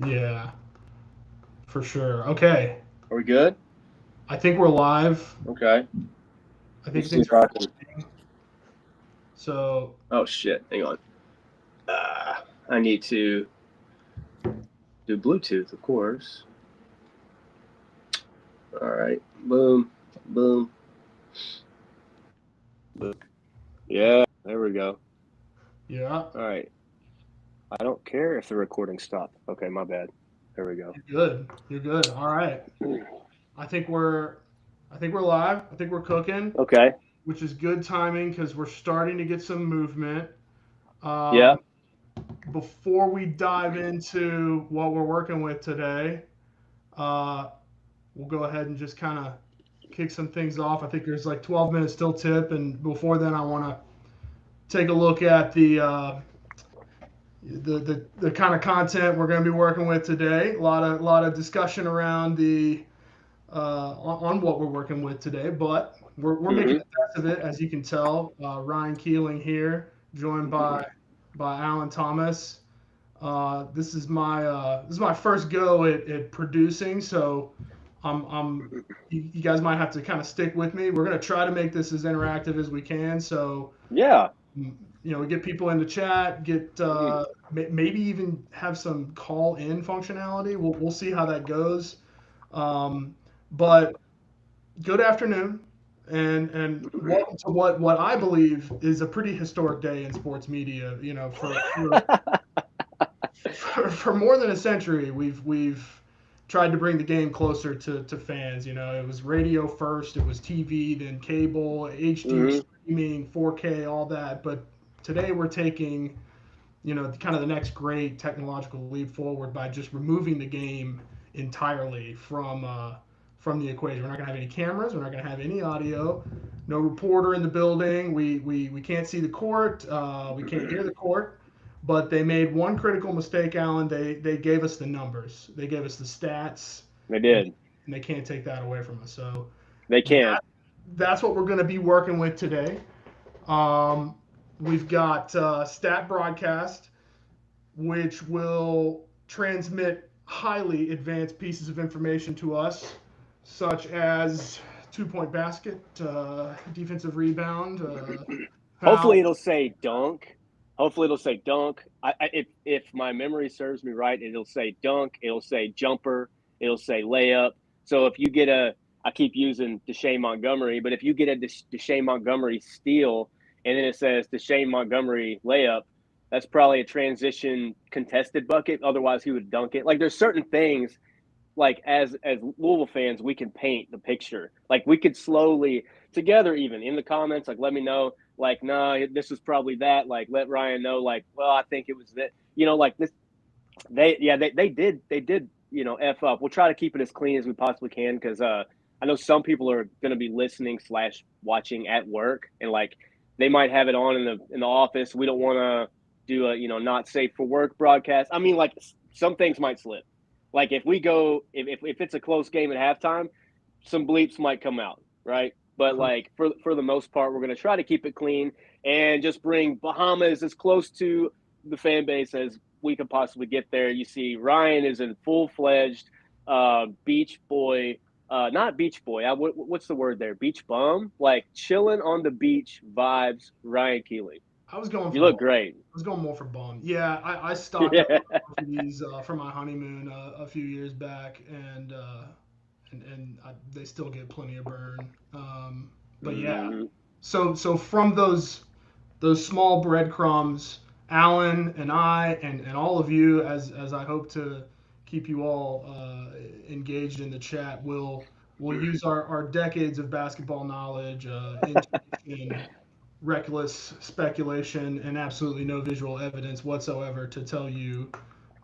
Yeah, for sure. Okay, Are we good? I think we're live. Okay. I Let me think see things if are I can. working. So Oh shit! Hang on. I need to do Bluetooth, of course. All right. Boom. Boom. Boom. Yeah. There we go. yeah, All right. I don't care if the recording stopped. Okay, my bad. There we go. you're good. You're good. All right. I think we're I think we're live. I think we're cooking, Okay. which is good timing because we're starting to get some movement. Yeah. Um, Before we dive into what we're working with today, uh, we'll go ahead and just kind of kick some things off. I think there's like 12 minutes till tip, and before then, I want to take a look at the kind of content we're going to be working with today. A lot of discussion around on what we're working with today, but we're making Mm-hmm. the best of it, as you can tell. Ryan Keeling here, joined by Alan Thomas. This is my first go at producing, so you guys might have to kind of stick with me. We're gonna try to make this as interactive as we can. So Yeah. we get people in the chat, get maybe even have some call in functionality. We'll see how that goes. Um, but good afternoon, and welcome to what I believe is a pretty historic day in sports media. For more than a century, we've tried to bring the game closer to fans. It was radio first, it was TV, then cable, HD Mm-hmm. streaming, 4K, all that. But today we're taking kind of the next great technological leap forward by just removing the game entirely from the equation. We're not going to have any cameras. We're not going to have any audio. No reporter in the building. We can't see the court. We can't hear the court. But they made one critical mistake, Alan. They gave us the numbers. They gave us the stats, They and, did. and they can't take that away from us. So They that can't. that's what we're going to be working with today. Um, we've got stat broadcast, which will transmit highly advanced pieces of information to us, such as 2-point basket, defensive rebound, Hopefully foul. it'll say dunk. Hopefully it'll say dunk. If my memory serves me right, it'll say dunk. It'll say jumper. It'll say layup. So if you get I keep using Deshaun Montgomery, but if you get a Deshaun Montgomery steal and then it says Deshaun Montgomery layup, that's probably a transition contested bucket. Otherwise, he would dunk it. Like there's certain things like as Louisville fans, we can paint the picture. Like we could slowly together, even in the comments, like let me know, like, nah, this was probably that. Like let Ryan know, like, well, I think it was that. Like this. They did. F up. We'll try to keep it as clean as we possibly can because I know some people are going to be listening slash watching at work and like they might have it on in the office. We don't want to do a not safe for work broadcast. I mean, like some things might slip. Like if we go if it's a close game at halftime, some bleeps might come out, right? But like for the most part, we're going to try to keep it clean and just bring Bahamas as close to the fan base as we could possibly get there. You see, Ryan is in full fledged beach boy, not beach boy. What's the word there? Beach bum, like chilling on the beach vibes. Ryan Keeling, I was going you for look bum. great. I was going more for bum. Yeah, I stocked up Yeah. on these for my honeymoon a few years back, and they still get plenty of burn. But yeah, Mm-hmm. so from those small breadcrumbs, Alan and I and all of you, as I hope to keep you all engaged in the chat, will use our decades of basketball knowledge, intuition, reckless speculation, and absolutely no visual evidence whatsoever to tell you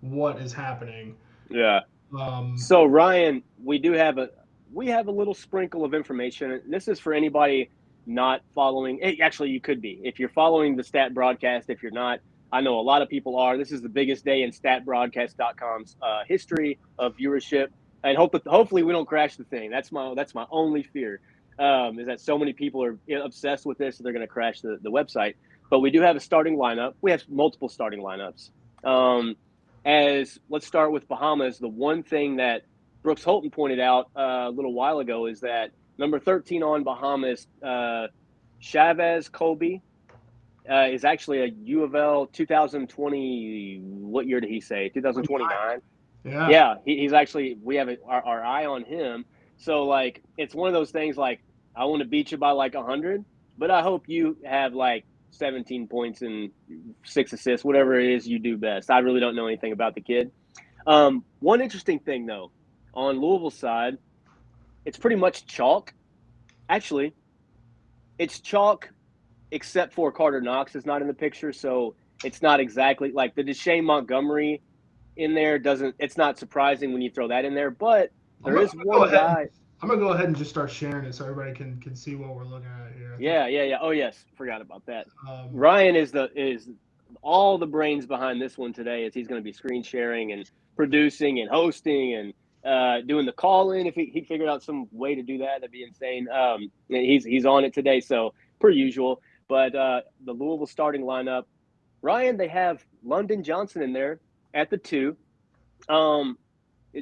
what is happening. Yeah. Um, So Ryan, we have a little sprinkle of information. This is for anybody not following. Actually, you could be if you're following the stat broadcast. If you're not, I know a lot of people are. This is the biggest day in statbroadcast.com's history of viewership, and hopefully we don't crash the thing. That's my only fear. Is that so many people are obsessed with this, they're going to crash the website. But we do have a starting lineup. We have multiple starting lineups. Um, let's start with Bahamas. The one thing that Brooks Holton pointed out a little while ago is that number 13 on Bahamas, Chavez Colby, is actually a U of L 2020. What year did he say? 2029. Yeah. Yeah, he's actually, we have our eye on him. So like, it's one of those things like, I want to beat you by like 100, but I hope you have like 17 points and 6 assists, whatever it is you do best. I really don't know anything about the kid. One interesting thing though, on Louisville side, it's pretty much chalk. Actually, it's chalk except for Carter Knox is not in the picture, so it's not exactly like the Deshaun Montgomery in there doesn't. It's not surprising when you throw that in there, but I'm there gonna, is I'm gonna go one ahead. guy. I'm gonna go ahead and just start sharing it so everybody can see what we're looking at here. I think. Yeah. Oh yes, forgot about that. Um, Ryan is all the brains behind this one today. Is he's going to be screen sharing and producing and hosting and doing the call in. If he figured out some way to do that, that'd be insane. He's on it today, so per usual. But the Louisville starting lineup, Ryan, they have London Johnson in there at the 2. Um,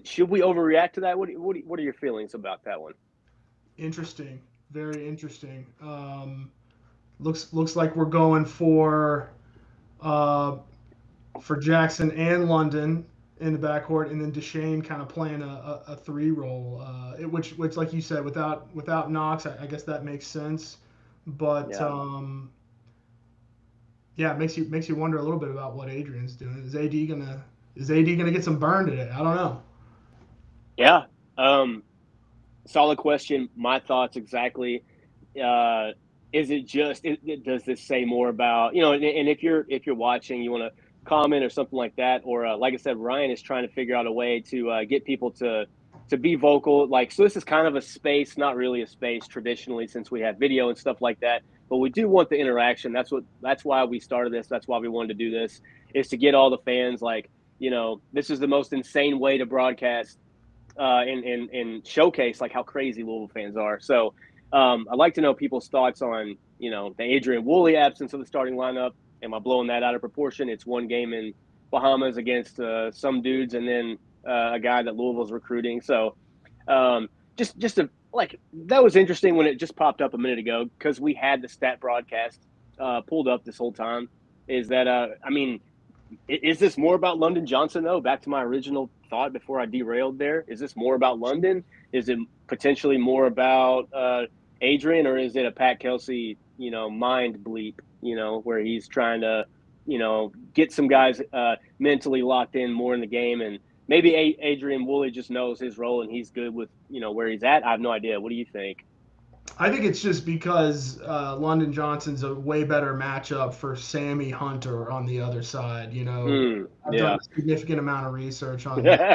should we overreact to that? What are your feelings about that one? Interesting. Very interesting. Looks like we're going uh, for Jackson and London in the backcourt, and then Deshane kind of playing a 3 role, which like you said, without Knox, I guess that makes sense. But Yeah. yeah, it makes you wonder a little bit about what Adrian's doing. Is AD gonna get some burn today? I don't know. Yeah. Um, Solid question. My thoughts exactly. Uh, is it just? Does this say more about And if you're watching, you want to comment or something like that, or like I said, Ryan is trying to figure out a way to get people to be vocal. Like so, this is kind of a space, not really a space traditionally, since we have video and stuff like that. But we do want the interaction. That's why we started this. That's why we wanted to do this. Is to get all the fans like this is the most insane way to broadcast and showcase like how crazy Louisville fans are. So I'd like to know people's thoughts on the Adrian Woolley absence of the starting lineup. Am I blowing that out of proportion? It's one game in Bahamas against some dudes, and then a guy that Louisville's recruiting. So um, just a like that was interesting when it just popped up a minute ago because we had the stat broadcast pulled up this whole time. Is that I mean is this more about London Johnson, though? Back to my original thought before I derailed there. Is this more about London? Is it potentially more about Adrian, or is it a Pat Kelsey, mind bleep, where he's trying to, get some guys mentally locked in more in the game? And maybe Adrian Woolley just knows his role and he's good with, where he's at. I have no idea. What do you think? I think it's just because London Johnson's a way better matchup for Sammy Hunter on the other side. I've done Yeah. a significant amount of research on him.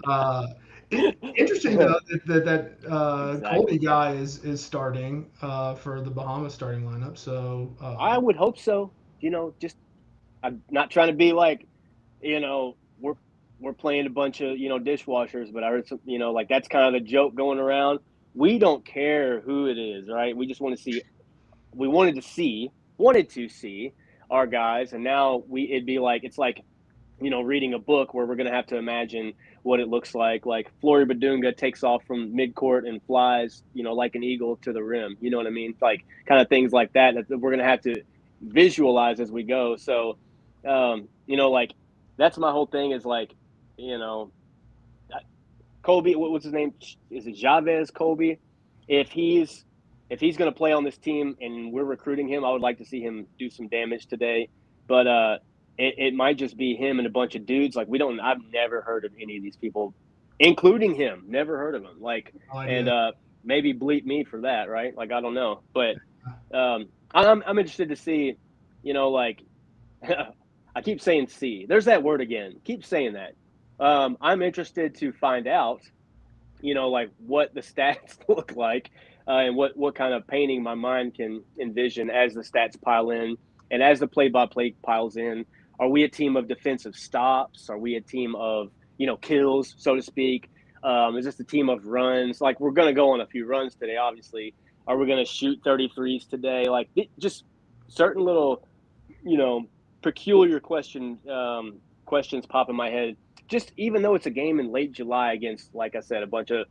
Uh, Interesting though that Colby Exactly. guy is starting for the Bahamas starting lineup. So I would hope so. Just I'm not trying to be like, we're playing a bunch of dishwashers, but I heard some, like that's kind of the joke going around. We don't care who it is, right? We just want to see. We wanted to see our guys, and now it'd be like it's like reading a book where we're going to have to imagine what it looks like. Like Flory Badunga takes off from midcourt and flies, like an eagle to the rim. You know what I mean? Like kind of things like that we're going to have to visualize as we go. So, like that's my whole thing is like, you know, Kobe, what's his name? Is it Chavez Kobe? If he's if he's going to play on this team and we're recruiting him, I would like to see him do some damage today. But it might just be him and a bunch of dudes. Like we don't. I've never heard of any of these people, including him. Never heard of him. Like no and idea. maybe bleep me for that, right? Like I don't know, but I'm interested to see. Like I keep saying see. There's that word again. Keep saying that. I'm interested to find out like what the stats look like and what kind of painting my mind can envision as the stats pile in and as the play-by-play piles in. Are we a team of defensive stops? Are we a team of kills, so to speak? Is this a team of runs? Like we're going to go on a few runs today, obviously. Are we going to shoot 33s today? Like just certain little you know peculiar question questions pop in my head. Just even though it's a game in late July against, like I said, a bunch of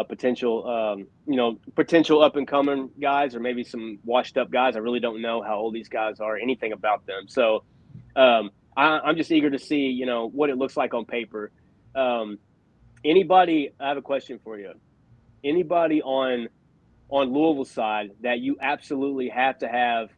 potential up and coming guys, or maybe some washed up guys. I really don't know how old these guys are, anything about them. So I'm just eager to see, what it looks like on paper. I have a question for you. Anybody on Louisville side that you absolutely have to have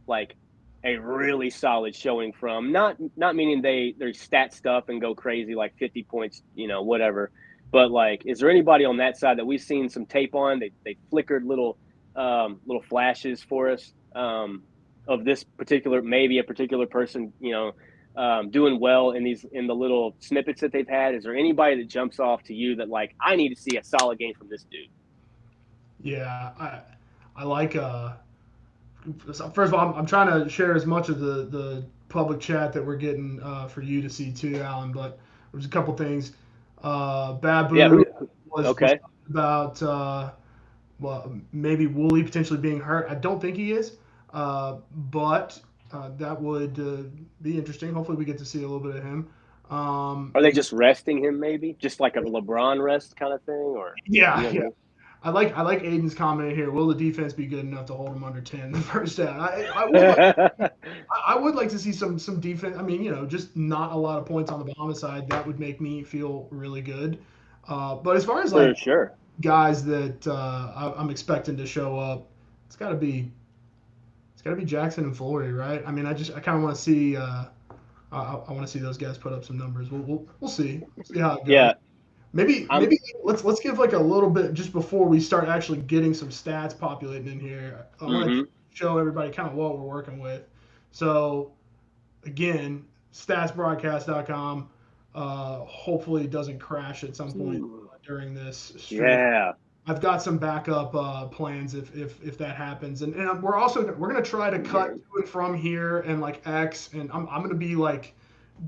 like a really solid showing from, not meaning they're stat stuff and go crazy like 50 points, whatever. But like, is there anybody on that side that we've seen some tape on? They flickered little flashes for us of this particular, maybe a particular person, doing well in the little snippets that they've had. Is there anybody that jumps off to you that like, I need to see a solid game from this dude? Yeah, I like. First of all, I'm trying to share as much of the public chat that we're getting for you to see too, Alan. But there's a couple things. Babu Yeah. was Okay. about well, maybe Woolley potentially being hurt. I don't think he is, but that would be interesting. Hopefully, we get to see a little bit of him. Are they just resting him? Maybe just like a LeBron rest kind of thing, or Yeah, what I yeah. mean? I like Aiden's comment here. Will the defense be good enough to hold him under 10 in the first down? I would like to see some defense. I mean, just not a lot of points on the Bahamas side. That would make me feel really good. But as far as For like sure. guys that I'm expecting to show up, it's got to be Jackson and Flory, right? I mean, I kind of want to see. I want to see those guys put up some numbers. We'll see. We'll see how it goes. Yeah. Maybe I'm. maybe let's give like a little bit just before we start actually getting some stats populating in here. I want to Mm-hmm. show everybody kind of what we're working with. So again, statsbroadcast.com. Hopefully it doesn't crash at some point during this stream. Yeah. I've got some backup plans if that happens, and we're gonna try to cut to and from here and like X, and I'm gonna be like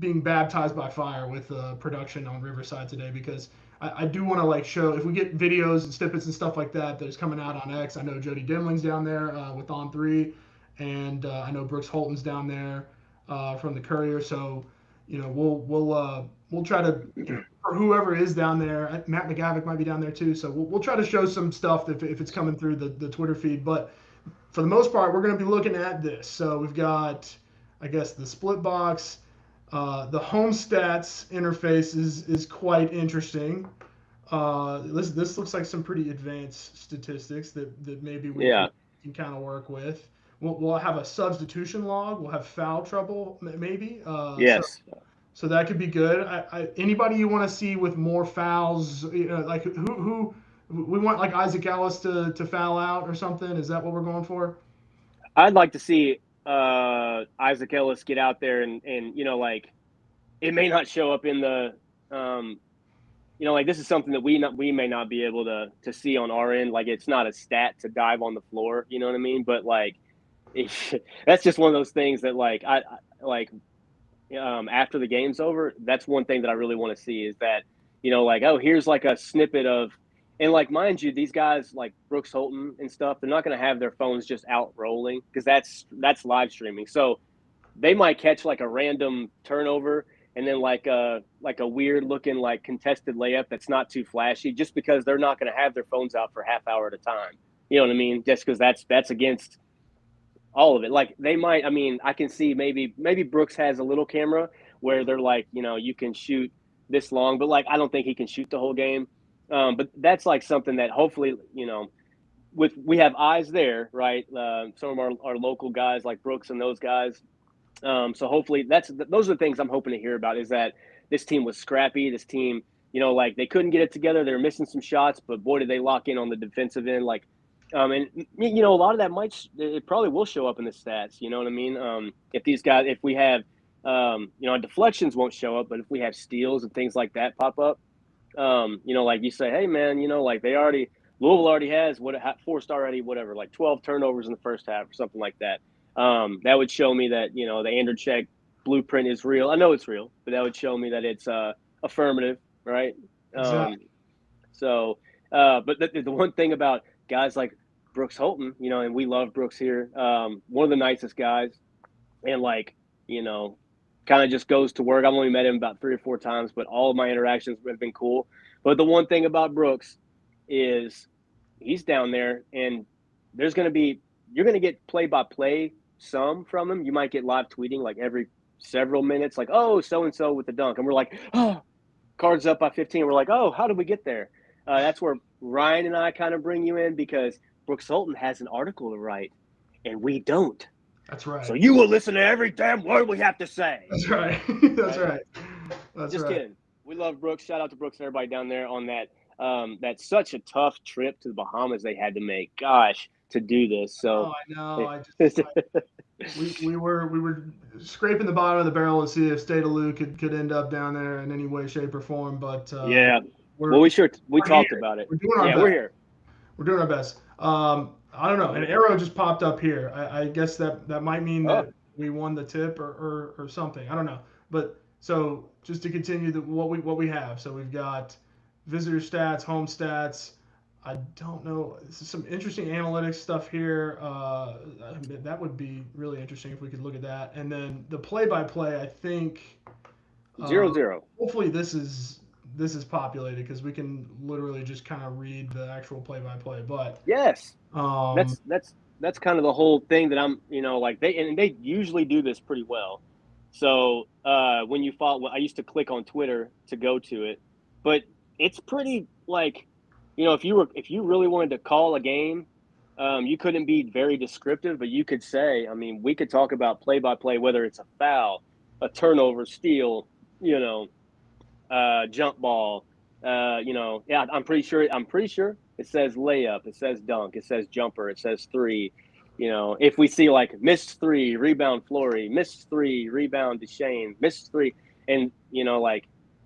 being baptized by fire with production on Riverside today because I do want to like show if we get videos and snippets and stuff like that that's coming out on X. I know Jody Demling's down there with On Three, and I know Brooks Holton's down there from the Courier. So we'll try to for whoever is down there. Matt McGavick might be down there too. So we'll try to show some stuff if it's coming through the Twitter feed. But for the most part, we're going to be looking at this. So we've got, I guess, the split box. The home stats interface is quite interesting. This looks like some pretty advanced statistics that maybe we Yeah. can kind of work with. We'll have a substitution log. We'll have foul trouble maybe. Yes. So that could be good. Anybody you want to see with more fouls, like who we want like Isaac Ellis to foul out or something? Is that what we're going for? I'd like to see Isaac Ellis get out there and like it may not show up in the like this is something that we may not be able to see on our end. Like it's not a stat to dive on the floor, you know what I mean? But like that's just one of those things that like I like after the game's over, that's one thing that I really want to see is that, like, oh, here's like a snippet of, and like, mind you, these guys like Brooks Holton and stuff, they're not going to have their phones just out rolling because that's live streaming. So they might catch like a random turnover and then like a weird looking like contested layup that's not too flashy just because they're not going to have their phones out for half hour at a time. You know what I mean? Just because that's against all of it. Like they might, I mean, I can see maybe Brooks has a little camera where they're like, you can shoot this long, but like I don't think he can shoot the whole game. But that's like something that hopefully, we have eyes there, right? Some of our local guys like Brooks and those guys. So hopefully those are the things I'm hoping to hear about is that this team was scrappy. This team, like they couldn't get it together. They were missing some shots, but boy, did they lock in on the defensive end. Like, and a lot of that it probably will show up in the stats. You know what I mean? If these guys, if we have, deflections won't show up, but if we have steals and things like that pop up, like you say, hey man, like Louisville already has forced already, whatever, like 12 turnovers in the first half or something like that. That would show me that, the Anderchek blueprint is real. I know it's real, but that would show me that it's affirmative, right? Exactly. But the one thing about guys like Brooks Holton, and we love Brooks here, one of the nicest guys, and like, kind of just goes to work. I've only met him about 3 or 4 times, but all of my interactions have been cool. But the one thing about Brooks is he's down there, and you're going to get play-by-play some from him. You might get live tweeting like every several minutes, like, oh, so-and-so with the dunk. And we're like, oh, Cards up by 15. We're like, oh, how did we get there? That's where Ryan and I kind of bring you in because Brooks Holton has an article to write, and we don't. That's right. So you will listen to every damn word we have to say. That's right. That's right. That's Just right. kidding. We love Brooks. Shout out to Brooks and everybody down there on that. That's such a tough trip to the Bahamas they had to make. Gosh, to do this. So I know. We were scraping the bottom of the barrel to see if State of Lou could end up down there in any way, shape, or form. But yeah, we talked about it. We're doing our best. We're here. We're doing our best. I don't know. An arrow just popped up here. I guess that might mean that we won the tip or something. I don't know. But so just to continue what we have. So we've got visitor stats, home stats. I don't know. This is some interesting analytics stuff here. That would be really interesting if we could look at that. And then the play-by-play, I think 0-0. Hopefully this is populated because we can literally just kind of read the actual play-by-play. But yes, that's kind of the whole thing that I'm, like they usually do this pretty well. So when you follow, I used to click on Twitter to go to it, but it's pretty like. If you really wanted to call a game, you couldn't be very descriptive, but you could say, we could talk about play-by-play, whether it's a foul, a turnover, steal, jump ball, I'm pretty sure it says layup, it says dunk, it says jumper, it says three. If we see like missed three, rebound Flory, missed three, rebound Deshane, missed three, and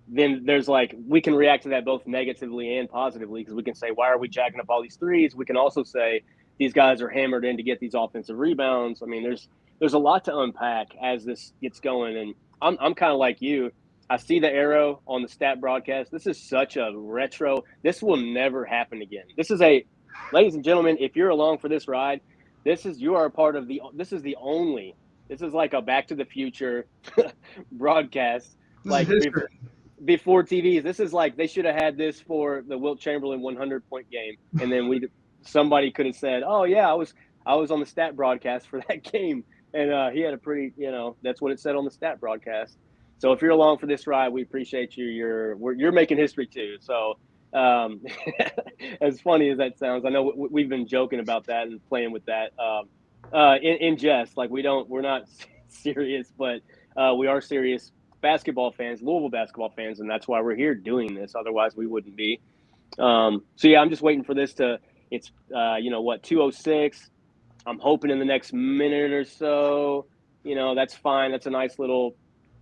then there's we can react to that both negatively and positively because we can say, why are we jacking up all these threes? We can also say these guys are hammered in to get these offensive rebounds. There's a lot to unpack as this gets going. And I'm kind of like you. I see the arrow on the stat broadcast. This is such a retro. This will never happen again. Ladies and gentlemen, if you're along for this ride, this is like a Back to the Future broadcast. Before TVs, this is like they should have had this for the Wilt Chamberlain 100-point game, and then somebody could have said, "Oh yeah, I was on the stat broadcast for that game," and he had a pretty, that's what it said on the stat broadcast. So if you're along for this ride, we appreciate you. You're making history too. So as funny as that sounds, I know we've been joking about that and playing with that in jest. Like we're not serious, but we are serious. Basketball fans, Louisville basketball fans, and that's why we're here doing this. Otherwise, we wouldn't be. So yeah, I'm just waiting for this to. It's 2:06. I'm hoping in the next minute or so. That's fine. That's a nice little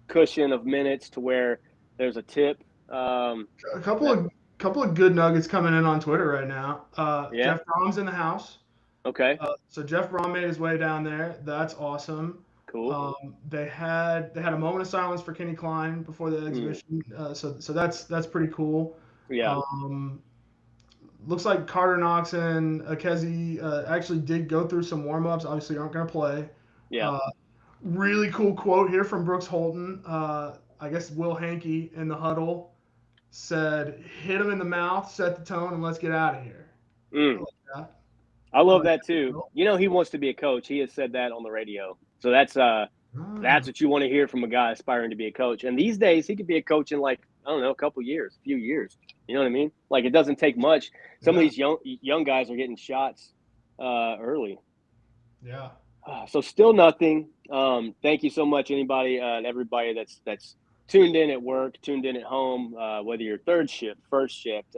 cushion of minutes to where there's a tip. A couple of good nuggets coming in on Twitter right now. Yeah. Jeff Brom's in the house. Okay. So Jeff Brom made his way down there. That's awesome. Cool. They had a moment of silence for Kenny Klein before the exhibition. So that's pretty cool. Yeah. Looks like Carter Knox and Akezi actually did go through some warm-ups. Obviously aren't going to play. Yeah. Really cool quote here from Brooks Holton. I guess Will Hankey in the huddle said, "Hit him in the mouth, set the tone, and let's get out of here." I love that too. He wants to be a coach. He has said that on the radio. So that's what you want to hear from a guy aspiring to be a coach. And these days he could be a coach in a couple years, a few years. You know what I mean? Like it doesn't take much. Some of these young guys are getting shots early. Yeah. So still nothing. Thank you so much, anybody and everybody that's tuned in at work, tuned in at home, whether you're third shift, first shift,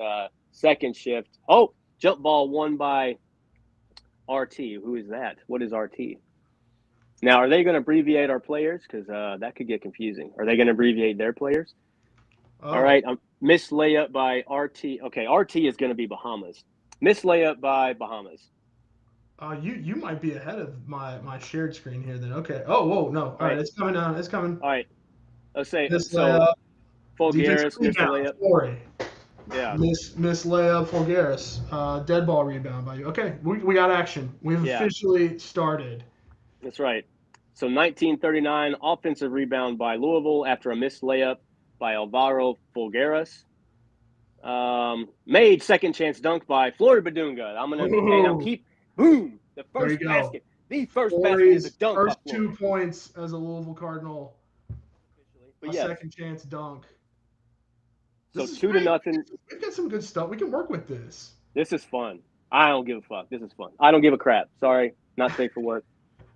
second shift. Oh, jump ball won by RT. Who is that? What is RT? Now, are they going to abbreviate our players? Because that could get confusing. Are they going to abbreviate their players? All right. Missed layup by RT. Okay, RT is going to be Bahamas. Missed layup by Bahamas. You might be ahead of my shared screen here then. Okay. Oh, whoa, no. All right, it's coming down. It's coming. All right. Let's say layup. Fulgaris missed layup. Flory. Yeah. Miss layup Fulgaris. Dead ball rebound by you. Okay, we got action. We've officially started. That's right. So 1939 offensive rebound by Louisville after a missed layup by Alvaro Folgueras. Made second chance dunk by Flory Badunga. Boom, the There you first go. basket. The first basket is a Flory's dunk by first Flory. 2 points as a Louisville Cardinal. But A yes, second chance dunk. so This is 2 to great. nothing. We've got some good stuff. We can work with this. This is fun. I don't give a fuck. This is fun. I don't give a crap. Sorry, not safe for work.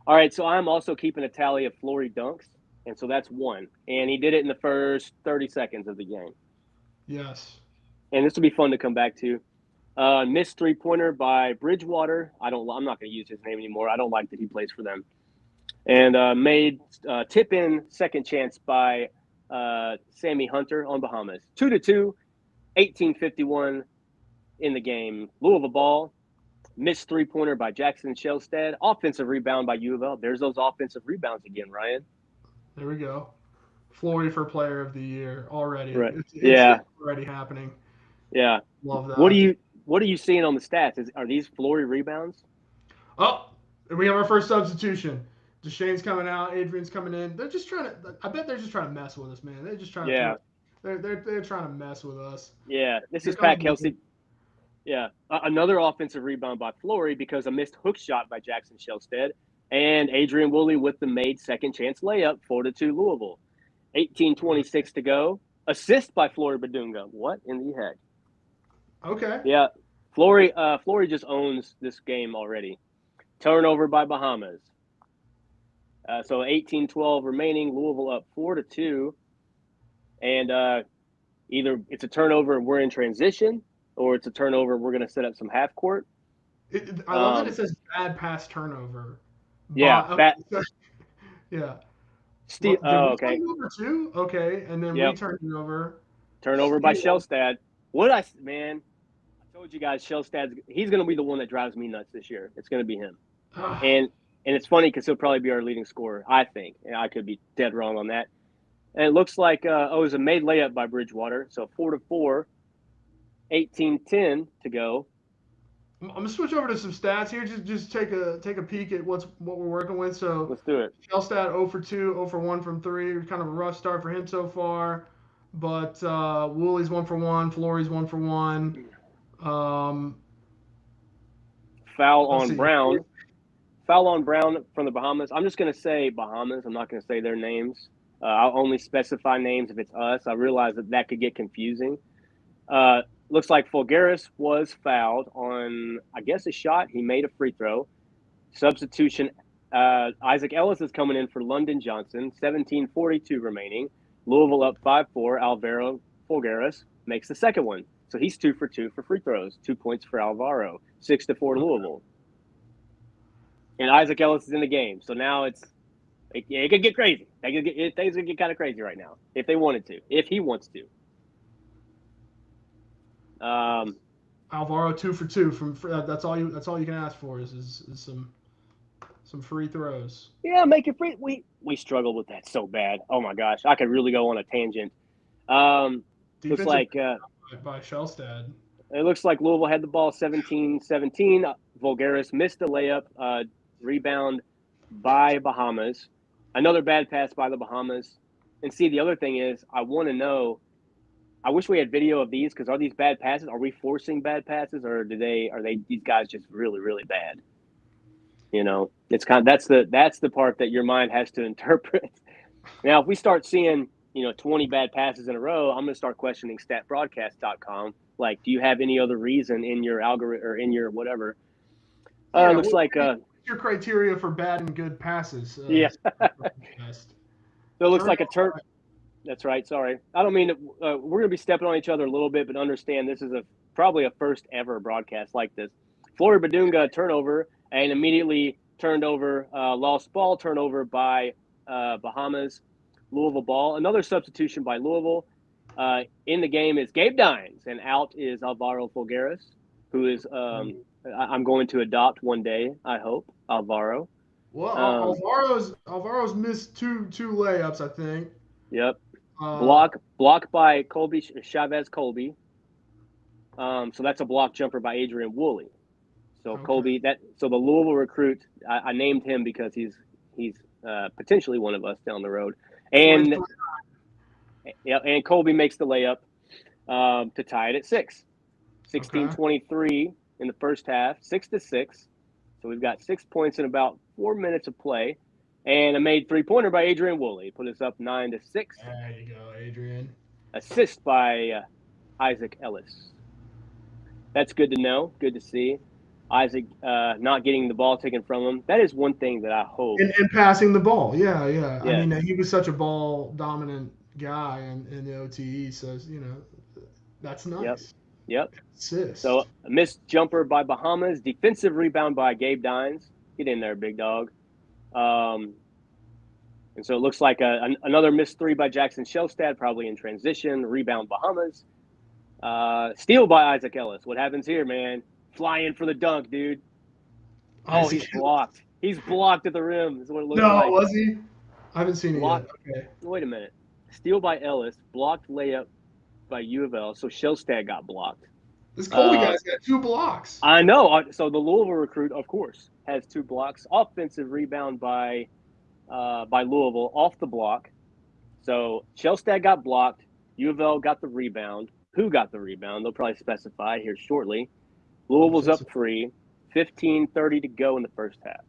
All right, so I'm also keeping a tally of Flory dunks, and so that's 1. And he did it in the first 30 seconds of the game. Yes. And this will be fun to come back to. Missed 3-pointer by Bridgewater. I'm not going to use his name anymore. I don't like that he plays for them. And made tip in second chance by Sammy Hunter on Bahamas. 2-2, 18:51 in the game. Louisville ball. Missed 3-pointer by Jackson Shellstead. Offensive rebound by U of L. There's those offensive rebounds again, Ryan. There we go. Flory for Player of the Year already. Right. It's already happening. Yeah. Love that. What are you seeing on the stats? Are these Flory rebounds? Oh, we have our first substitution. Deshane's coming out. Adrian's coming in. They're just trying to. I bet they're just trying to mess with us, man. They're just trying to. They're trying to mess with us. Yeah. This Here is Pat comes Kelsey. Yeah. Another offensive rebound by Flory because a missed hook shot by Jackson Shellstead. And Adrian Woolley with the made second chance layup, 4-2 Louisville. 18:26 to go. Assist by Flory Badunga. What in the heck? Okay. Yeah. Flory just owns this game already. Turnover by Bahamas. So 18:12 remaining. Louisville up 4-2. And either it's a turnover and we're in transition, or it's a turnover we're going to set up some half court. I love that it says bad pass turnover. Yeah. Yeah. Okay. Turn over too? Okay, and then we turned it over. Turnover by Shellstad. Man, I told you guys, Shellstad, he's going to be the one that drives me nuts this year. It's going to be him. And it's funny because he'll probably be our leading scorer, I think. And I could be dead wrong on that. And it looks like it was a made layup by Bridgewater. So 4-4, 18:10 to go. I'm gonna switch over to some stats here. Just take a peek at what we're working with. So let's do it. Shellstad 0 for 2, 0 for 1 from 3. Kind of a rough start for him so far. But Woolley's 1 for 1. Flory's 1 for 1. Foul on Brown. Foul on Brown from the Bahamas. I'm just going to say Bahamas. I'm not going to say their names. I'll only specify names if it's us. I realize that could get confusing. Looks like Folgueras was fouled on, I guess, a shot. He made a free throw. Substitution. Isaac Ellis is coming in for London Johnson. 17:42 remaining. Louisville up 5-4. Alvaro Folgueras makes the second one. So he's 2 for 2 for free throws. 2 points for Alvaro. 6-4 Louisville. And Isaac Ellis is in the game. So now it could get crazy. Things could get kind of crazy right now if they wanted to, if he wants to. Alvaro 2 for 2 from that's all you can ask for is some free throws. Yeah, make it free. We struggle with that so bad. Oh my gosh, I could really go on a tangent. Looks like by Shellstad. It looks like Louisville had the ball 17-17. Folgueras missed the layup. Rebound by Bahamas. Another bad pass by the Bahamas. And see, the other thing is, I want to know. I wish we had video of these because are these bad passes? Are we forcing bad passes, or are they these guys just really, really bad? You know, it's that's the part that your mind has to interpret. Now, if we start seeing 20 bad passes in a row, I'm going to start questioning statbroadcast.com. Like, do you have any other reason in your algorithm or in your whatever? Looks like your criteria for bad and good passes. Yeah. So it looks like a turn. That's right. Sorry, I don't mean we're going to be stepping on each other a little bit, but understand this is probably a first ever broadcast like this. Flory Badunga turnover and immediately turned over, lost ball turnover by Bahamas. Louisville ball. Another substitution by Louisville. In the game is Gabe Dines, and out is Alvaro Folgueras, who is I'm going to adopt one day, I hope, Alvaro. Well, Alvaro's missed two layups, I think. Yep. Block by Chavez Colby. So that's a block jumper by Adrian Woolley. So okay. Colby, so the Louisville recruit, I named him because he's potentially one of us down the road. And and Colby makes the layup to tie it at 6. 16-23 in the first half, 6-6. So we've got 6 points in about 4 minutes of play. And a made three-pointer by Adrian Woolley put us up 9-6. There you go, Adrian. Assist by Isaac Ellis. That's good to know. Good to see. Isaac not getting the ball taken from him. That is one thing that I hope. And passing the ball. Yeah. I mean, he was such a ball-dominant guy in the OTE, so, that's nice. Yep. Assist. So a missed jumper by Bahamas. Defensive rebound by Gabe Dines. Get in there, big dog. And so it looks like another missed three by Jackson Shelstad, probably in transition. Rebound Bahamas. Steal by Isaac Ellis. What happens here, man? Fly in for the dunk, dude. Oh, he's blocked. He's blocked at the rim is what it looks like. No, was he? I haven't seen it yet. Okay. Wait a minute. Steal by Ellis. Blocked layup by U of L. So Shelstad got blocked. This Colby guy's got 2 blocks. I know. So the Louisville recruit, of course, has 2 blocks. Offensive rebound by Louisville off the block. So Shelstad got blocked. U of L got the rebound. Who got the rebound? They'll probably specify here shortly. Louisville's up 3. 15:30 to go in the first half.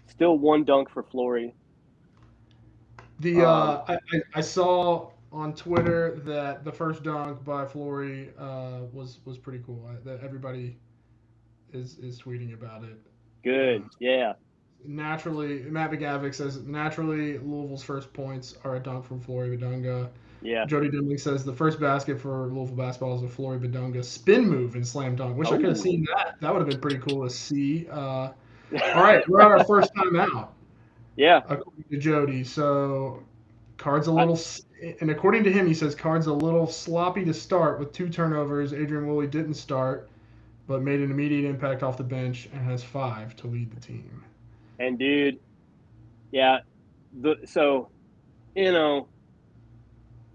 Still 1 dunk for Flory. I saw on Twitter that the first dunk by Flory was pretty cool. That everybody is tweeting about it. Good, yeah. Naturally, Matt McGavick says Louisville's first points are a dunk from Flory Badunga. Yeah. Jody Dimling says the first basket for Louisville basketball is a Flory Badunga spin move and slam dunk. Wish I could have seen that. That would have been pretty cool to see. All right, we're at our first time out. Yeah. According to Jody. So Card's a little and according to him, he says Card's a little sloppy to start with 2 turnovers. Adrian Woolley didn't start, but made an immediate impact off the bench and has 5 to lead the team. And dude, yeah, I'm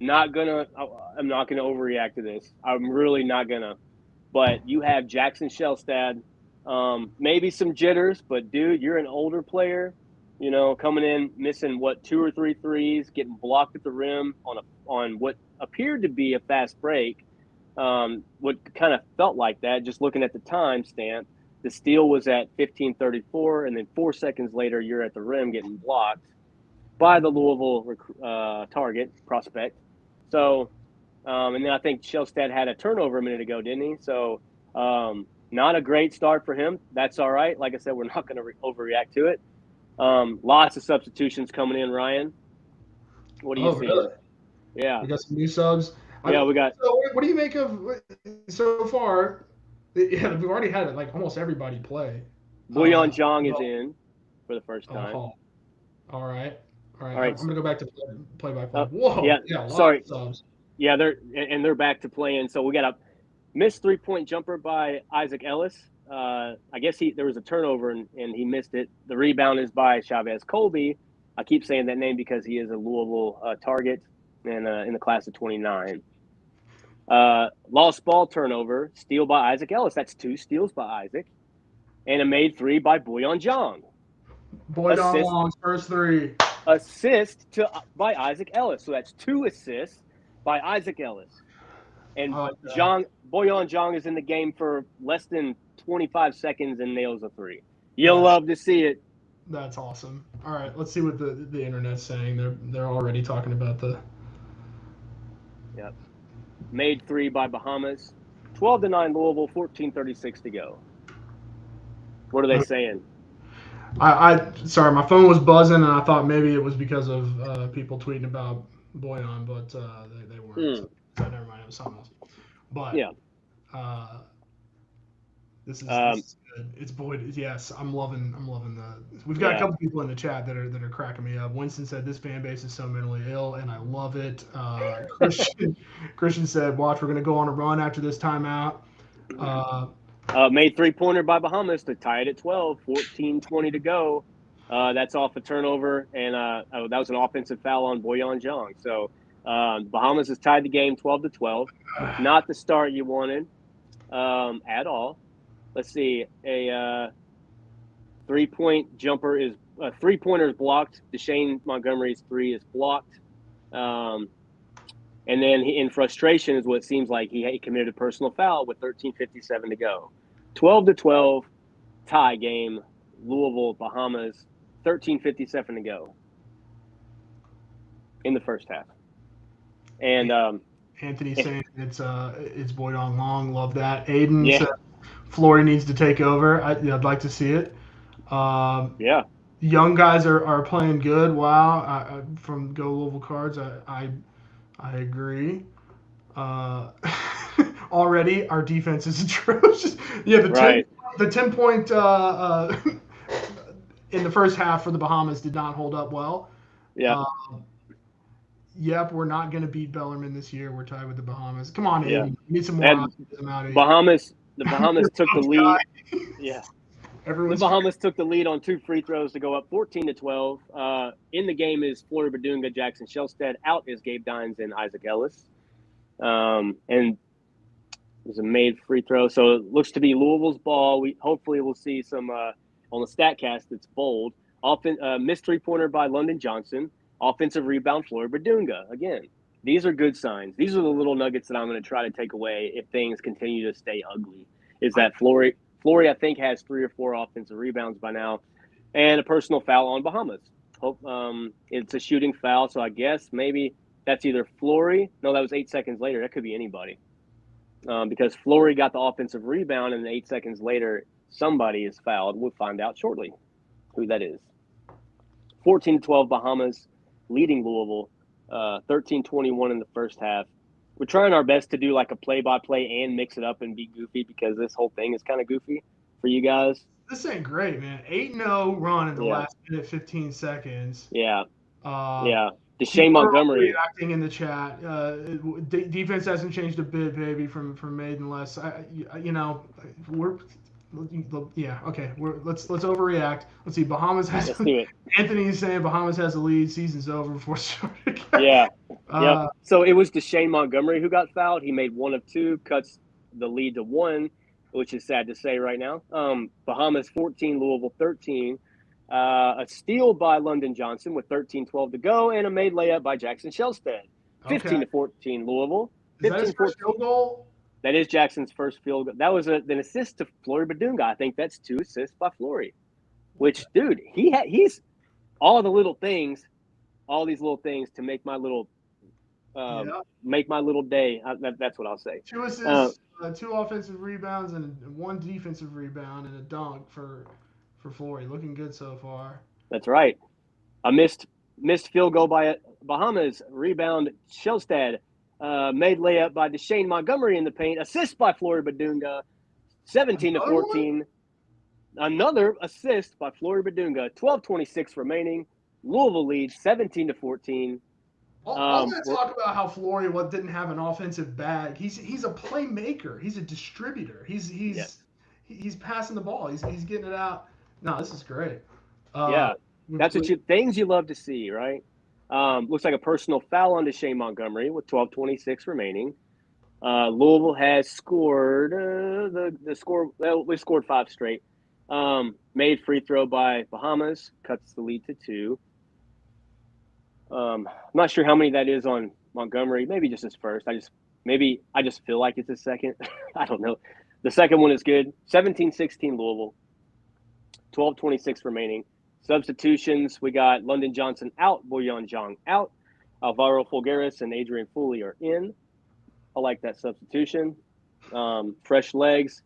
not gonna overreact to this. I'm really not gonna. But you have Jackson Shelstad, maybe some jitters, but dude, you're an older player. Coming in, missing 2 or 3 threes, getting blocked at the rim on what appeared to be a fast break. What kind of felt like that, just looking at the time stamp. The steal was at 15:34, and then 4 seconds later, you're at the rim getting blocked by the Louisville target prospect. So, and then I think Shelstad had a turnover a minute ago, didn't he? So, not a great start for him. That's all right. Like I said, we're not going to overreact to it. Lots of substitutions coming in, Ryan. What do you see? Really? Yeah. We got some new subs. Yeah, we got. So what do you make of so far? Yeah, we've already had it. Like almost everybody play. Boyan Zhang is in for the first time. All right. I'm gonna go back to play by play. Whoa. Yeah. Sorry. Subs. Yeah, they're back to playing. So we got a missed 3-point jumper by Isaac Ellis. I guess there was a turnover and he missed it. The rebound is by Chavez Colby. I keep saying that name because he is a Louisville target and in the class of 29. Lost ball turnover, steal by Isaac Ellis. That's 2 steals by Isaac. And a made 3 by Boyan Zhang. Boyan Zhang's first 3. Assist by Isaac Ellis. So that's 2 assists by Isaac Ellis. And Boyan Zhang is in the game for less than 25 seconds and nails a 3. You'll love to see it. That's awesome. All right, let's see what the internet's saying. They're already talking about the. Yep. Made 3 by Bahamas. 12-9 Louisville. 14:36 to go. What are they saying? Sorry, my phone was buzzing and I thought maybe it was because of people tweeting about Boyan, but they weren't. So never mind, it was something else. But yeah, this is good. It's Boyd. Yes, I'm loving the. We've got a couple people in the chat that are cracking me up. Winston said this fan base is so mentally ill, and I love it. Christian said, "Watch, we're gonna go on a run after this timeout." Made 3-pointer by Bahamas to tie it at 12. 14:20 to go. That's off a turnover, and that was an offensive foul on Boyan Zhang. So Bahamas has tied the game 12-12. Not the start you wanted at all. Let's see. A 3-point jumper is 3-pointer is blocked. Deshane Montgomery's 3 is blocked. And then in frustration is what it seems like he committed a personal foul with 13:57 to go. 12-12 tie game. Louisville, Bahamas, 13:57 to go in the first half. And Anthony saying it's Boydong Long. Love that. Aiden said Flory needs to take over. I'd like to see it. Yeah. Young guys are playing good. Wow. From Go Louisville Cards, I agree. Already, our defense is atrocious. Yeah, the 10-point in the first half for the Bahamas did not hold up well. Yeah. Yep, we're not going to beat Bellarmine this year. We're tied with the Bahamas. Come on, Aiden. Yeah. We need some more optimism out of you. The Bahamas took the lead. Yeah. The Bahamas took the lead on 2 free throws to go up 14-12. In the game is Flory Badunga, Jackson Shelstead. Out is Gabe Dines and Isaac Ellis. And it was a made free throw. So it looks to be Louisville's ball. Hopefully we'll see some on the StatCast that's bold. Missed 3-pointer by London Johnson. Offensive rebound, Flory Badunga. Again, these are good signs. These are the little nuggets that I'm going to try to take away if things continue to stay ugly. Is that Flory, I think, has 3 or 4 offensive rebounds by now, and a personal foul on Bahamas. It's a shooting foul, so I guess maybe that's either Flory. No, that was 8 seconds later. That could be anybody. Because Flory got the offensive rebound, and 8 seconds later, somebody is fouled. We'll find out shortly who that is. 14-12 Bahamas, leading Louisville. 13-21 in the first half. We're trying our best to do like a play-by-play and mix it up and be goofy because this whole thing is kind of goofy for you guys. This ain't great, man. 8-0 run in the last minute, 15 seconds. Yeah. Deshane Montgomery reacting in the chat. Defense hasn't changed a bit, baby, from Maidenless. Okay. Let's overreact. Let's see. Bahamas has. Let's do it. Anthony's saying Bahamas has a lead. Season's over before it started. Yeah. So it was Deshane Montgomery who got fouled. He made 1 of 2, cuts the lead to 1, which is sad to say right now. Bahamas 14, Louisville 13. A steal by London Johnson with 13-12 to go, and a made layup by Jackson Shelstead. 15-14 Louisville. Is that his first field goal? That is Jackson's first field goal. That was an assist to Flory Badunga. I think that's 2 assists by Flory. Which, dude, he's all the little things, all these little things to make my little day. That's what I'll say. 2 assists, 2 offensive rebounds, and 1 defensive rebound, and a dunk for Flory. Looking good so far. That's right. A missed field goal by Bahamas. Rebound, Shelstead. Made layup by Deshane Montgomery in the paint. Assist by Flory Badunga. 17-14. Another assist by Flory Badunga. 12:26 remaining. Louisville leads 17-14. I'm going to talk about how Flory didn't have an offensive bag. He's a playmaker. He's a distributor. He's passing the ball. He's getting it out. No, this is great. That's things you love to see, right? Looks like a personal foul on Deshane Montgomery with 12:26 remaining. Louisville has scored we scored 5 straight. Made free throw by Bahamas, cuts the lead to 2. I'm not sure how many that is on Montgomery. Maybe just his first. I just feel like it's his second. I don't know. The second one is good. 17-16 Louisville. 12:26 remaining. Substitutions, we got London Johnson out, Boyan Zhang out. Alvaro Folgueras and Adrian Foley are in. I like that substitution. Fresh legs.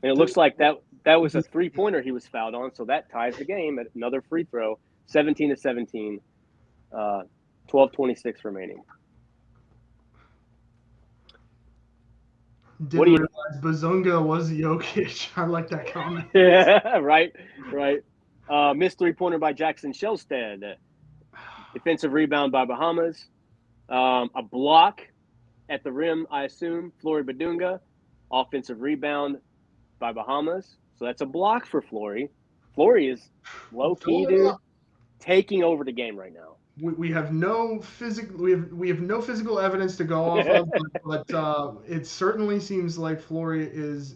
And it looks like that was a 3-pointer he was fouled on, so that ties the game at another free throw. 17-17. 12:26 remaining. Didn't realize Bazunga was Jokic. I like that comment. Yeah, right. Missed 3-pointer by Jackson Shelstead. Defensive rebound by Bahamas. A block at the rim, I assume, Flory Badunga. Offensive rebound by Bahamas. So that's a block for Flory. Flory is low-key, dude, taking over the game right now. We have no physical evidence to go off of, but it certainly seems like Flory is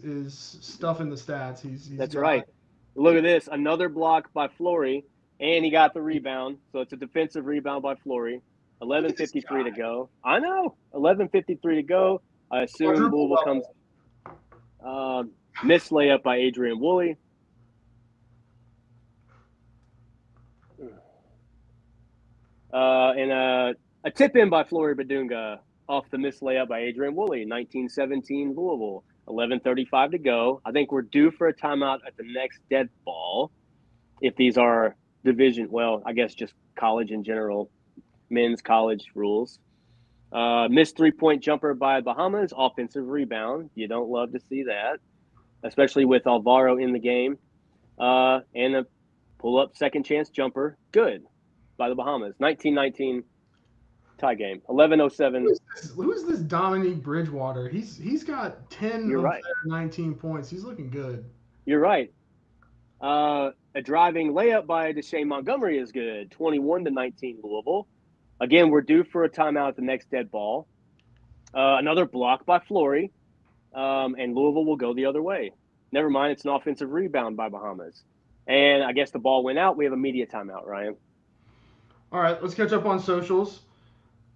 stuffing the stats. That's right. Look at this. Another block by Flory, and he got the rebound. So it's a defensive rebound by Flory. 11:53 to go. I know. 11:53 to go. I assume Louisville comes. Missed layup by Adrian Woolley. And a tip in by Flory Badunga off the missed layup by Adrian Woolley. 1917 Louisville. 11:35 to go. I think we're due for a timeout at the next dead ball. If these are division, well, I guess just college in general, men's college rules. Missed 3-point jumper by Bahamas, offensive rebound. You don't love to see that, especially with Alvaro in the game. And a pull-up second chance jumper, good, by the Bahamas. 1919 tie game. 11:07. Who's this Dominique Bridgewater? He's got 10 You're of right. 19 points. He's looking good. You're right. A driving layup by Deshane Montgomery is good. 21-19 Louisville. Again, we're due for a timeout at the next dead ball. Another block by Flory, and Louisville will go the other way. Never mind, it's an offensive rebound by Bahamas. And I guess the ball went out. We have a media timeout, Ryan. All right, let's catch up on socials.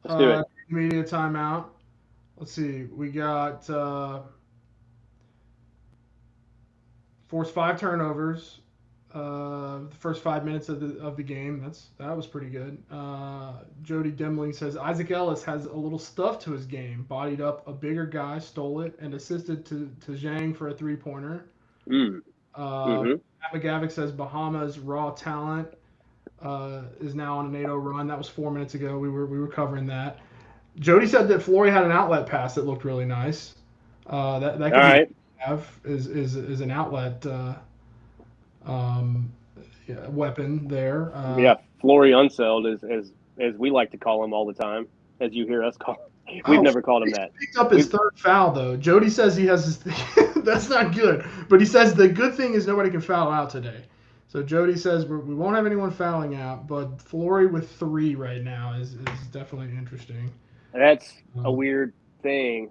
Let's do it. Media timeout. Let's see. We got forced 5 turnovers. The first 5 minutes of the game. That was pretty good. Jody Demling says Isaac Ellis has a little stuff to his game. Bodied up a bigger guy, stole it, and assisted to Zhang for a 3-pointer. McGavick says Bahamas raw talent is now on an 8-0 run. That was 4 minutes ago. We were covering that. Jody said that Flory had an outlet pass that looked really nice. That could All right. is an outlet weapon there. Flory Unseld as we like to call him all the time, as you hear us call him. We've never called him that. Picked up his third foul though. Jody says he has his that's not good, but he says the good thing is nobody can foul out today. So Jody says we won't have anyone fouling out, but Flory with 3 right now is definitely interesting. That's a weird thing.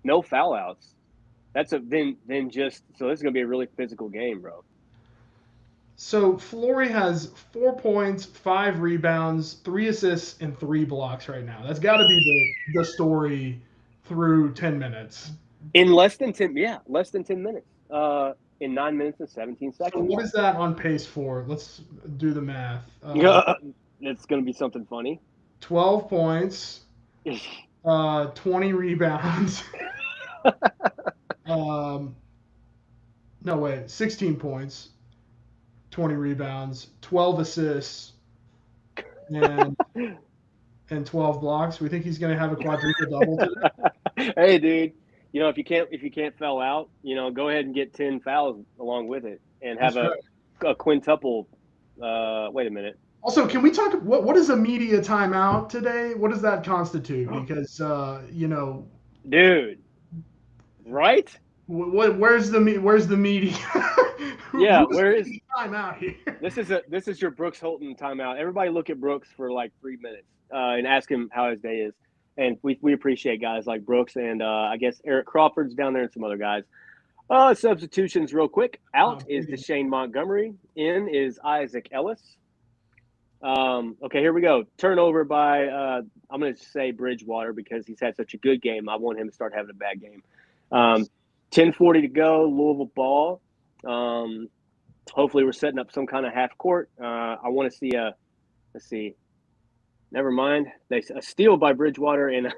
No foul outs. That's then just so this is gonna be a really physical game, bro. So Flory has 4 points, 5 rebounds, 3 assists, and 3 blocks right now. That's got to be the story through 10 minutes. In less than 10 minutes. In 9 minutes and 17 seconds. So what is that on pace for? Let's do the math. It's going to be something funny. 12 points, 20 rebounds. 16 points, 20 rebounds, 12 assists, and 12 blocks. We think he's going to have a quadruple double today. Hey, dude. If you can't foul out, go ahead and get 10 fouls along with it and have a quintuple. Wait a minute. Also, can we talk? What is a media timeout today? What does that constitute? Because dude, right? Where's the media? Yeah, where is timeout here? This is your Brooks Holton timeout. Everybody look at Brooks for like 3 minutes and ask him how his day is. And we appreciate guys like Brooks and I guess Eric Crawford's down there and some other guys. Substitutions real quick. Out is Deshane Montgomery. In is Isaac Ellis. Okay, here we go. Turnover by I'm going to say Bridgewater because he's had such a good game. I want him to start having a bad game. 10:40 to go. Louisville ball. Hopefully we're setting up some kind of half court. I want to see let's see. Never mind. A steal by Bridgewater and a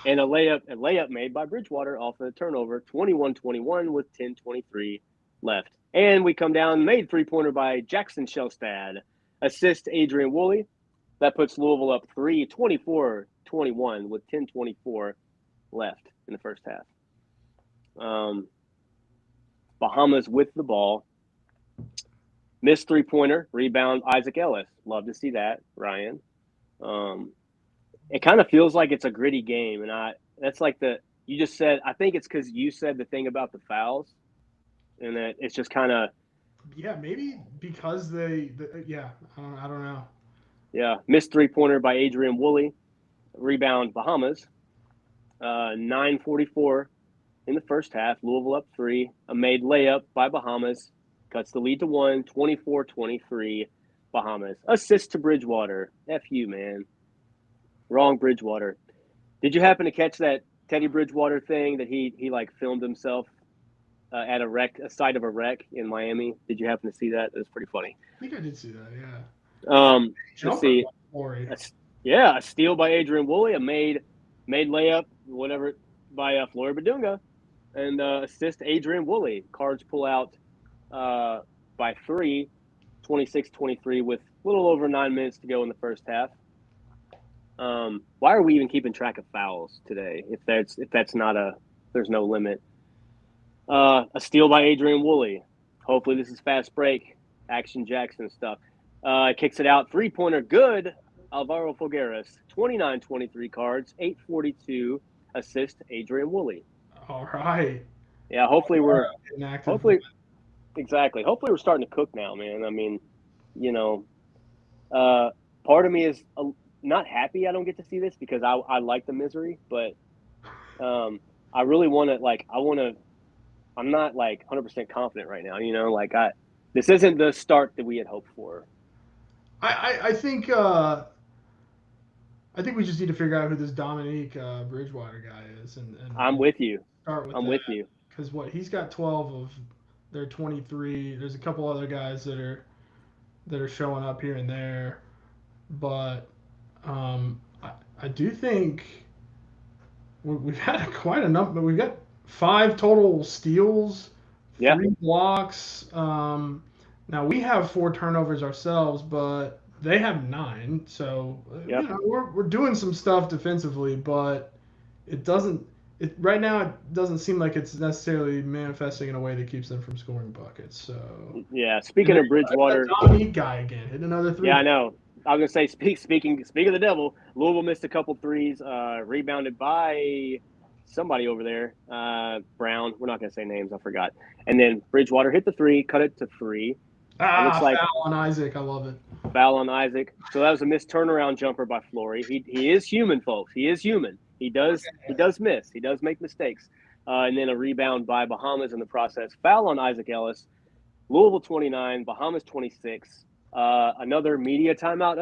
layup made by Bridgewater off of the turnover. 21-21 with 10:23 left. And we come down, made 3-pointer by Jackson Shelstad. Assist Adrian Woolley. That puts Louisville up 24-21 with 10:24 left in the first half. Bahamas with the ball. Missed 3-pointer. Rebound Isaac Ellis. Love to see that, Ryan. It kind of feels like it's a gritty game, and that's like you just said. I think it's because you said the thing about the fouls, and that it's just kind of maybe because I don't know. Yeah, missed 3-pointer by Adrian Woolley. Rebound Bahamas. 9:44 in the first half. Louisville up 3. A made layup by Bahamas. Cuts the lead to 1, 24-23, Bahamas. Assist to Bridgewater. F you, man. Wrong Bridgewater. Did you happen to catch that Teddy Bridgewater thing that he like filmed himself at a site of a wreck in Miami? Did you happen to see that? It was pretty funny. I think I did see that. Yeah. Let's see. A steal by Adrian Woolley, a made layup, whatever, by Flory Badunga, and assist Adrian Woolley. Cards pull out by 3, 26-23, with a little over 9 minutes to go in the first half. Why are we even keeping track of fouls today? If that's not there's no limit. A steal by Adrian Woolley. Hopefully this is fast break, Action Jackson stuff. Kicks it out, 3-pointer, good. Alvaro Fogueras, 29-23 cards, 8:42, assist Adrian Woolley. All right. Yeah, hopefully exactly. Hopefully we're starting to cook now, man. I mean, part of me is not happy I don't get to see this because I like the misery, but I really want to I'm not 100% confident right now, this isn't the start that we had hoped for. I think we just need to figure out who this Dominique Bridgewater guy is, and I'm with you. I'm with you because he's got 12 of their 23. There's a couple other guys that are showing up here and there, but I do think we've had quite a number. We've got 5 total steals, 3 blocks. Now we have 4 turnovers ourselves, but they have 9. So we're doing some stuff defensively, but right now it doesn't seem like it's necessarily manifesting in a way that keeps them from scoring buckets. So yeah, speaking of Bridgewater, Dominique guy again hit another 3. Yeah, I know. I was gonna say, speaking of the devil, Louisville missed a couple threes, rebounded by somebody over there, Brown. We're not gonna say names, I forgot. And then Bridgewater hit the 3, cut it to 3. Foul on Isaac. I love it. Foul on Isaac. So that was a missed turnaround jumper by Flory. He is human, folks. He is human. He does miss. He does make mistakes. And then a rebound by Bahamas in the process. Foul on Isaac Ellis. Louisville 29, Bahamas 26. Another media timeout.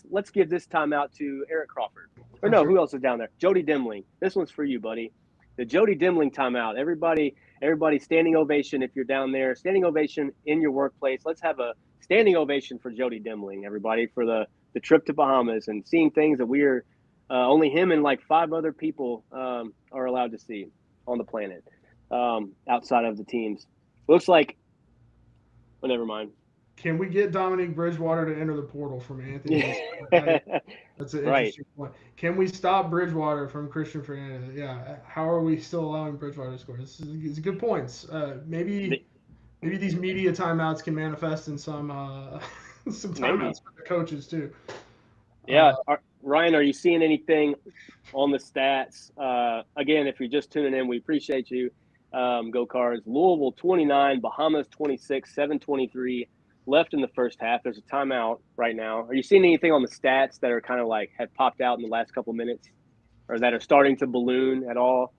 Let's give this timeout to Eric Crawford. Or no, who else is down there? Jody Dimling. This one's for you, buddy. The Jody Dimling timeout. Everybody, standing ovation if you're down there. Standing ovation in your workplace. Let's have a standing ovation for Jody Dimling, everybody, for the trip to Bahamas and seeing things that we're only him and 5 other people are allowed to see on the planet outside of the teams. Looks like – well, never mind. Can we get Dominique Bridgewater to enter the portal from Anthony? That's an interesting point. Can we stop Bridgewater from Christian Fernandez? Yeah. How are we still allowing Bridgewater to score? This is good points. Maybe these media timeouts can manifest in some timeouts for the coaches too. Yeah. Ryan, are you seeing anything on the stats? Again, if you're just tuning in, we appreciate you. Go Cards. Louisville 29, Bahamas 26, 7:23 left in the first half. There's a timeout right now. Are you seeing anything on the stats that are kind of have popped out in the last couple minutes, or that are starting to balloon at all?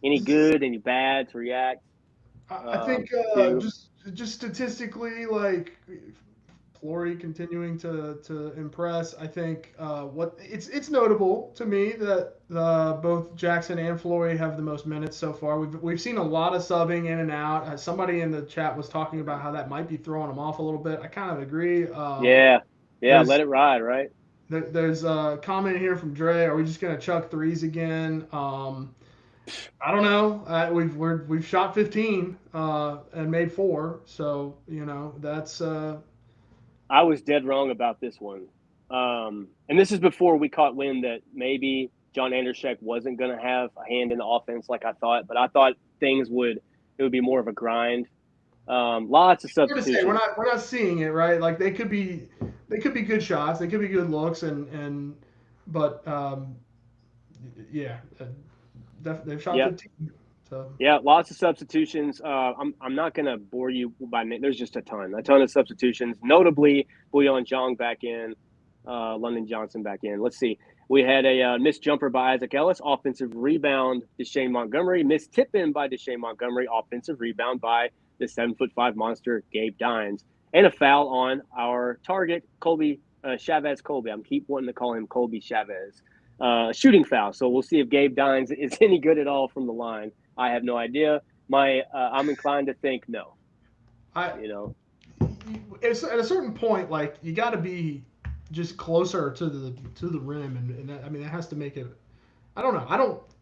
Any good, any bad to react? I think just statistically, Flory continuing to impress. I think it's notable to me that both Jackson and Flory have the most minutes so far. We've seen a lot of subbing in and out. Somebody in the chat was talking about how that might be throwing them off a little bit. I kind of agree. Let it ride, right? There's a comment here from Dre. Are we just gonna chuck threes again? I don't know. We've shot 15 and made 4, so that's. I was dead wrong about this one. And this is before we caught wind that maybe John Anderschek wasn't going to have a hand in the offense like I thought, but I thought it would be more of a grind. Lots of substitutions. We're not seeing it, right? They could be good shots, they could be good looks, but they've shot 15. So. Yeah, lots of substitutions. I'm not going to bore you by name. There's just a ton of substitutions. Notably, Bouillon Jong back in, London Johnson back in. Let's see. We had a missed jumper by Isaac Ellis, offensive rebound, Deshane Montgomery. Missed tip-in by Deshane Montgomery, offensive rebound by the 7'5" monster, Gabe Dines, and a foul on our target, Colby Chavez Colby. I'm keep wanting to call him Colby Chavez. Shooting foul. So we'll see if Gabe Dines is any good at all from the line. I have no idea. I'm inclined to think no. It's at a certain point, like you got to be just closer to the rim, and that, I mean that has to make it. I don't know.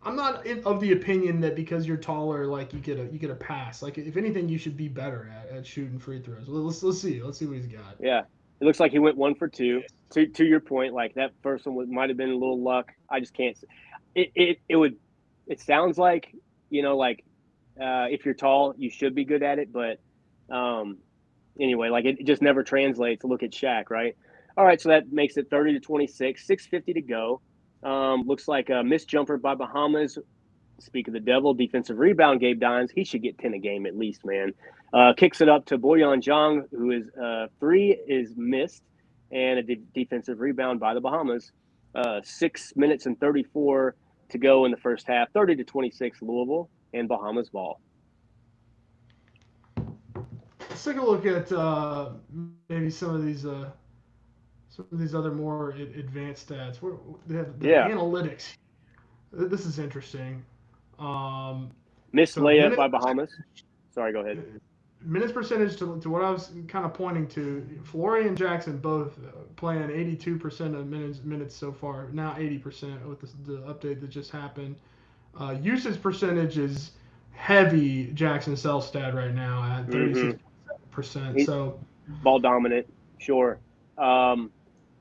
I'm not of the opinion that because you're taller, like you get a pass. Like if anything, you should be better at shooting free throws. Let's see what he's got. Yeah, it looks like he went 1 for 2. To your point, like that first one might have been a little luck. I just can't. It sounds like if you're tall, you should be good at it, but anyway, like it just never translates. Look at Shaq, right? All right, so that makes it 30-26, 6:50 to go. Looks like a missed jumper by Bahamas. Speak of the devil, defensive rebound, Gabe Dines. He should get 10 a game at least, man. Kicks it up to Boyan Zhang, who is 3 is missed, and a defensive rebound by the Bahamas. 6 minutes and 34 to go in the first half. 30-26 Louisville, and Bahamas ball. Let's take a look at maybe some of these other more advanced stats. They have the analytics. This is interesting. Missed layup by Bahamas. Sorry, go ahead. Minutes percentage to what I was kind of pointing to. Flory and Jackson both playing 82% of minutes so far. Now 80% with the update that just happened. Usage percentage is heavy Jackson Self-Stat right now at 36%. So ball dominant, sure.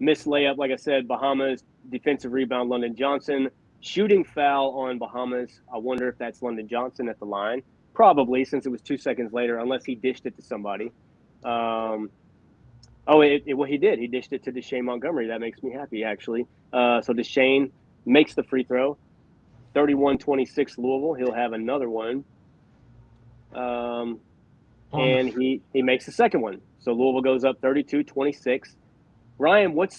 Missed layup, like I said, Bahamas. Defensive rebound, London Johnson. Shooting foul on Bahamas. I wonder if that's London Johnson at the line. Probably, since it was 2 seconds later, unless he dished it to somebody. Well, he did. He dished it to Deshane Montgomery. That makes me happy, actually. So Deshane makes the free throw. 31-26 Louisville. He'll have another one. And he makes the second one. So Louisville goes up 32-26. Ryan, what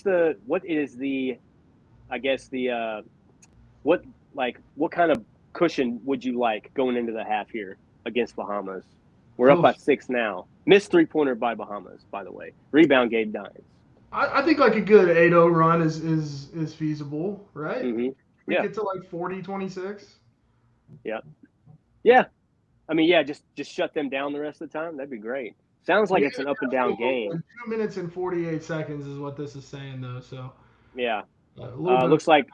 kind of cushion would you like going into the half here against Bahamas? We're up by 6 now. Missed 3-pointer by Bahamas, by the way. Rebound, Gabe Dines. I think like a good 8-0 run is feasible, right? Mm-hmm. We get to like 40-26. Yeah. Yeah. I mean, yeah, just shut them down the rest of the time. That'd be great. Sounds like it's an up and down game. 2 minutes and 48 seconds is what this is saying, though. So yeah, looks like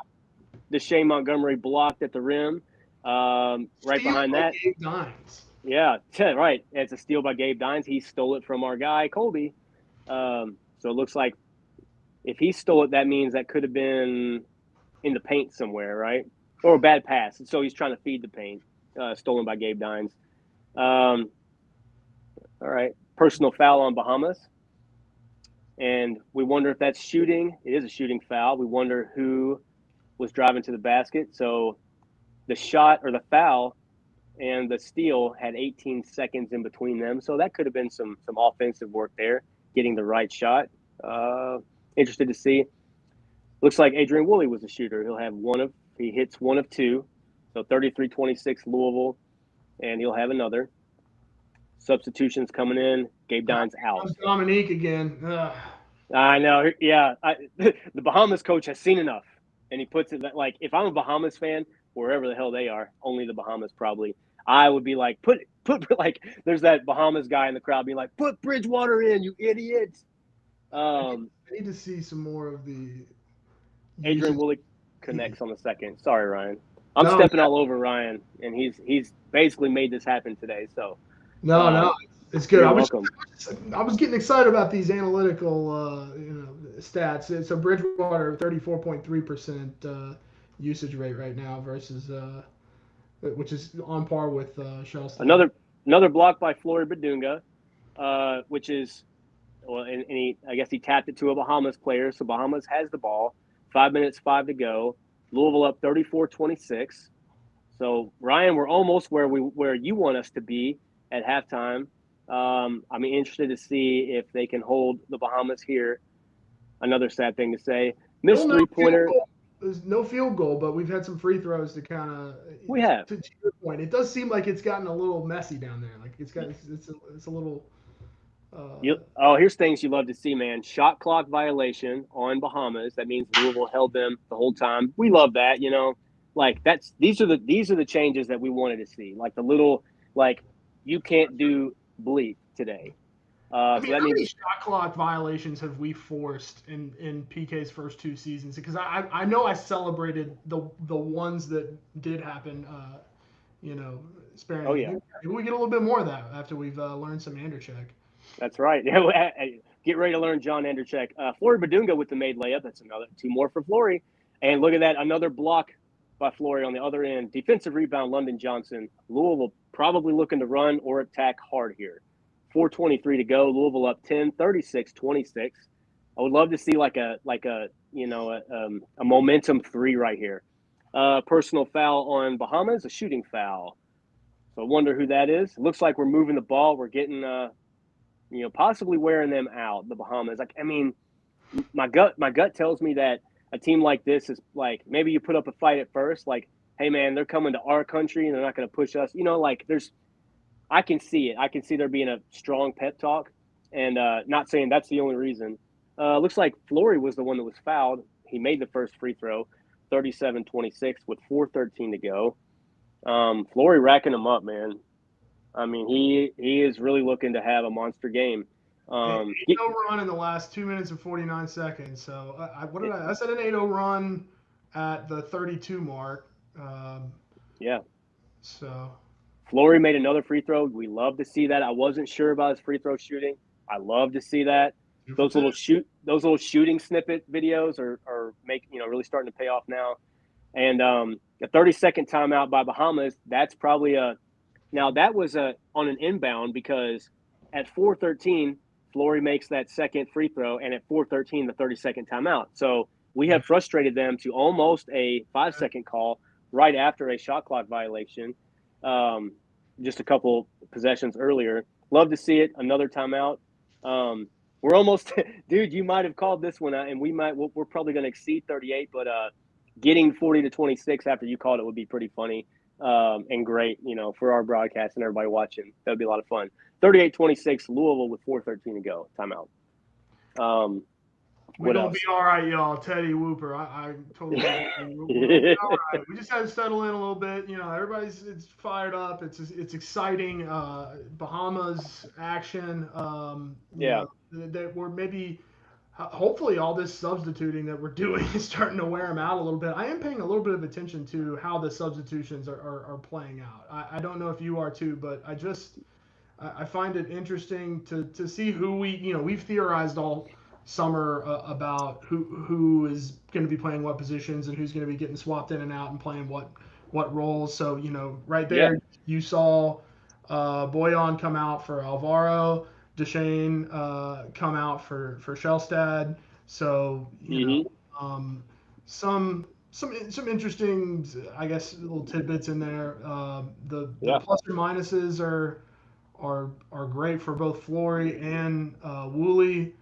Deshane Montgomery blocked at the rim. Right behind that, Gabe Dines. Yeah, right. It's a steal by Gabe Dines. He stole it from our guy Colby. So it looks like if he stole it, that means that could have been in the paint somewhere, right? Or a bad pass. So he's trying to feed the paint. Stolen by Gabe Dines. All right. Personal foul on Bahamas. And we wonder if that's shooting. It is a shooting foul. We wonder who was driving to the basket. So the shot or the foul and the steal had 18 seconds in between them. So that could have been some offensive work there, getting the right shot. Interested to see. Looks like Adrian Woolley was a shooter. He hits 1 of 2. So 33-26 Louisville, and he'll have another. Substitutions coming in. Gabe Dines out. Dominique again. Ugh. I know. Yeah. The Bahamas coach has seen enough, and he puts it like, if I'm a Bahamas fan, wherever the hell they are, only the Bahamas probably, I would be like, put like, there's that Bahamas guy in the crowd being like, put Bridgewater in, you idiots. I need to see some more of the. Adrian Woolley connects on the second. Sorry, Ryan. I'm stepping all over Ryan, and he's basically made this happen today. So no, it's good. I was getting excited about these analytical stats. So Bridgewater 34.3% usage rate right now versus which is on par with Charleston. Another block by Flory Badunga, which is and I guess he tapped it to a Bahamas player. So Bahamas has the ball. 5 minutes, 5 to go. Louisville up 34-26. So Ryan, we're almost where you want us to be at halftime. I'm interested to see if they can hold the Bahamas here. Another sad thing to say. Missed 3-pointer. there's no field goal, but we've had some free throws to kind of, We have. to your point, it does seem like it's gotten a little messy down there. Like it's a little. Here's things you love to see, man. Shot clock violation on Bahamas. That means Louisville held them the whole time. We love that, you know. Like these are the changes that we wanted to see. Like the little like you can't do bleep today. I So mean, that how means many shot clock violations have we forced in PK's first 2 seasons? Because I know I celebrated the ones that did happen, oh sparingly. yeah, Maybe we get a little bit more of that after we've learned some Andercheck. that's right. Get ready to learn John Andercheck. Flory Badunga with the made layup. That's another two more for Flory. And look at that, another block by Flory on the other end. Defensive rebound, London Johnson. Louisville probably looking to run or attack hard here. 4:23 to go. Louisville up 10, 36-26. I would love to see like a a momentum three right here. Personal foul on Bahamas, a shooting foul. So I wonder who that is. It looks like we're moving the ball. We're getting possibly wearing them out. The Bahamas. Like I mean, my gut tells me that a team like this is like maybe you put up a fight at first, like hey man, they're coming to our country and they're not going to push us. Like there's I can see it. I can see there being a strong pep talk, and not saying that's the only reason. Looks like Flory was the one that was fouled. He made the first free throw, 37-26 with 4:13 to go. Flory racking him up, man. I mean, he is really looking to have a monster game. An Um, 8-0 run in the last 2 minutes and 49 seconds. So what did I said an 8-0 run at the 32 mark. yeah, So Flory made another free throw. We love to see that. I wasn't sure about his free throw shooting. I love to see that. Those little shooting snippet videos are really starting to pay off now. And a 30-second timeout by Bahamas. That's probably that was on an inbound because at 4:13 Flory makes that second free throw, and at 4:13 the 30-second timeout. So we have frustrated them to almost a 5-second call right after a shot clock violation. Just a couple possessions earlier. Love to see it. Another timeout. We're almost, dude. You might have called this one, and we're probably going to exceed 38, but getting 40-26 after you called it would be pretty funny and great, for our broadcast and everybody watching. That would be a lot of fun. 38-26, Louisville with 4:13 to go. Timeout. we're What gonna else? be all right, y'all. Teddy Whooper, I totally agree. We're gonna be all right. We just had to settle in a little bit. Everybody's it's fired up. It's exciting. Bahamas action. Yeah. That we're maybe. Hopefully, all this substituting that we're doing is starting to wear them out a little bit. I am paying a little bit of attention to how the substitutions are playing out. I don't know if you are too, but I find it interesting to see who we've theorized all summer about who is going to be playing what positions and who's going to be getting swapped in and out and playing what roles. So right there you saw Boyan come out for Alvaro, Deshane come out for Shellstad. So some interesting, I guess, little tidbits in there. The plus or minuses are great for both Flory and Woolley.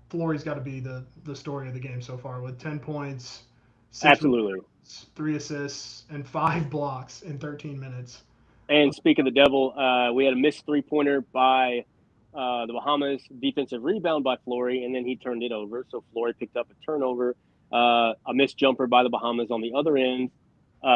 Flory's got to be the story of the game so far with 10 points, 6 Absolutely. rebounds, 3 assists, and 5 blocks in 13 minutes. And speak of the devil, we had a missed three-pointer by the Bahamas, defensive rebound by Flory, and then he turned it over. So Flory picked up a turnover, a missed jumper by the Bahamas on the other end,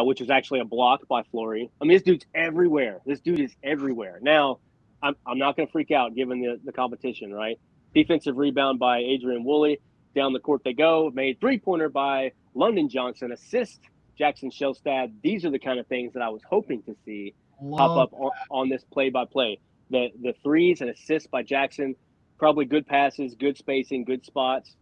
which was actually a block by Flory. I mean, this dude's everywhere. This dude is everywhere. Now, I'm not going to freak out given the competition, right? Defensive rebound by Adrian Woolley. Down the court they go. Made three-pointer by London Johnson. Assist Jackson Shellstad. These are the kind of things that I was hoping to see pop up on this play-by-play. The threes and assists by Jackson. Probably good passes, good spacing, good spots.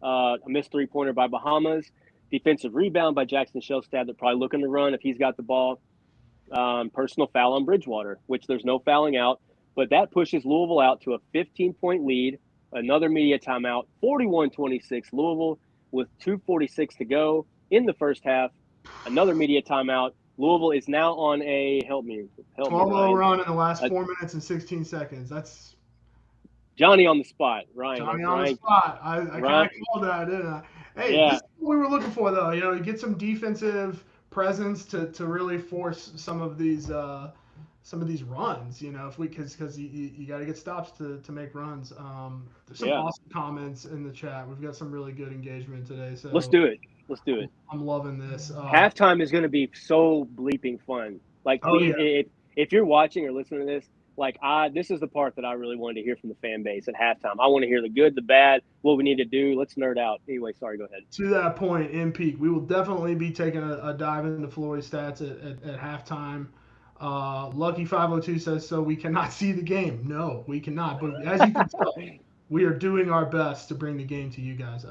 A missed three-pointer by Bahamas. Defensive rebound by Jackson Shellstad. They're probably looking to run if he's got the ball. Personal foul on Bridgewater, which there's no fouling out. But that pushes Louisville out to a 15-point lead. Another media timeout, 41-26 Louisville with 2:46 to go in the first half. Another media timeout. Louisville is now on a 12-0 run in the last 4 minutes and 16 seconds. That's Johnny on the spot, Ryan. Johnny on the spot. I kind of called that, didn't I? Hey, this Yeah. is what we were looking for, though. You know, you get some defensive presence to really force some of these runs. You know, if we because you got to get stops to make runs. There's some Yeah. awesome comments in the chat. We've got some really good engagement today, Let's so do it. Let's do it. I'm loving this. Halftime is going to be so bleeping fun. Like, Oh please, yeah, if you're watching or listening to this, like, this is the part that I really wanted to hear from the fan base at halftime. I want to hear the good, the bad, what we need to do. Let's nerd out. Anyway, sorry, go ahead. to that point in peak, we will definitely be taking a dive into Floyd's stats at halftime. Lucky 502 says so. We cannot see the game. No, we cannot. But as you can tell, we are doing our best to bring the game to you guys.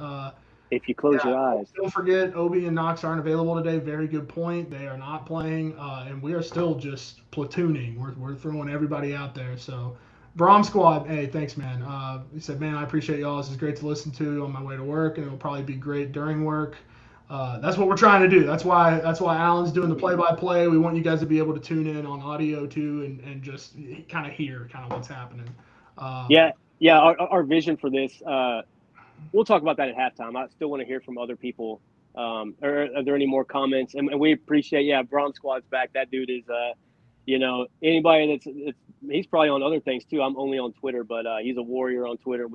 If you Yeah, close your eyes. don't forget Obi and Knox aren't available today. Very good point. They are not playing, and we are still just platooning. We're throwing everybody out there. So, Brom Squad, hey, thanks, man. He said, man, I appreciate y'all. This is great to listen to on my way to work, and it'll probably be great during work. That's what we're trying to do. That's why Alan's doing the play-by-play. We want you guys to be able to tune in on audio too, and just kind of hear kind of what's happening. Yeah. Yeah. Our vision for this, we'll talk about that at halftime. I still want to hear from other people. Are there any more comments? And we appreciate, Braun Squad's back. That dude is, anybody he's probably on other things too. I'm only on Twitter, but he's a warrior on Twitter.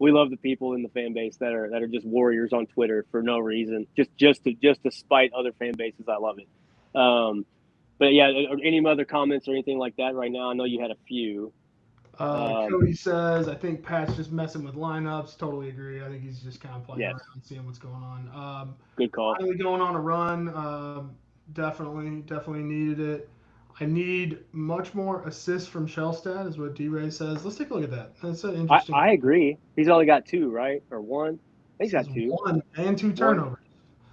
We love the people in the fan base that are just warriors on Twitter for no reason, just to spite other fan bases. I love it. But yeah, any other comments or anything like that right now? I know you had a few. Cody says, I think Pat's just messing with lineups. Totally agree. I think he's just kind of playing Yes, around, seeing what's going on. good call. Finally going on a run. Definitely needed it. I need much more assists from Shellstad, is what D-Ray says. Let's take a look at that. That's an interesting. I agree. He's only got two, right? Or one? He's Says got two. one and two One, turnovers.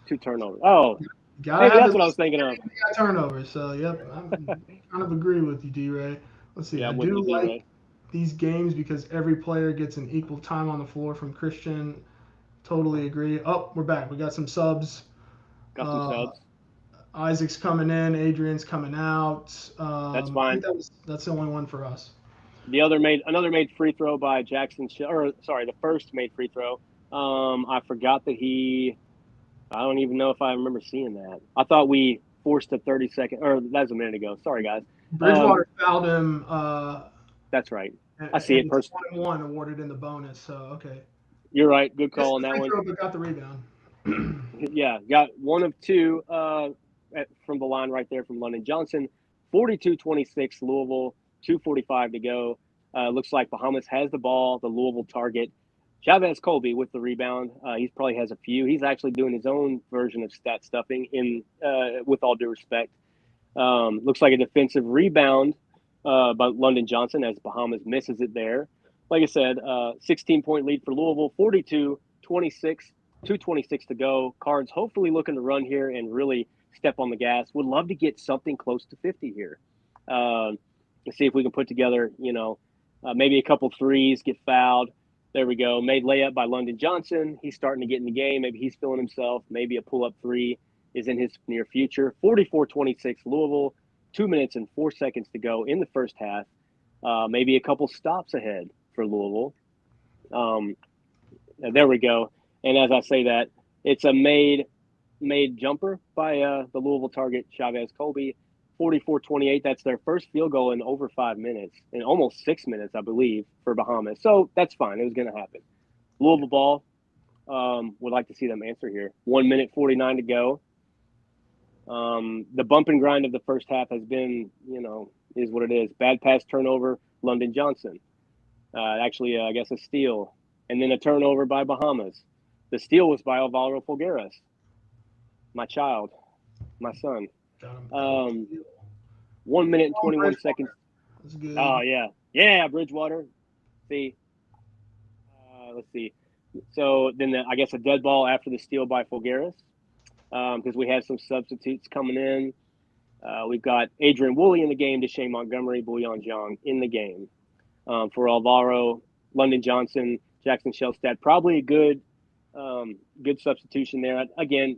two turnovers. Oh, Gotta maybe have that's at what I was least thinking of. turnovers. So, yep, I kind of agree with you, D-Ray. Let's see. Yeah, I I'm with do you, like D-Ray. these games because every player gets an equal time on the floor from Christian. Totally agree. Oh, we're back. We got some subs. Got some Uh, subs. Isaac's coming in. Adrian's coming out. That's I think fine. that's the only one for us. Another made free throw by Jackson. Or sorry, the first made free throw. I forgot that I don't even know if I remember seeing that. I thought we forced a 30-second, or that was a minute ago. Sorry, guys. Bridgewater fouled him, That's right. I see and it. it's First, 1-1 awarded in the bonus. So, okay. you're right. Good Missed call on the that free one. throw, but got the rebound. Yeah, got one of two from the line right there from London Johnson. 42-26 Louisville, 2:45 to go. Looks like Bahamas has the ball, the Louisville target. Chavez Colby with the rebound. He probably has a few. He's actually doing his own version of stat stuffing with all due respect. Looks like a defensive rebound by London Johnson as Bahamas misses it there. Like I said, 16-point lead for Louisville, 42-26, 2:26 to go. Cards hopefully looking to run here and really step on the gas. Would love to get something close to 50 here. Let's see if we can put together, maybe a couple threes, get fouled. There we go. Made layup by London Johnson. He's starting to get in the game. Maybe he's feeling himself. Maybe a pull-up three is in his near future. 44-26 Louisville. 2 minutes and 4 seconds to go in the first half. Maybe a couple stops ahead for Louisville. There we go. And as I say that, it's a made jumper by the Louisville target, Chavez Colby. 44-28. That's their first field goal in over 5 minutes, in almost 6 minutes, I believe, for Bahamas. So that's fine. It was going to happen. Louisville ball. Would like to see them answer here. 1 minute 49 to go. The bump and grind of the first half has been, is what it is. Bad pass turnover, London Johnson. Actually, I guess a steal. And then a turnover by Bahamas. The steal was by Alvaro Folgueras. My child. My son. 1 minute and 21 seconds. That's good. Oh, yeah. Yeah, Bridgewater. See. Let's see. So then I guess a dead ball after the steal by Folgueras. Because we have some substitutes coming in. We've got Adrian Woolley in the game, Deshae Montgomery, Bouillon Jong in the game. For Alvaro, London Johnson, Jackson Shellstad, probably a good substitution there. Again,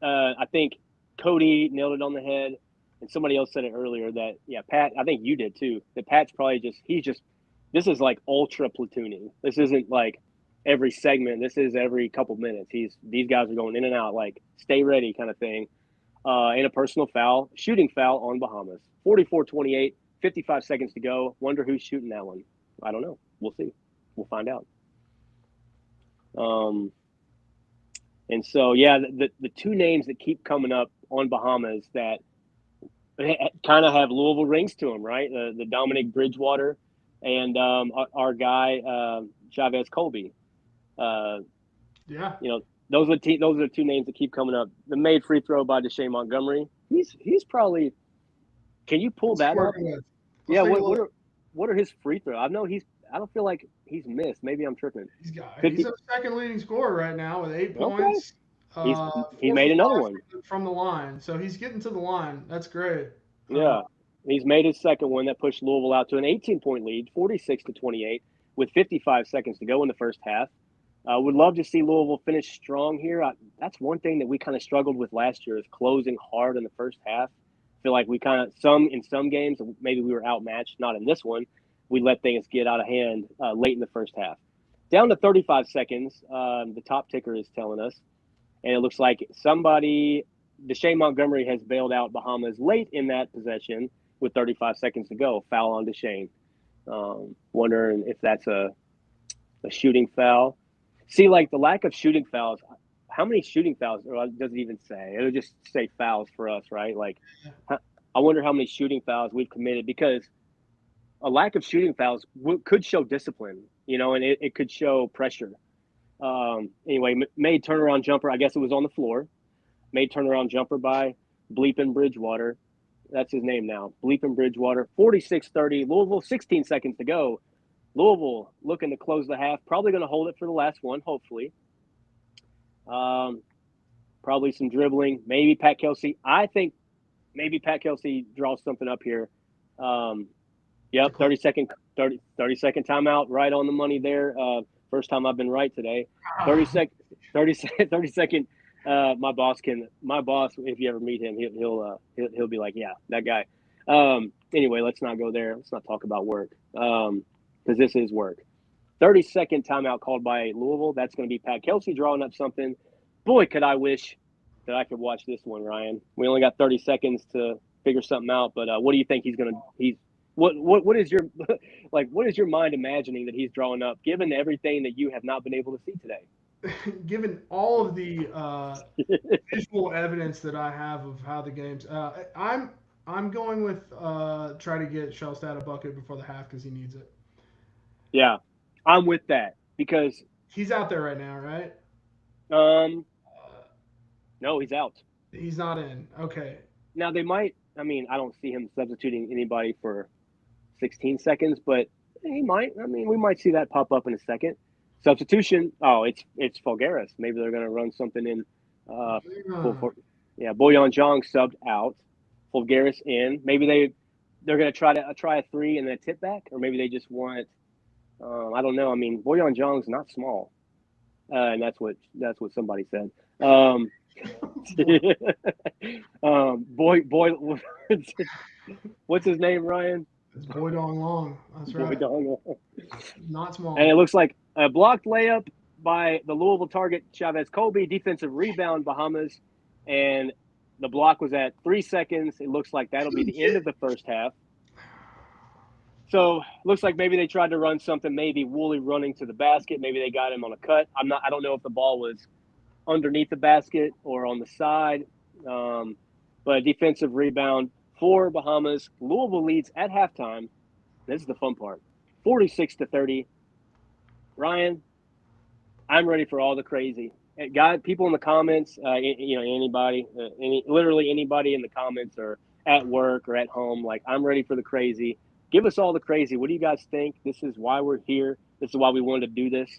I think Cody nailed it on the head, and somebody else said it earlier that, Pat, I think you did too, that Pat's probably this is like ultra platooning. This isn't like every segment. This is every couple minutes. These guys are going in and out, like stay ready kind of thing. And a personal foul, shooting foul on Bahamas. 44-28, 55 seconds to go. Wonder who's shooting that one. I don't know. We'll see. We'll find out. And so, yeah, the two names that keep coming up on Bahamas that kind of have Louisville rings to them, right? The Dominic Bridgewater and our guy Chavez Colby. Yeah. Those are the two names that keep coming up. The made free throw by Deshae Montgomery. He's probably. Can you pull that up? Yeah. What are his free throws? I don't feel like he's missed. Maybe I'm tripping. He's a second leading scorer right now with 8 points. He made another one from the line, so he's getting to the line. That's great. Yeah, he's made his second one that pushed Louisville out to an 18-point lead, 46-28, with 55 seconds to go in the first half. Would love to see Louisville finish strong here. That's one thing that we kind of struggled with last year is closing hard in the first half. I feel like we kind of in some games maybe we were outmatched. Not in this one. We let things get out of hand late in the first half. Down to 35 seconds, the top ticker is telling us. And it looks like Deshae Montgomery has bailed out Bahamas late in that possession with 35 seconds to go. Foul on Deshae. Wondering if that's a shooting foul. See, like the lack of shooting fouls. How many shooting fouls? Or does it even say? It'll just say fouls for us, right? Like, I wonder how many shooting fouls we've committed because a lack of shooting fouls could show discipline, and it could show pressure. Anyway, made turnaround jumper. I guess it was on the floor. Made turnaround jumper by Bleepin Bridgewater. That's his name now. Bleepin Bridgewater. 46-30. Louisville, 16 seconds to go. Louisville looking to close the half. Probably going to hold it for the last one, hopefully. Probably some dribbling. Maybe Pat Kelsey. I think maybe Pat Kelsey draws something up here. Yep, 30-second timeout, right on the money there. First time I've been right today. 30 second. My boss, if you ever meet him, he'll be like, yeah, that guy. Anyway, let's not go there. Let's not talk about work because this is work. 30-second timeout called by Louisville. That's going to be Pat Kelsey drawing up something. Boy, could I wish that I could watch this one, Ryan. We only got 30 seconds to figure something out. But what do you think what is your mind imagining that he's drawing up, given everything that you have not been able to see today? Given all of the visual evidence that I have of how the game's, I'm going with try to get Shellstat a bucket before the half because he needs it. Yeah, I'm with that because he's out there right now, right? No, he's out. He's not in. Okay. Now they might. I mean, I don't see him substituting anybody for 16 seconds, but he might. I mean, we might see that pop up in a second. Substitution. Oh, it's Fulgaris. Maybe they're going to run something in. Boyan Jong subbed out. Fulgaris in. Maybe they're going to try a three and then a tip back, or maybe they just want. I don't know. I mean, Boyan Jong's not small, and that's what somebody said. What's his name, Ryan? It's Boy Dong Long. That's right. Boy Dong Long. Not small. And it looks like a blocked layup by the Louisville target, Chavez Colby. Defensive rebound, Bahamas. And the block was at 3 seconds. It looks like that'll be the end of the first half. So looks like maybe they tried to run something, maybe Woolley running to the basket. Maybe they got him on a cut. I don't know if the ball was underneath the basket or on the side. But a defensive rebound for Bahamas. Louisville leads at halftime. This is the fun part. 46-30. Ryan, I'm ready for all the crazy. People in the comments, anybody, literally anybody in the comments or at work or at home, like, I'm ready for the crazy. Give us all the crazy. What do you guys think? This is why we're here. This is why we wanted to do this.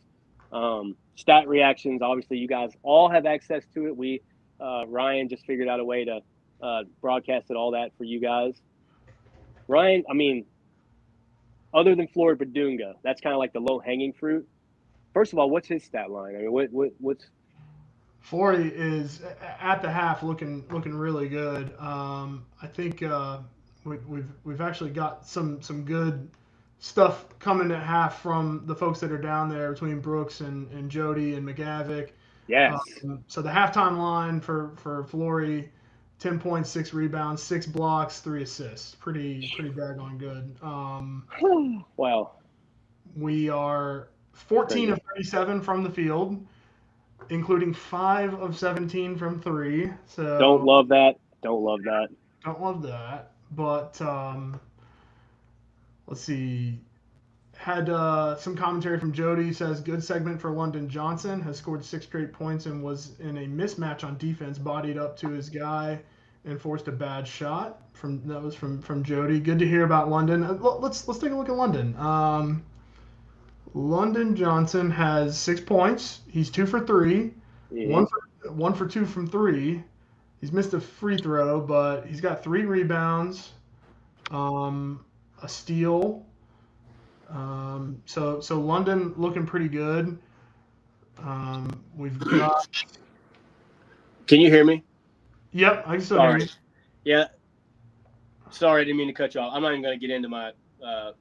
Stat reactions, obviously, you guys all have access to it. Ryan just figured out a way to broadcast it, all that for you guys. Ryan, I mean, other than Floyd Badunga, that's kind of like the low-hanging fruit. First of all, what's his stat line? I mean, what's 40 is at the half looking really good. I think we've actually got some good stuff coming at half from the folks that are down there between Brooks and Jody and McGavick. Yes. So the halftime line for Flory, 10 points, 6 rebounds, 6 blocks, 3 assists. Pretty daggone good. Wow. We are 14 Crazy. of 37 from the field, including 5 of 17 from 3. So Don't love that. Don't love that. don't love that. But let's see. Had some commentary from Jody. Says good segment for London Johnson. Has scored 6 straight points and was in a mismatch on defense. Bodied up to his guy and forced a bad shot. That was from Jody. Good to hear about London. Let's take a look at London. London Johnson has 6 points. He's 2 for 3. Mm-hmm. One for 2 from 3. He's missed a free throw, but he's got 3 rebounds, a steal. So London looking pretty good. We've got. Can you hear me? Yep, I can still hear you. Yeah. Sorry, I didn't mean to cut you off. I'm not even going to get into my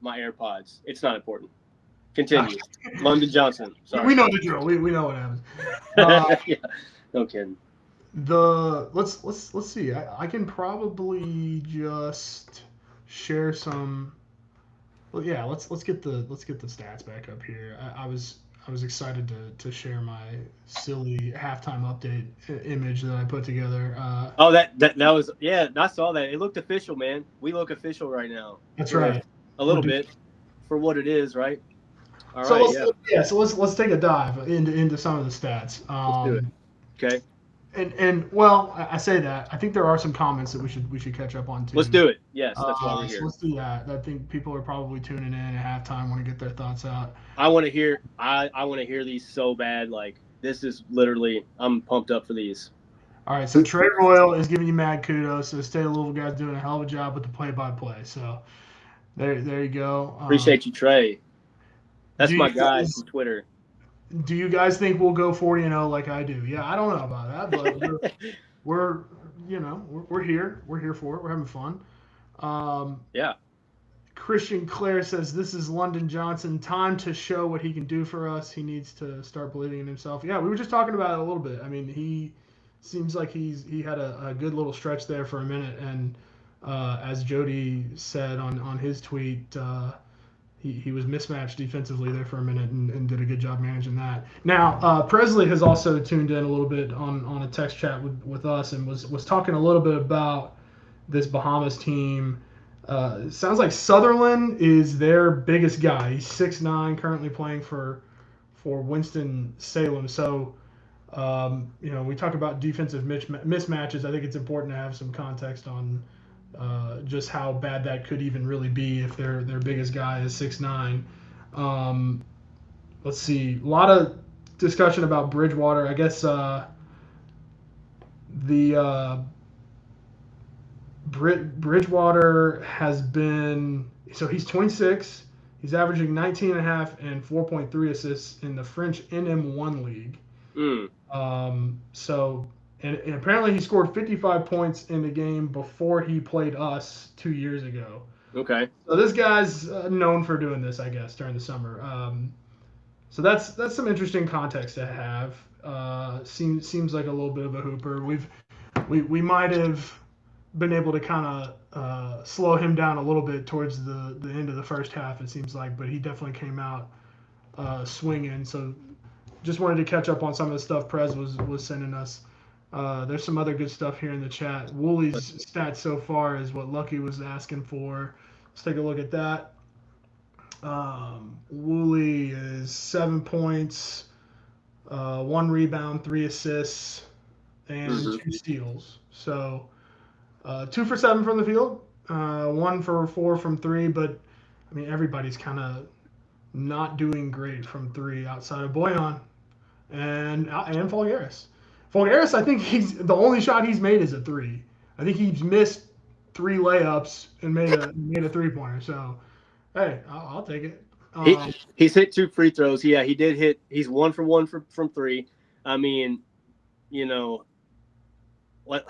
my AirPods. It's not important. Continue. London Johnson. Sorry. We know the drill. We know what happens. Yeah. No kidding. Let's see. I can probably just share some. Well, yeah. Let's get the stats back up here. I was excited to share my silly halftime update image that I put together. Oh, that was, yeah. I saw that. It looked official, man. We look official right now. That's right. A little bit for what it is, right? All so right. So let's take a dive into some of the stats. Let's do it. Okay. And well, I say that. I think there are some comments that we should catch up on too. Let's do it. Yes, that's why we're here. So let's do that. I think people are probably tuning in at halftime, want to get their thoughts out. I want to hear. I want to hear these so bad. Like, this is literally. I'm pumped up for these. All right. So Trey Royal is giving you mad kudos. So State of Louisville guys doing a hell of a job with the play-by-play. So there you go. Appreciate you, Trey. That's my guy from Twitter. Do you guys think we'll go 40-0 like I do? Yeah, I don't know about that, but we're here. We're here for it. We're having fun. Yeah. Christian Clare says this is London Johnson. Time to show what he can do for us. He needs to start believing in himself. Yeah, we were just talking about it a little bit. I mean, he seems like he had a good little stretch there for a minute, and as Jody said on his tweet. He was mismatched defensively there for a minute and did a good job managing that. Now, Presley has also tuned in a little bit on a text chat with us and was talking a little bit about this Bahamas team. It sounds like Sutherland is their biggest guy. He's 6'9", currently playing for Winston-Salem. So, we talk about defensive mismatches. I think it's important to have some context on just how bad that could even really be if their biggest guy is 6'9". Let's see. A lot of discussion about Bridgewater. I guess Bridgewater has been – so he's 26. He's averaging 19.5 and 4.3 assists in the French NM1 league. And apparently he scored 55 points in the game before he played us 2 years ago. Okay. So this guy's known for doing this, I guess, during the summer. So that's some interesting context to have. Seems like a little bit of a hooper. We might have been able to kind of slow him down a little bit towards the end of the first half, it seems like, but he definitely came out swinging. So just wanted to catch up on some of the stuff Prez was sending us. There's some other good stuff here in the chat. Wooley's stats so far is what Lucky was asking for. Let's take a look at that. Woolley is 7 points, 1 rebound, 3 assists, and 2 steals. So 2 for 7 from the field, 1 for 4 from 3. But I mean, everybody's kind of not doing great from 3 outside of Boyan and Folgaris. Folgaris, I think the only shot he's made is a 3. I think he's missed 3 layups and made a 3-pointer. So, hey, I'll take it. He's hit 2 free throws. Yeah, he did hit. He's 1 for 1 from 3. I mean, what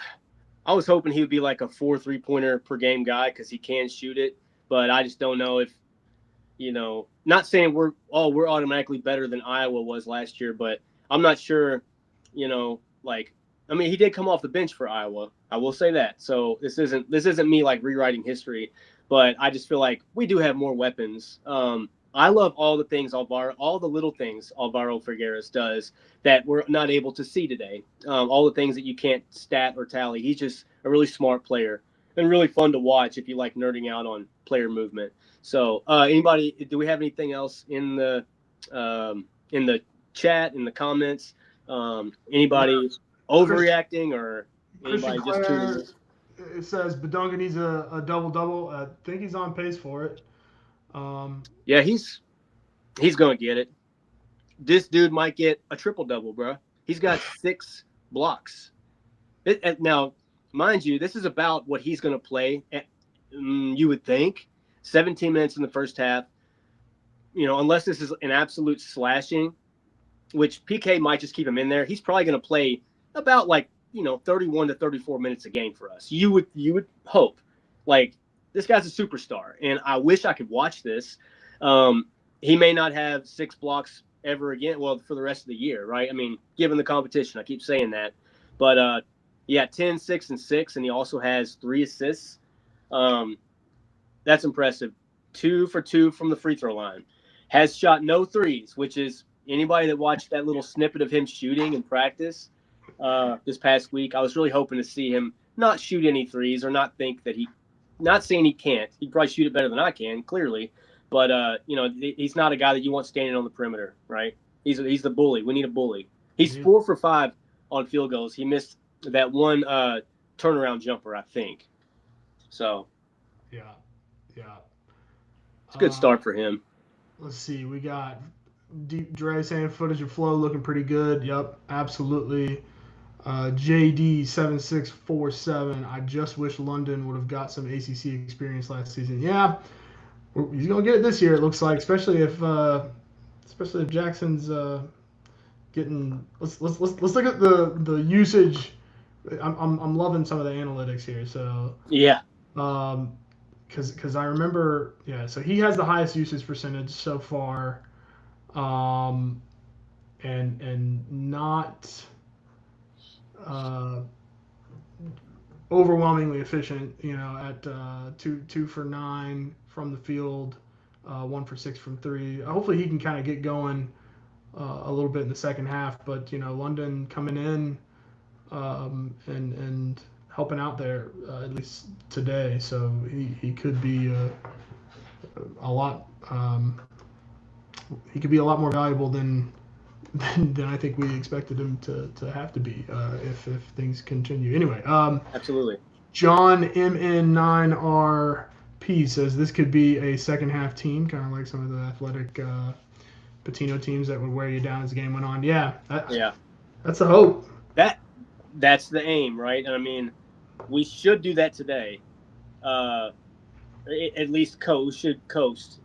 I was hoping he would be like a 4 3-pointer per game guy because he can shoot it. But I just don't know if not saying we're automatically better than Iowa was last year, but I'm not sure, like, I mean, he did come off the bench for Iowa. I will say that. So this isn't me like rewriting history, but I just feel like we do have more weapons. I love all the things all the little things Alvaro Figueres does that we're not able to see today. All the things that you can't stat or tally. He's just a really smart player and really fun to watch if you like nerding out on player movement. So, do we have anything else in the chat, in the comments? Anybody overreacting or Christian anybody just tuning Clare, in? it says Badunga needs a double-double. I think he's on pace for it. Yeah, he's going to get it. This dude might get a triple-double, bro. He's got 6 blocks. Now, mind you, this is about what he's going to play. You would think 17 minutes in the first half. Unless this is an absolute slashing, which PK might just keep him in there. He's probably going to play about 31 to 34 minutes a game for us. You would hope. Like, this guy's a superstar, and I wish I could watch this. He may not have 6 blocks ever again. Well, for the rest of the year, right? I mean, given the competition, I keep saying that, but 10, 6, and 6, and he also has 3 assists. That's impressive. 2 for 2 from the free throw line. Has shot no threes, which is anybody that watched that little snippet of him shooting in practice this past week. I was really hoping to see him not shoot any threes or not think that not saying he can't. He'd probably shoot it better than I can, clearly. But, he's not a guy that you want standing on the perimeter, right? He's the bully. We need a bully. He's 4 for 5 on field goals. He missed that one turnaround jumper, I think. So. Yeah. It's a good start for him. Let's see. We got Deep Dre saying footage of Flo looking pretty good. Yep, absolutely. JD7647. I just wish London would have got some ACC experience last season. Yeah, he's gonna get it this year. It looks like, especially if Jackson's getting. Let's look at the usage. I'm loving some of the analytics here. So yeah. Because I remember, so he has the highest usage percentage so far, and not overwhelmingly efficient. At 2 for 9 from the field, 1 for 6 from 3. Hopefully he can kind of get going a little bit in the second half. But London coming in and helping out there at least today, so he could be a lot. He could be a lot more valuable than I think we expected him to have to be if things continue. Anyway, absolutely. John MN9RP says this could be a second half team, kind of like some of the athletic Patino teams that would wear you down as the game went on. Yeah. That's the hope. That's the aim, right? And I mean, we should do that today. At least should coast.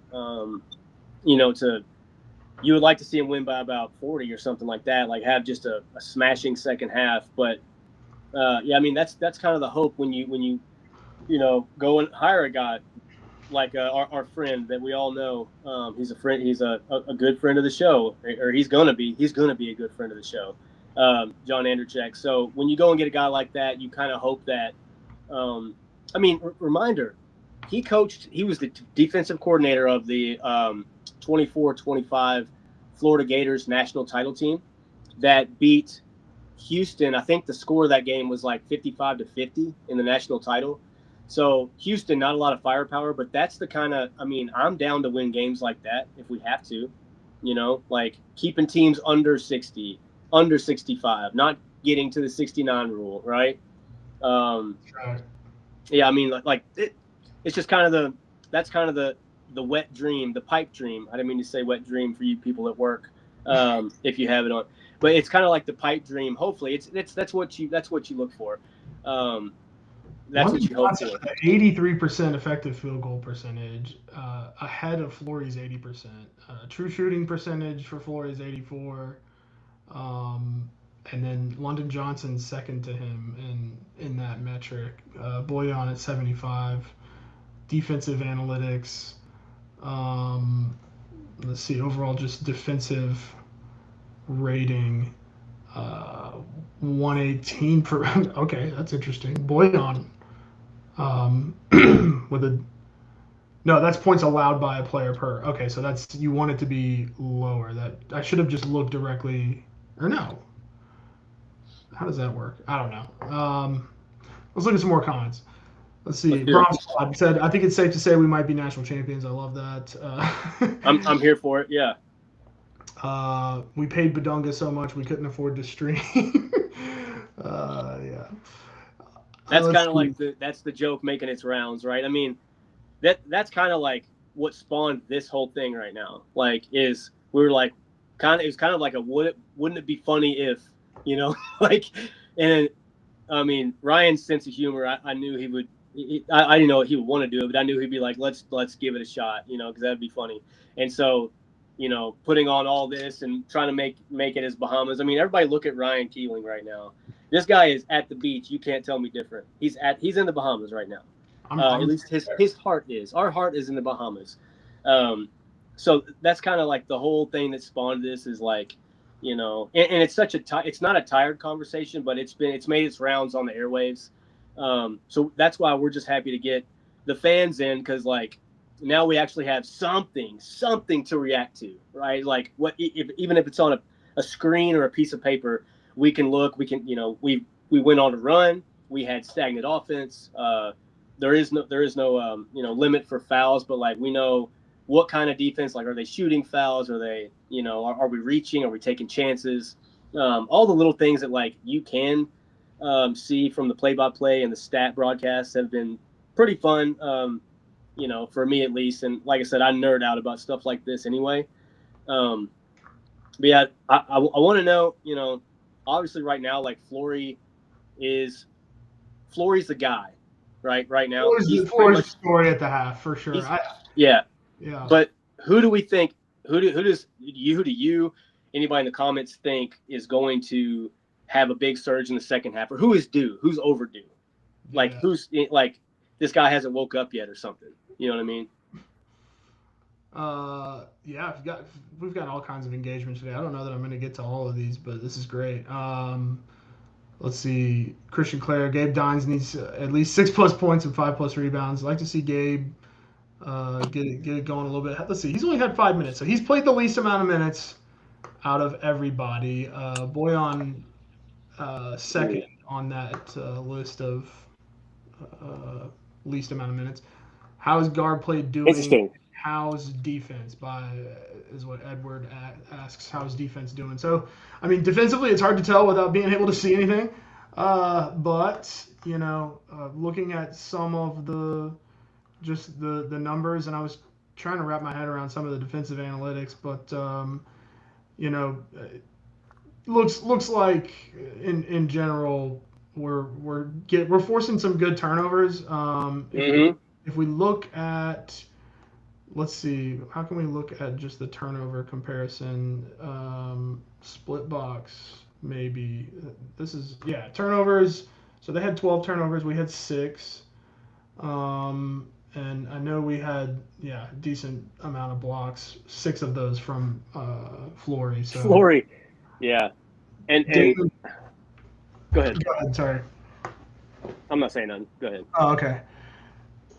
You would like to see him win by about 40 or something like that, like have just a smashing second half. But I mean, that's kind of the hope when you go and hire a guy like our friend that we all know. He's a friend. He's a good friend of the show, or he's gonna be a good friend of the show. John Anderchek. So when you go and get a guy like that, you kind of hope that. Reminder, he was the defensive coordinator of the 24-25 Florida Gators national title team that beat Houston. I think the score of that game was like 55-50 in the national title. So Houston, not a lot of firepower, but that's the kind of, I'm down to win games like that if we have to, like keeping teams under 60, under 65, not getting to the 69 rule, right? Right. Yeah, it's just kind of that's kind of the wet dream, the pipe dream. I didn't mean to say wet dream for you people at work, if you have it on, but it's kind of like the pipe dream. Hopefully, that's what you look for. That's what you hope for. 83% effective field goal percentage, ahead of Flory's 80%. True shooting percentage for Flory is 84. And then London Johnson's second to him in that metric. Boyan at 75. Defensive analytics. Let's see, overall just defensive rating, uh, 118 per. Okay, that's interesting. Boyan, with a no, that's points allowed by a player per. Okay, so that's you want it to be lower. That I should have just looked directly, or no. How does that work? I don't know. Let's look at some more comments. Let's see. Let's do it. Brom Squad said, "I think it's safe to say we might be national champions." I love that. I'm here for it. Yeah. We paid Badunga so much we couldn't afford to stream. Yeah. That's Let's kind of see. like that's the joke making its rounds, right? I mean, that's kind of like what spawned this whole thing right now. Like, is we were like, it was kind of like a wouldn't it be funny if, like, and I mean, Ryan's sense of humor, I knew he would. I didn't know he would want to do it, but I knew he'd be like, let's give it a shot, because that'd be funny. And so, putting on all this and trying to make it as Bahamas. I mean, everybody look at Ryan Keeling right now. This guy is at the beach. You can't tell me different. He's in the Bahamas right now. At least his heart is. Our heart is in the Bahamas. So that's kind of like the whole thing that spawned this is like, and it's such it's not a tired conversation, but it's made its rounds on the airwaves. So that's why we're just happy to get the fans in, because like now we actually have something to react to, right? Like even if it's on a screen or a piece of paper, we can look. We can we went on a run. We had stagnant offense. There is no limit for fouls, but like we know what kind of defense. Like, are they shooting fouls? Are they are we reaching? Are we taking chances? All the little things that like you can see from the play-by-play and the stat broadcasts have been pretty fun. For me at least. And like I said, I nerd out about stuff like this anyway. But yeah, I want to know. Obviously right now, like Flory's the guy. Right now, he's pretty much story at the half for sure. Yeah. Yeah. But who do we think? Who do you? Anybody in the comments think is going to have a big surge in the second half, or who is due? Who's overdue? Like who's like this guy hasn't woke up yet or something. You know what I mean? Yeah, we've got all kinds of engagement today. I don't know that I'm going to get to all of these, but this is great. Let's see. Christian Clare, Gabe Dines needs at least 6+ points and 5+ rebounds. I'd like to see Gabe get it going a little bit. Let's see. He's only had 5 minutes, so he's played the least amount of minutes out of everybody. Boyan second on that list of least amount of minutes. How's guard play doing? Interesting. How's defense is what Edward asks. How's defense doing? So, I mean, defensively, it's hard to tell without being able to see anything. But looking at some of the numbers, and I was trying to wrap my head around some of the defensive analytics, but looks like in general we're forcing some good turnovers. If we look at, let's see, how can we look at just the turnover comparison? Split box, maybe. This is, turnovers. So they had 12 turnovers. We had 6. And I know we had, a decent amount of blocks. 6 of those from Flory. So. Flory, yeah. And go ahead. Go ahead, sorry. I'm not saying nothing. Go ahead. Oh, okay.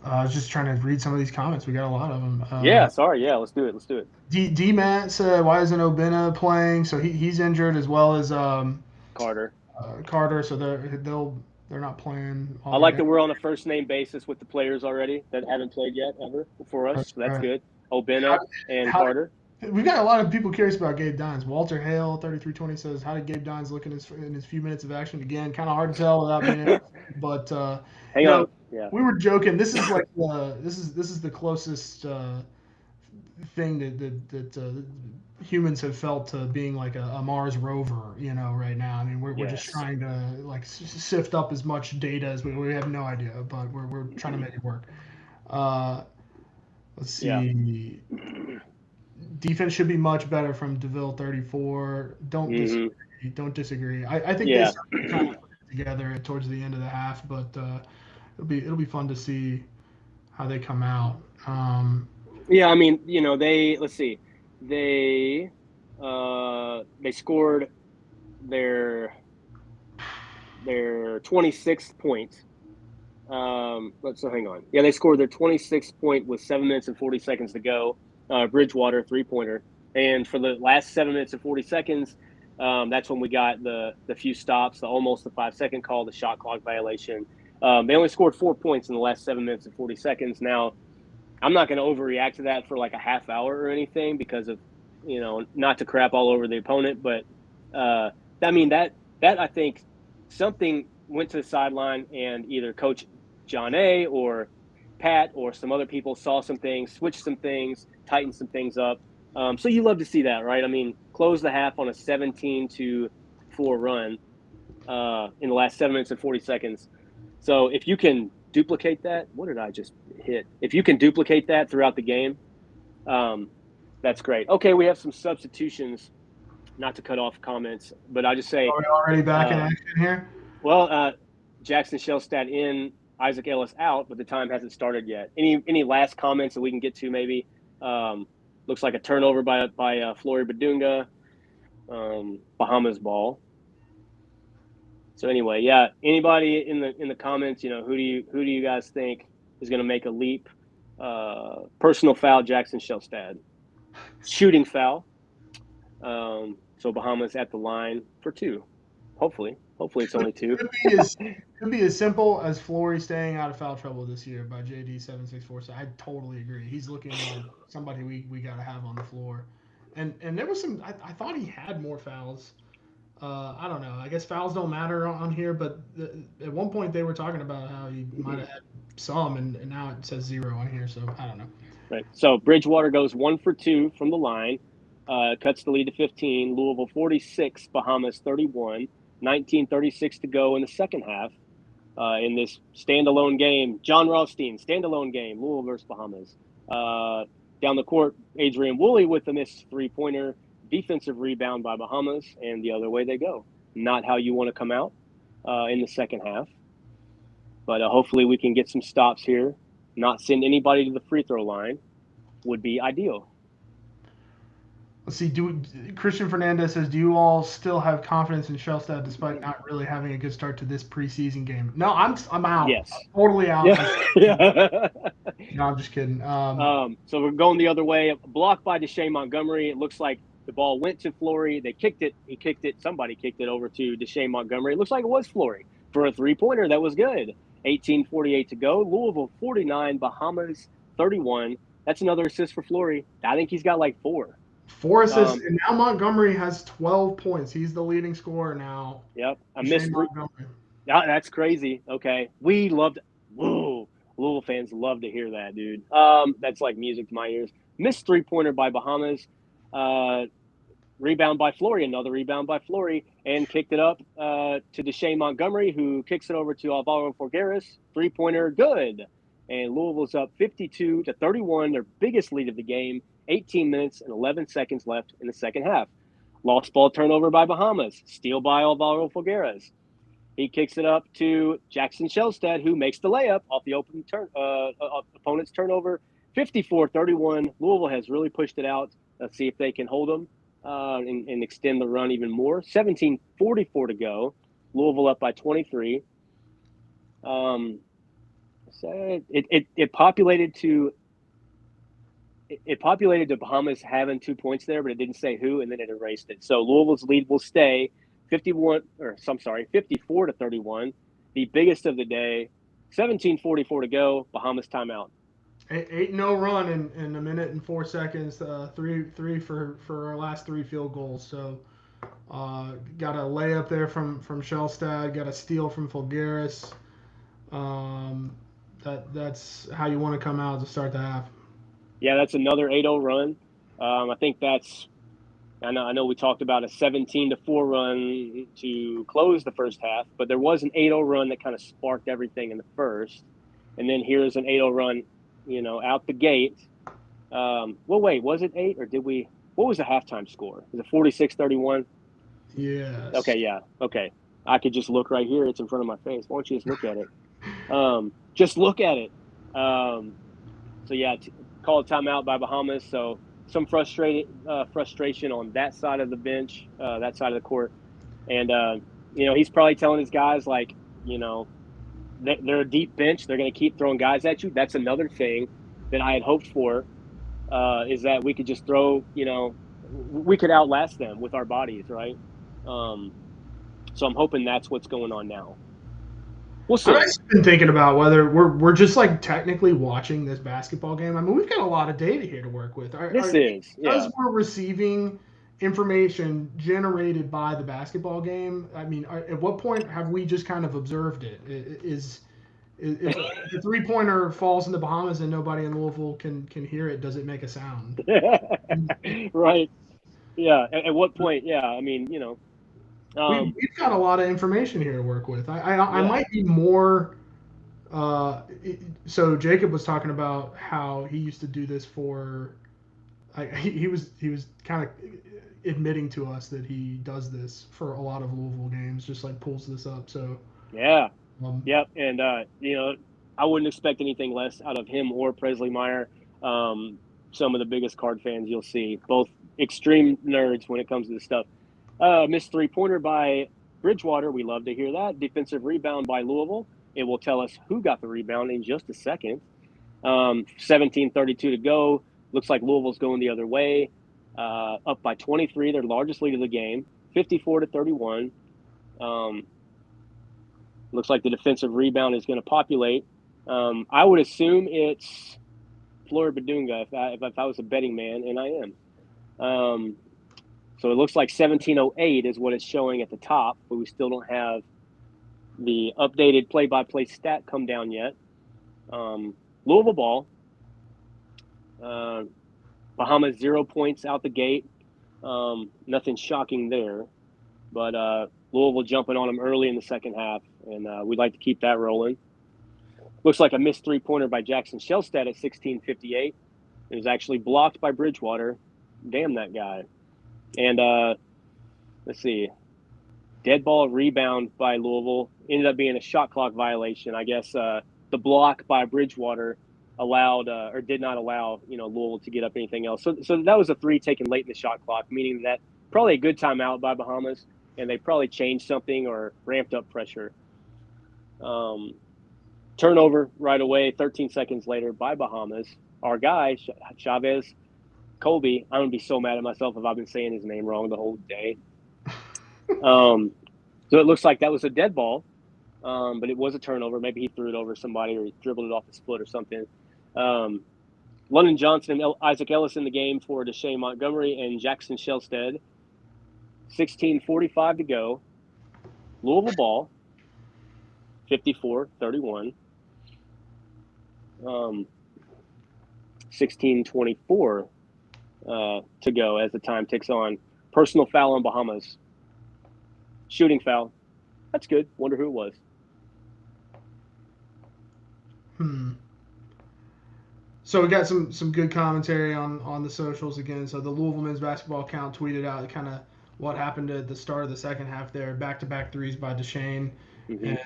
I was just trying to read some of these comments. We got a lot of them. Sorry. Yeah, let's do it. D-Matt said, why isn't Obina playing? So he's injured, as well as Carter. Carter, so they're not playing. I like that we're on a first name basis with the players already that haven't played yet ever for us. So that's good. Obina and Carter. We've got a lot of people curious about Gabe Dines. Walter Hale, 3320, says, how did Gabe Dines look in his few minutes of action? Again, kind of hard to tell without being able to, but hang on. Yeah. We were joking. This is like this is the closest thing that humans have felt to being like a Mars rover, right now. I mean, we're just trying to like sift up as much data as we have no idea, but we're trying to make it work. Let's see. Yeah. Defense should be much better from DeVille 34. Don't disagree. I think they started kind of put it together towards the end of the half, but it'll be fun to see how they come out. Yeah, I mean, let's see, they scored their 26th point. So hang on. Yeah, they scored their 26th point with 7 minutes and 40 seconds to go. Bridgewater 3-pointer, and for the last 7 minutes and 40 seconds, that's when we got the few stops, almost the 5-second call, the shot clock violation. They only scored 4 points in the last 7 minutes and 40 seconds. Now, I'm not going to overreact to that for like a half hour or anything because of, not to crap all over the opponent, but I mean that I think something went to the sideline and either Coach John A. or Pat or some other people saw some things, switched some things, tightened some things up. So you love to see that, right? I mean, close the half on a 17-4 run in the last 7 minutes and 40 seconds. So if you can duplicate that, what did I just hit? If you can duplicate that throughout the game, that's great. Okay, we have some substitutions. Not to cut off comments, but I just say, Are we already back in action here? Well, Jackson Shellstad in, Isaac Ellis out, but the time hasn't started yet. Any last comments that we can get to? Maybe looks like a turnover by Flory Badunga, Bahamas ball. So anyway, yeah. Anybody in the comments, who do you guys think is going to make a leap? Personal foul, Jackson Shellstad. Shooting foul. So Bahamas at the line for 2. Hopefully it's only 2. Could be as simple as Flory staying out of foul trouble this year by JD764. So I totally agree. He's looking like somebody we got to have on the floor. And there was some. I thought he had more fouls. I don't know. I guess fouls don't matter on here, but at one point they were talking about how he might have had some, and now it says 0 on here. So I don't know. Right. So Bridgewater goes 1 for 2 from the line, cuts the lead to 15. Louisville 46, Bahamas 31. 19:36 to go in the second half. In this standalone game, John Rothstein, standalone game, Louisville versus Bahamas. Down the court, Adrian Woolley with a missed 3-pointer, defensive rebound by Bahamas, and the other way they go. Not how you want to come out in the second half. But hopefully we can get some stops here. Not send anybody to the free throw line would be ideal. Let's see. Christian Fernandez says, "Do you all still have confidence in Shellstad despite not really having a good start to this preseason game?" No, I'm out. Yes, I'm totally out. Yeah. No, I'm just kidding. So we're going the other way. Blocked by Deshae Montgomery. It looks like the ball went to Flory. They kicked it. He kicked it. Somebody kicked it over to Deshae Montgomery. It looks like it was Flory for a 3-pointer. That was good. 18:48 to go. Louisville 49, Bahamas 31. That's another assist for Flory. I think he's got like 4. 4 assists, and now Montgomery has 12 points. He's the leading scorer now. Yep, I missed Montgomery. That's crazy. Okay, we loved. Whoa, Louisville fans love to hear that, dude. That's like music to my ears. Missed 3-pointer by Bahamas. Rebound by Flory, another rebound by Flory, and kicked it up to Deshae Montgomery, who kicks it over to Alvaro Forgueras. 3-pointer, good. And Louisville's up 52-31, their biggest lead of the game. 18 minutes and 11 seconds left in the second half. Lost ball turnover by Bahamas. Steal by Alvaro Forgueras. He kicks it up to Jackson Shellstad, who makes the layup off the open opponent's turnover. 54-31. Louisville has really pushed it out. Let's see if they can hold them and extend the run even more. 17:44 to go. Louisville up by 23. So it populated to Bahamas having 2 points there, but it didn't say who, and then it erased it. So Louisville's lead will stay 54-31. The biggest of the day. 17:44 to go. Bahamas timeout. 8-0 run in a minute and 4 seconds. Three for our last 3 field goals. So got a layup there from Shellstad. Got a steal from Forgueras. That's how you want to come out to start the half. Yeah, that's another 8-0 run. I think that's. I know we talked about a 17-4 run to close the first half, but there was an 8-0 run that kind of sparked everything in the first, and then here's an 8-0 run, out the gate. Well, wait, was it 8 or did we? What was the halftime score? Was it 46-31? Yes. Okay, yeah, okay. I could just look right here. It's in front of my face. Why don't you just look at it? Just look at it. So yeah. call a timeout by Bahamas. So some frustration on that side of the bench, that side of the court. And, he's probably telling his guys, like, they're a deep bench. They're going to keep throwing guys at you. That's another thing that I had hoped for, is that we could just throw, we could outlast them with our bodies, right? So I'm hoping that's what's going on now. We'll see. I've been thinking about whether we're just like technically watching this basketball game. I mean, we've got a lot of data here to work with. Because we're receiving information generated by the basketball game. I mean, at what point have we just kind of observed it? Is if the 3-pointer falls in the Bahamas and nobody in Louisville can hear it, does it make a sound? Right. Yeah. At what point? Yeah. I mean, we've got a lot of information here to work with. I might be more. So Jacob was talking about how he used to do this for. He was kind of admitting to us that he does this for a lot of Louisville games, just like pulls this up. So yeah, yep, and I wouldn't expect anything less out of him or Presley Meyer. Some of the biggest card fans you'll see, both extreme nerds when it comes to this stuff. Missed 3-pointer by Bridgewater. We love to hear that. Defensive rebound by Louisville. It will tell us who got the rebound in just a second. 17:32 to go. Looks like Louisville's going the other way. Up by 23, their largest lead of the game. 54-31. Looks like the defensive rebound is going to populate. I would assume it's Fleur Badunga if I was a betting man, and I am. So it looks like 17:08 is what it's showing at the top, but we still don't have the updated play-by-play stat come down yet. Louisville ball. Bahamas 0 points out the gate. Nothing shocking there. But Louisville jumping on them early in the second half, and we'd like to keep that rolling. Looks like a missed 3-pointer by Jackson Shellstead at 16:58. It was actually blocked by Bridgewater. Damn that guy. And let's see. Dead ball rebound by Louisville. Ended up being a shot clock violation. I guess the block by Bridgewater allowed or did not allow Louisville to get up anything else. So that was a 3 taken late in the shot clock, meaning that probably a good timeout by Bahamas, and they probably changed something or ramped up pressure. Turnover right away, 13 seconds later by Bahamas. Our guy Chavez Colby, I'm gonna be so mad at myself if I've been saying his name wrong the whole day. So it looks like that was a dead ball, but it was a turnover. Maybe he threw it over somebody or he dribbled it off his foot or something. London Johnson and Isaac Ellis in the game for Deshae Montgomery and Jackson Shellstead. 16:45 to go. Louisville ball. 54-31. 16:24 to go as the time ticks on. Personal foul on Bahamas. Shooting foul. That's good. Wonder who it was. So we got some good commentary on the socials again. So the Louisville men's basketball account tweeted out kind of what happened at the start of the second half there. Back-to-back threes by Deshae and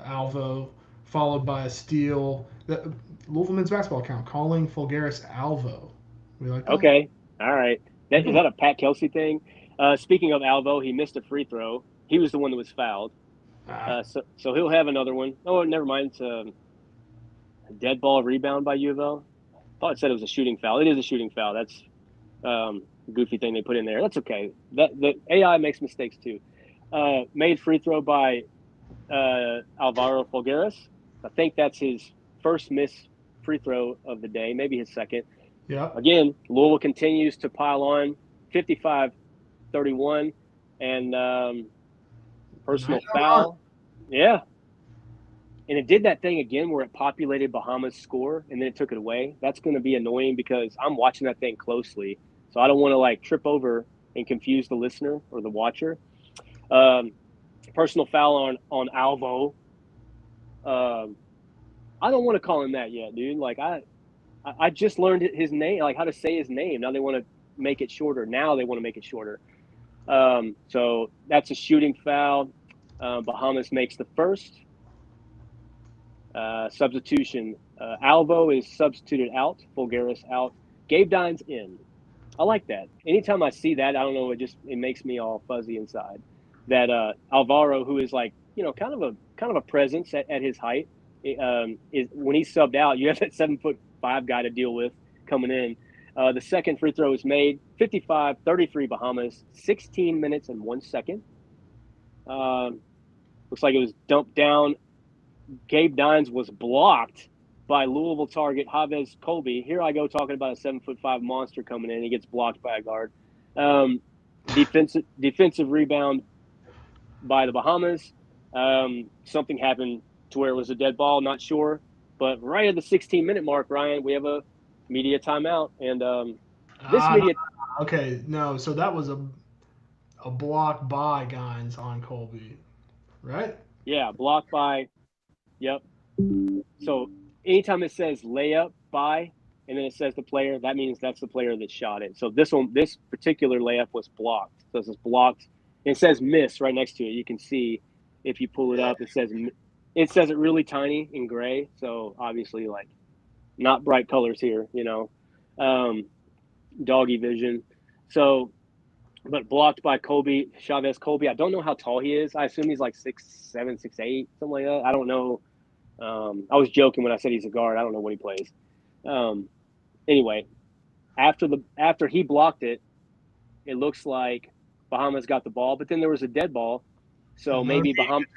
Alvo, followed by a steal. The Louisville men's basketball account calling Fulgaris Alvo. We like that? Okay. All right. Is that a Pat Kelsey thing? Speaking of Alvo, he missed a free throw. He was the one that was fouled. So he'll have another one. Oh, never mind. It's a dead ball rebound by U of L. I thought it said it was a shooting foul. It is a shooting foul. That's a goofy thing they put in there. That's okay. The AI makes mistakes too. Made free throw by Alvaro Fulgaris. I think that's his first missed free throw of the day, maybe his second. Yeah. Again, Louisville continues to pile on, 55-31, and personal foul. Yeah. And it did that thing again where it populated Bahamas' score and then it took it away. That's going to be annoying because I'm watching that thing closely. So I don't want to trip over and confuse the listener or the watcher. Personal foul on Alvo. I don't want to call him that yet, dude. I just learned his name, how to say his name. Now they want to make it shorter. So that's a shooting foul. Bahamas makes the first. Substitution. Alvo is substituted out. Fulgaris out. Gabe Dines in. I like that. Anytime I see that, I don't know, it makes me all fuzzy inside. That Alvaro, who is like, kind of a presence at his height, is when he's subbed out, you have that 7'5" guy to deal with coming in. The second free throw is made. 55-33 Bahamas. 16 minutes and 1 second. Looks like it was dumped down. Gabe Dines was blocked by Louisville target Chavez Colby. Here I go talking about a 7'5" monster coming in. He gets blocked by a guard. Defensive rebound by the Bahamas. Something happened to where it was a dead ball. Not sure, but right at the 16-minute mark, Ryan, we have a media timeout, and media. Okay, no. So that was a block by Gines on Colby, right? Yeah, blocked by. Yep. So anytime it says layup by and then it says the player, that means that's the player that shot it. So this particular layup was blocked. So it's blocked. And it says miss right next to it. You can see if you pull it up, it says it really tiny in gray. So obviously, like, not bright colors here, doggy vision. So, but blocked by Chavez Colby. I don't know how tall he is. I assume he's like 6'7", 6'8", something like that. I don't know. I was joking when I said he's a guard. I don't know what he plays. Anyway, after he blocked it, it looks like Bahamas got the ball, but then there was a dead ball. So maybe Bahamas.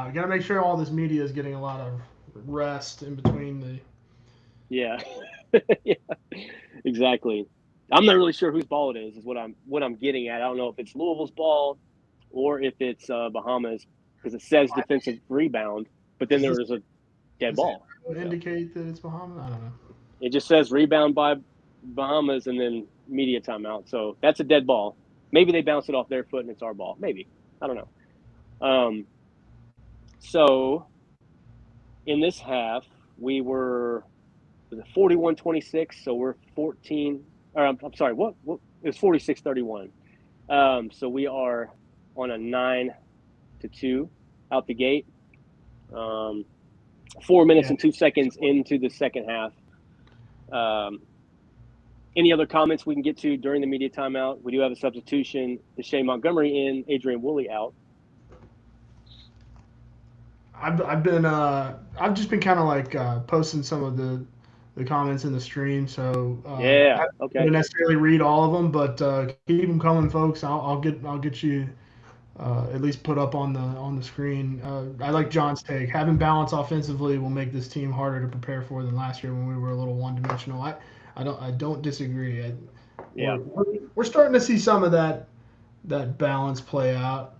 You got to make sure all this media is getting a lot of rest in between the. Yeah, yeah, exactly. I'm not really sure whose ball it is what I'm getting at. I don't know if it's Louisville's ball or if it's Bahamas, because it says defensive rebound, but then there was a dead ball. Indicate that it's Bahamas? I don't know. It just says rebound by Bahamas and then media timeout. So that's a dead ball. Maybe they bounce it off their foot and it's our ball. Maybe. I don't know. So in this half, we were 41-26. So we're 14. Or I'm sorry. What? It was 46-31. So we are on a 9-2 out the gate. 4 minutes and 2 seconds into the second half. Any other comments we can get to during the media timeout? We do have a substitution. Deshae Montgomery in, Adrian Woolley out. I've just been kind of like posting some of the comments in the stream. So yeah, okay. I didn't necessarily read all of them, but keep them coming, folks. I'll get you at least put up on the screen. I like John's take. Having balance offensively will make this team harder to prepare for than last year when we were a little one-dimensional. I don't disagree. We're starting to see some of that balance play out.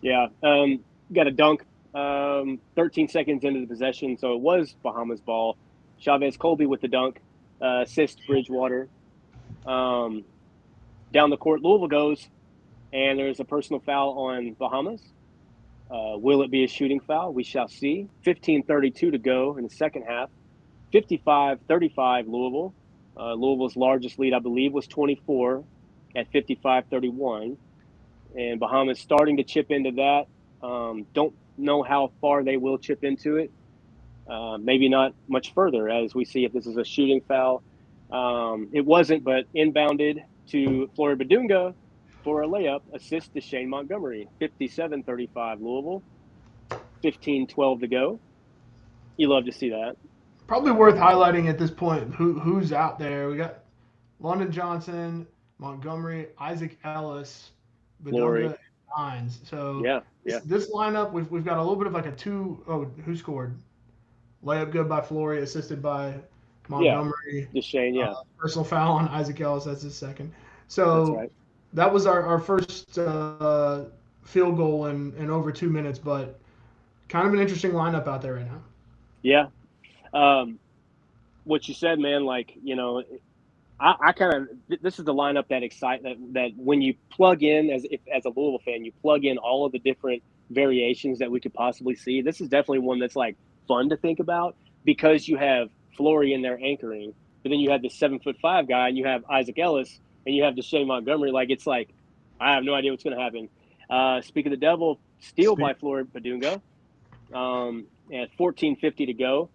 Got a dunk 13 seconds into the possession, so it was Bahamas ball. Chavez Colby with the dunk, assist Bridgewater. Down the court, Louisville goes, and there's a personal foul on Bahamas. Will it be a shooting foul? We shall see. 15:32 to go in the second half. 55-35 Louisville. Louisville's largest lead, I believe, was 24 at 55-31. And Bahamas starting to chip into that. Don't know how far they will chip into it. Maybe not much further, as we see if this is a shooting foul. It wasn't, but inbounded to Flory Badunga for a layup. Assist to Shane Montgomery. 57-35 Louisville. 15-12 to go. You love to see that. Probably worth highlighting at this point who's out there. We got London Johnson, Montgomery, Isaac Ellis, Badunga, Hines. So this lineup, we've got a little bit of like who scored? Layup good by Flory, assisted by Montgomery. Yeah, Shane, personal foul on Isaac Ellis, that's his second. So that was our first field goal in over 2 minutes, but kind of an interesting lineup out there right now. Yeah. What you said, man, like, I kind of – this is the lineup that when you plug in, as a Louisville fan, you plug in all of the different variations that we could possibly see. This is definitely one that's, like, fun to think about because you have Flory in there anchoring, but then you have the 7'5" guy, and you have Isaac Ellis, and you have Deshae Montgomery. Like, it's like I have no idea what's going to happen. Speak of the devil, steal by Flory Badunga. At 14:50 to go.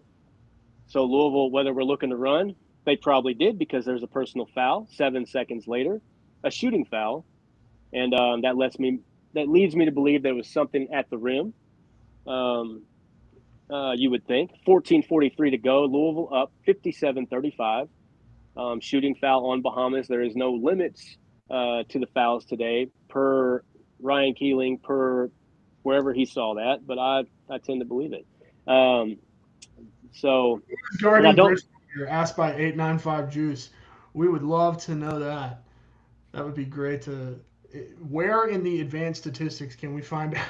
So Louisville, whether we're looking to run, they probably did because there's a personal foul. 7 seconds later, a shooting foul, and that leads me to believe there was something at the rim. You would think. 14:43 to go. Louisville up 57-35. Shooting foul on Bahamas. There is no limits to the fouls today per Ryan Keeling, per wherever he saw that, but I tend to believe it. So Guarding Bridgewater, asked by 895 Juice. We would love to know that. That would be great to. Where in the advanced statistics can we find out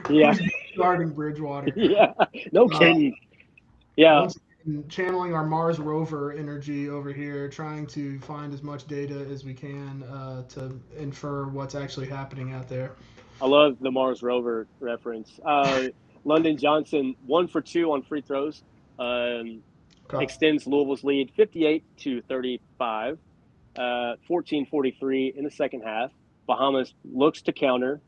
who's guarding Bridgewater? Yeah, no kidding. Yeah. Once again, channeling our Mars rover energy over here, trying to find as much data as we can to infer what's actually happening out there. I love the Mars rover reference. London Johnson 1 for 2 on free throws. Extends Louisville's lead 58-35. 14:43 in the second half. Bahamas looks to counter.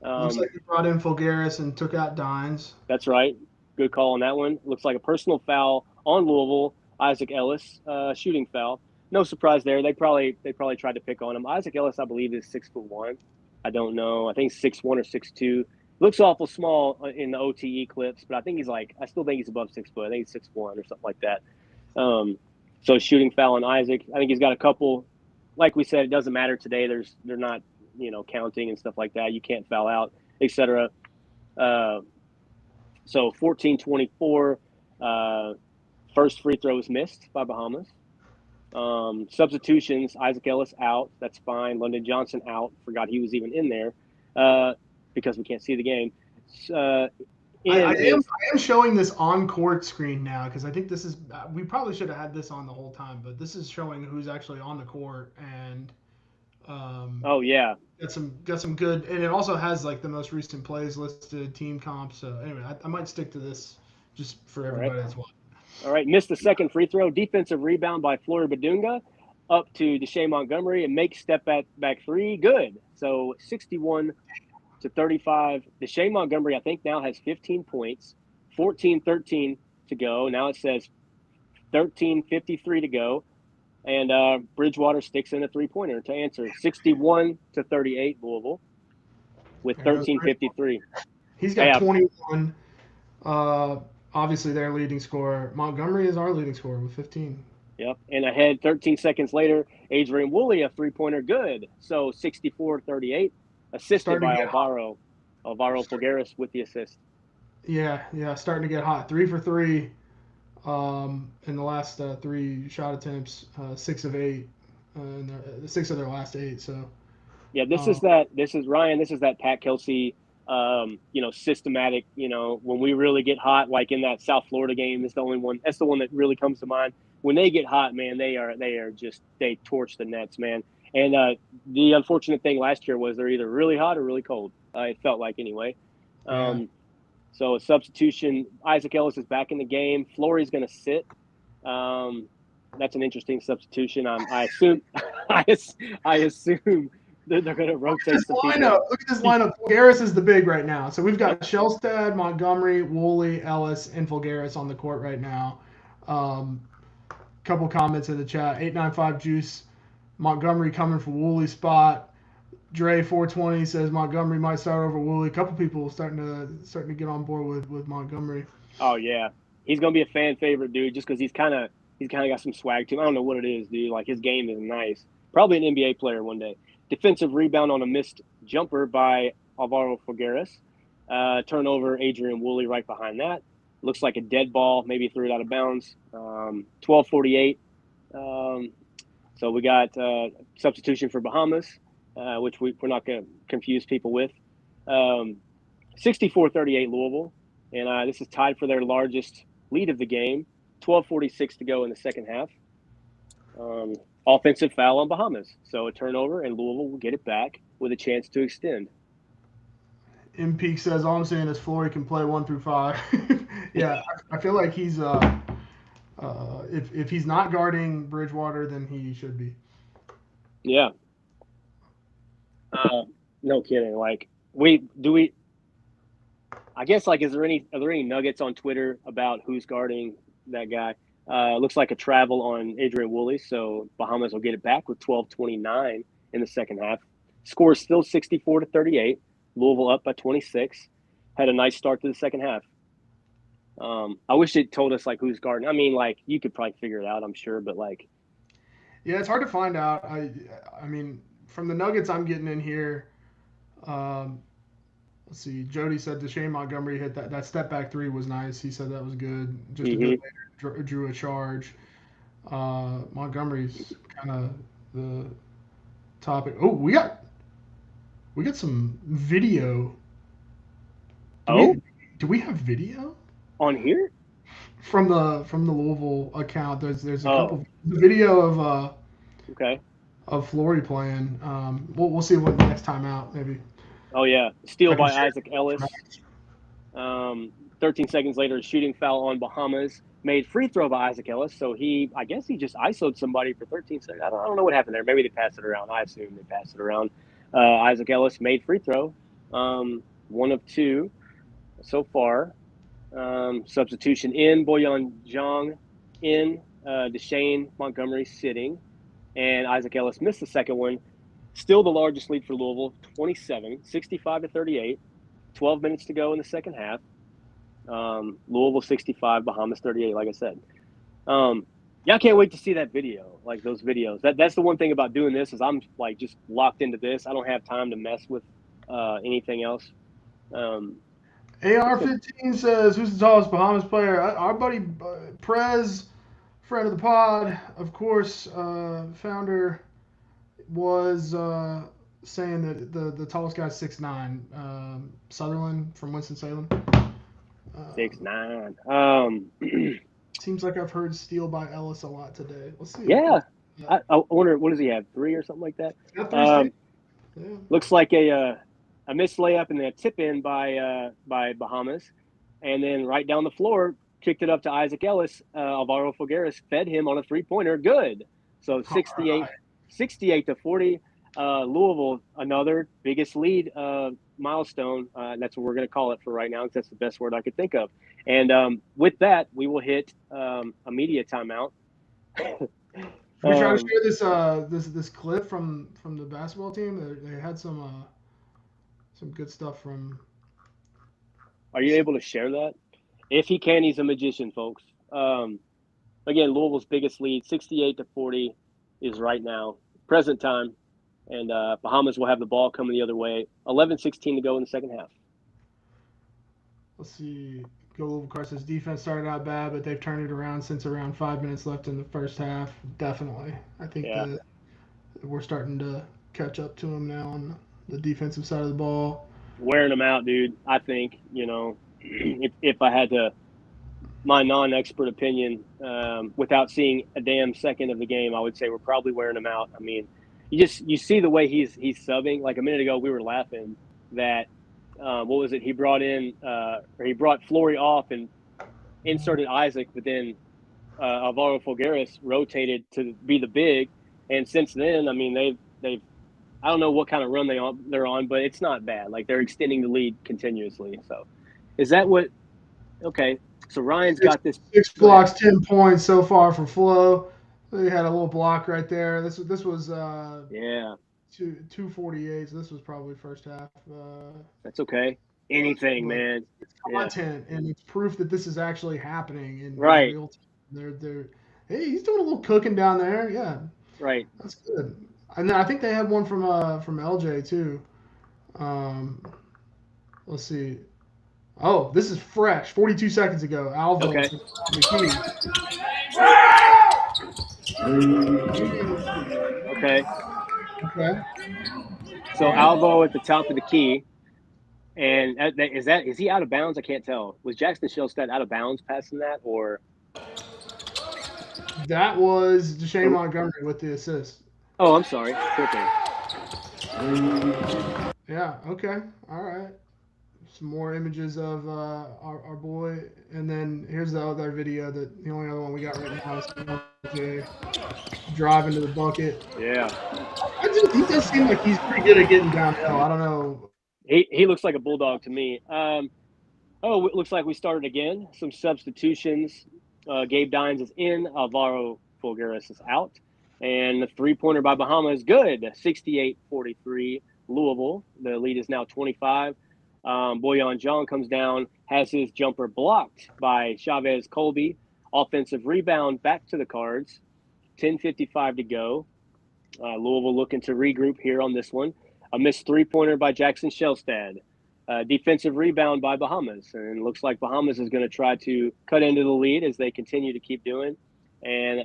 Looks like he brought in Fulgaris and took out Dines. That's right. Good call on that one. Looks like a personal foul on Louisville. Isaac Ellis, shooting foul. No surprise there. They probably tried to pick on him. Isaac Ellis, I believe, is 6'1". I don't know. I think 6'1" or 6'2". Looks awful small in the OTE clips, but I still think he's above 6 foot. I think he's 6'1" or something like that. So shooting foul on Isaac. I think he's got a couple. Like we said, it doesn't matter today. They're not counting and stuff like that. You can't foul out, etc. So 14:24. First free throw is missed by Bahamas. Substitutions: Isaac Ellis out. That's fine. London Johnson out. Forgot he was even in there because we can't see the game. I am showing this on court screen now because I think this is we probably should have had this on the whole time, but this is showing who's actually on the court and oh yeah, got some good, and it also has like the most recent plays listed, team comps. So anyway, I might stick to this just for everybody as well. All right, missed the second free throw. Defensive rebound by Flory Badunga up to Deshae Montgomery and makes step back three. Good. So 61-35. Deshae Montgomery, I think, now has 15 points. 14-13 to go. Now it says 13:53 to go. And Bridgewater sticks in a three-pointer to answer. 61-38 Louisville with 13:53. He's got 21. Obviously, their leading scorer. Montgomery is our leading scorer with 15. Yep. And ahead 13 seconds later, Adrian Woolley, a three-pointer, good. So 64-38, assisted by Alvaro Fulgaris with the assist. Yeah, starting to get hot. 3 for 3 in the last 3 shot attempts, 6 of 8, in 6 of their last 8. So yeah, this is that Pat Kelsey, systematic. When we really get hot, like in that South Florida game, is the only one. That's the one that really comes to mind. When they get hot, man, they torch the Nets, man. And the unfortunate thing last year was they're either really hot or really cold. It felt like anyway. So a substitution. Isaac Ellis is back in the game. Flory's going to sit. That's an interesting substitution. I assume they're going to rotate some people. Look at this lineup. Fulgaris is the big right now. So we've got Shelstad, Montgomery, Woolley, Ellis, and Fulgaris on the court right now. Couple comments in the chat. 895 Juice. Montgomery coming for Woolley's spot. Dre 420 says Montgomery might start over Woolley. A couple people starting to get on board with Montgomery. Oh yeah, he's gonna be a fan favorite, dude. Just because he's kind of got some swag to him. I don't know what it is, dude. Like his game is nice. Probably an NBA player one day. Defensive rebound on a missed jumper by Alvaro Fulgaris. Turnover, Adrian Woolley right behind that. Looks like a dead ball. Maybe threw it out of bounds. 12:48. So we got substitution for Bahamas, which we're not going to confuse people with. 64-38 Louisville. And this is tied for their largest lead of the game. 12:46 to go in the second half. Offensive foul on Bahamas. So a turnover, and Louisville will get it back with a chance to extend. M Peak says, all I'm saying is Flory can play 1 through 5. Yeah, I feel like he's if he's not guarding Bridgewater, then he should be. Yeah. No kidding. Like I guess are there any nuggets on Twitter about who's guarding that guy? Looks like a travel on Adrian Woolley, so Bahamas will get it back with 12:29 in the second half. Score is still 64-38. Louisville up by 26. Had a nice start to the second half. I wish it told us who's guarding. I mean, you could probably figure it out, I'm sure, but Yeah, it's hard to find out. I mean, from the nuggets I'm getting in here, let's see. Jody said Deshane Montgomery hit that step back three was nice. He said that was good. Just a bit later, drew a charge. Montgomery's kind of the topic. Oh, we got some video. Do we have video on here from the Louisville account? There's a couple video of of Flory playing. We'll see what next time out maybe. Oh yeah, steal by Isaac Ellis. 13 seconds later, a shooting foul on Bahamas. Made free throw by Isaac Ellis. So I guess he just ISO'd somebody for 13 seconds. I don't know what happened there. Maybe they passed it around. I assume they passed it around. Isaac Ellis made free throw. One of two so far. Substitution in, Boyan Zhang in, Deshane Montgomery sitting, and Isaac Ellis missed the second one. Still the largest lead for Louisville, 27, 65-38. 12 minutes to go in the second half. Louisville 65, Bahamas 38, like I said. Yeah, I can't wait to see that video, those videos. That's the one thing about doing this is I'm just locked into this. I don't have time to mess with anything else. AR-15 says, who's the tallest Bahamas player? Our buddy Prez, friend of the pod, of course, founder, was saying that the tallest guy's 6'9". Sutherland from Winston-Salem. 6'9". Seems like I've heard steal by Ellis a lot today. Let's see. Yeah. I wonder, what does he have, 3 or something like that? Yeah. Looks like a missed layup and a tip in by Bahamas. And then right down the floor, kicked it up to Isaac Ellis. Alvaro Figueres fed him on a three-pointer. Good. So 68-40. Louisville, another biggest lead milestone. That's what we're going to call it for right now, because that's the best word I could think of. And with that, we will hit a media timeout. Can we try to share this clip from the basketball team? They had some good stuff from. Are you able to share that? If he can, he's a magician, folks. Again, Louisville's biggest lead, 68-40, is right now, present time. And Bahamas will have the ball coming the other way. 11:16 to go in the second half. Let's see. Go Louisville Car says defense started out bad, but they've turned it around since around 5 minutes left in the first half. Definitely. I think that we're starting to catch up to them now on the defensive side of the ball. Wearing them out, dude. I think, if I had to, my non-expert opinion, without seeing a damn second of the game, I would say we're probably wearing them out. I mean, you see the way he's subbing. Like a minute ago, we were laughing that what was it? He brought Flory off and inserted Isaac, but then Alvaro Figueres rotated to be the big. And since then, I mean, they've I don't know what kind of run they're on, but it's not bad. They're extending the lead continuously. So, is that what? Okay, so Ryan's got this 6 blocks, 10 points so far for Flo. They had a little block right there. This was 2:48. So this was probably first half. That's okay. Anything, man. It's content, and it's proof that this is actually happening in right. real time. Hey, he's doing a little cooking down there. Yeah. Right. That's good. And then I think they had one from LJ too. Let's see. Oh, this is fresh. 42 seconds ago. Alvo. Okay. Okay. So Alvo at the top of the key, and is he out of bounds? I can't tell. Was Jackson Shellstead out of bounds passing that, or? That was Deshane Montgomery with the assist. Oh, I'm sorry. Tripping. Yeah. Okay. All right. Some more images of our boy, and then here's the other video. The only other one we got right now is LJ driving to the bucket. Yeah. He does seem like he's pretty good at getting downhill. I don't know. He looks like a bulldog to me. Oh, it looks like we started again. Some substitutions. Gabe Dines is in. Alvaro Fulgaris is out. And the three-pointer by Bahamas, good. 68-43 Louisville. The lead is now 25. Boyan John comes down, has his jumper blocked by Chavez Colby. Offensive rebound back to the Cards. 10:55 to go. Louisville looking to regroup here on this one. A missed three-pointer by Jackson Shelstad. Defensive rebound by Bahamas. And it looks like Bahamas is going to try to cut into the lead as they continue to keep doing. And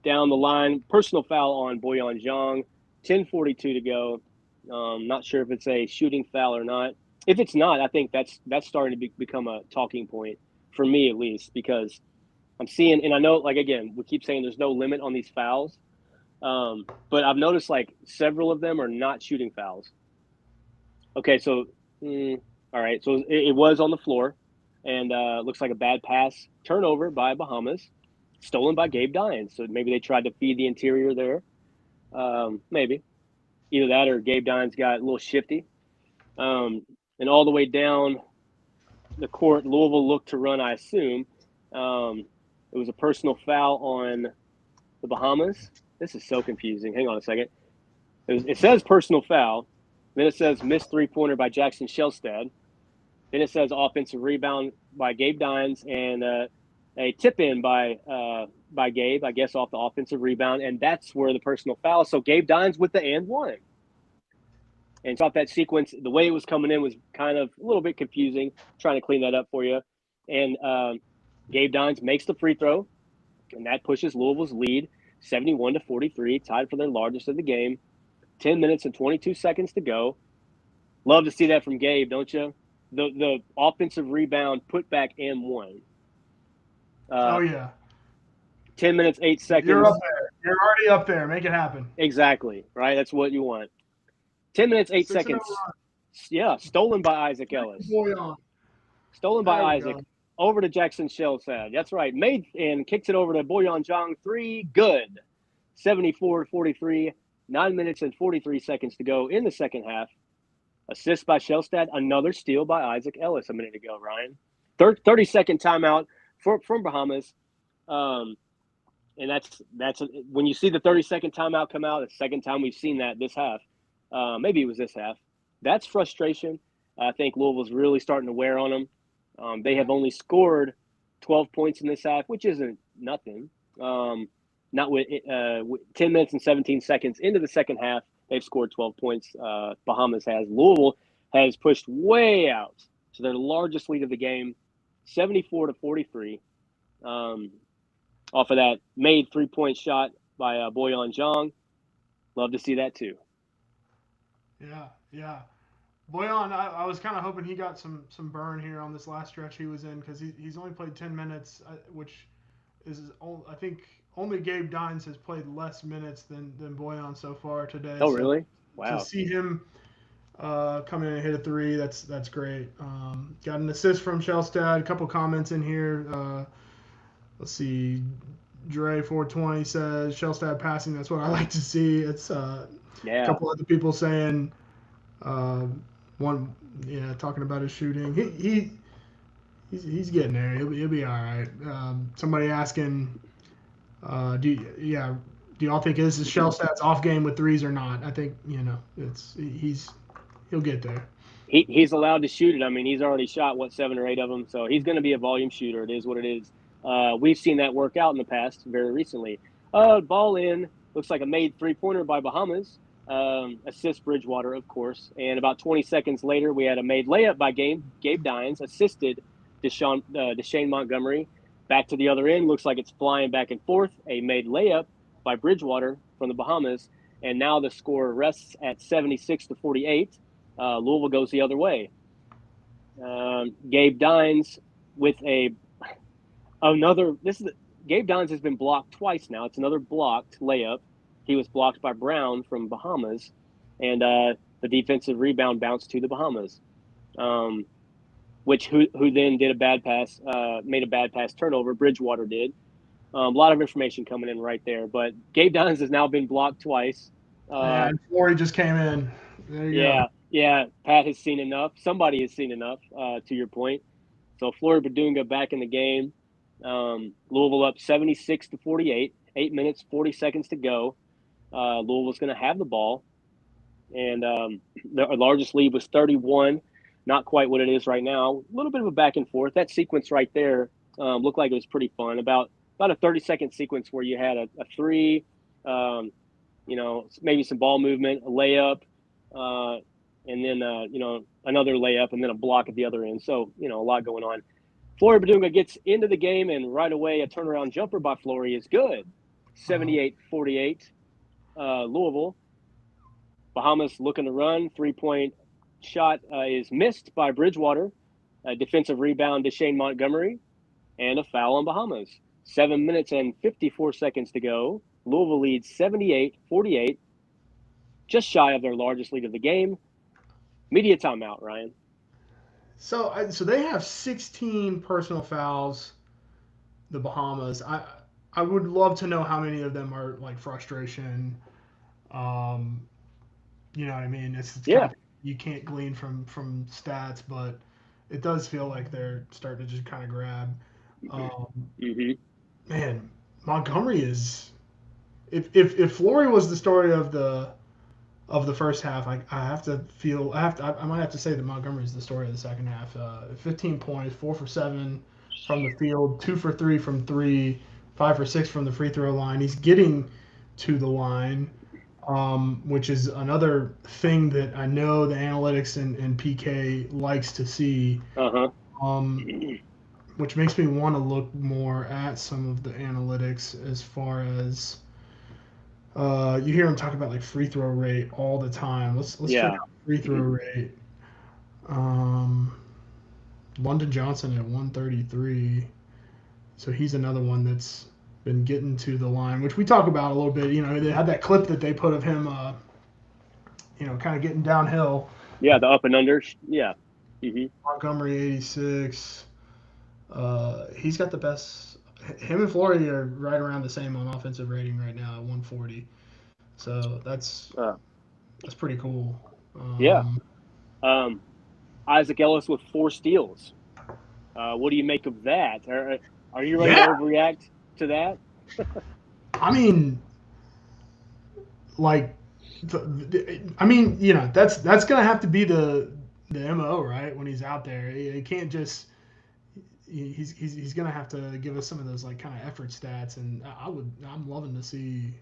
down the line, personal foul on Boyan Zhang. 10:42 to go. Not sure if it's a shooting foul or not. If it's not, I think that's starting to become a talking point for me, at least, because I'm seeing, and I know, like, again, we keep saying there's no limit on these fouls. But I've noticed like several of them are not shooting fouls. Okay, so all right, so it was on the floor, and looks like a bad pass turnover by Bahamas, stolen by Gabe Dines. So maybe they tried to feed the interior there. Maybe either that or Gabe Dines got a little shifty. And all the way down the court, Louisville looked to run, I assume. It was a personal foul on the Bahamas. This is so confusing. Hang on a second. It says personal foul. Then it says missed three-pointer by Jackson Shelstad. Then it says offensive rebound by Gabe Dines and a tip-in by Gabe, I guess, off the offensive rebound. And that's where the personal foul. So Gabe Dines with the and one. And so off that sequence, the way it was coming in was kind of a little bit confusing. Trying to clean that up for you. And Gabe Dines makes the free throw, and that pushes Louisville's lead 71-43, tied for their largest of the game. 10 minutes and 22 seconds to go. Love to see that from Gabe, don't you? The offensive rebound, put back and one. Oh, yeah. 10 minutes, 8 seconds. You're up there. You're already up there. Make it happen. Exactly, right? That's what you want. 10 minutes, 8 seconds. Yeah, stolen by Isaac Ellis. Stolen by Isaac. Go. Over to Jackson Shelstad. That's right. Made and kicks it over to Boyan Zhang. 3, good. 74-43. 9 minutes and 43 seconds to go in the second half. Assist by Shelstad. Another steal by Isaac Ellis a minute ago, Ryan. 30-second timeout from Bahamas. And that's when you see the 30-second timeout come out, the second time we've seen that this half. Maybe it was this half. That's frustration. I think Louisville's really starting to wear on them. They have only scored 12 points in this half, which isn't nothing. Not with 10 minutes and 17 seconds into the second half, they've scored 12 points. Bahamas has. Louisville has pushed way out to their largest lead of the game, 74-43. Off of that made 3-point shot by Boyan Zhang. Love to see that too. Yeah. Boyan, I was kind of hoping he got some burn here on this last stretch he was in because he's only played 10 minutes, which is, I think, only Gabe Dines has played less minutes than Boyan so far today. Oh, really? Wow. To see him come in and hit a 3, that's great. Got an assist from Shelstad. A couple comments in here. Let's see. Dre 420 says Shelstad passing. That's what I like to see. It's a couple other people saying talking about his shooting. He's getting there. He'll be all right. Somebody asking, do y'all think this is Shelstad's off game with threes or not? I think he'll get there. He's allowed to shoot it. I mean, he's already shot 7 or 8 of them, so he's going to be a volume shooter. It is what it is. We've seen that work out in the past very recently. Ball in. Looks like a made 3-pointer by Bahamas. Assist Bridgewater, of course. And about 20 seconds later, we had a made layup by Gabe Dines, assisted Deshane Montgomery. Back to the other end. Looks like it's flying back and forth. A made layup by Bridgewater from the Bahamas. And now the score rests at 76-48. Louisville goes the other way. Gabe Dines with Gabe Dines has been blocked twice now. It's another blocked layup. He was blocked by Brown from Bahamas, and the defensive rebound bounced to the Bahamas, who then did a bad pass, made a bad pass turnover. Bridgewater did. A lot of information coming in right there, but Gabe Dines has now been blocked twice. And Flory just came in. There you go. Yeah. Pat has seen enough. Somebody has seen enough. To your point, So Flory Badunga back in the game. Louisville up 76-48. 8 minutes 40 seconds to go. Louisville's going to have the ball, and their largest lead was 31. Not quite what it is right now. A little bit of a back and forth. That sequence right there looked like it was pretty fun. About a 30-second sequence where you had a three, maybe some ball movement, a layup, and then another layup, and then a block at the other end. So a lot going on. Flory Badunga gets into the game, and right away a turnaround jumper by Flory is good. 78-48. Louisville. Bahamas looking to run. 3-point shot is missed by Bridgewater. A defensive rebound to Shane Montgomery. And a foul on Bahamas. 7 minutes and 54 seconds to go. Louisville leads 78-48. Just shy of their largest lead of the game. Media timeout, Ryan. So they have 16 personal fouls, the Bahamas. I would love to know how many of them are like frustration. You know what I mean? It's kind of, you can't glean from stats, but it does feel like they're starting to just kind of grab. Man, Montgomery is. If Flory was the story of the first half, I might have to say that Montgomery is the story of the second half. 15 points, 4 for 7 from the field, 2 for 3 from 3, 5 for 6 from the free throw line. He's getting to the line, which is another thing that I know the analytics and PK likes to see. Which makes me want to look more at some of the analytics as far as you hear him talk about like free throw rate all the time. Let's check out free throw rate. London Johnson at 133. So he's another one that's been getting to the line, which we talk about a little bit. They had that clip that they put of him, kind of getting downhill. Yeah, the up and under. Yeah. Montgomery 86. He's got the best. Him and Flory are right around the same on offensive rating right now at 140. So that's pretty cool. Isaac Ellis with 4 steals. What do you make of that? Are you ready to overreact to that? I mean, like, that's gonna have to be the MO, right? When he's out there, he can't just. He's gonna have to give us some of those like kind of effort stats, and I'm loving to see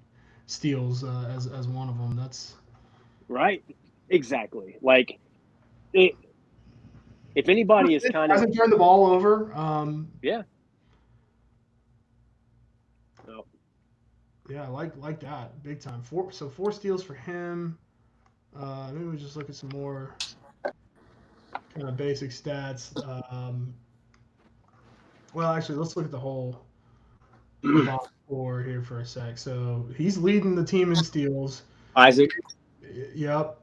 steals as one of them. That's right, exactly. Like, if anybody is kind of hasn't turned the ball over, yeah, I like that big time. 4 steals for him. Maybe we just look at some more kind of basic stats. Well, actually, let's look at the whole box score here for a sec. So he's leading the team in steals. Isaac. Yep.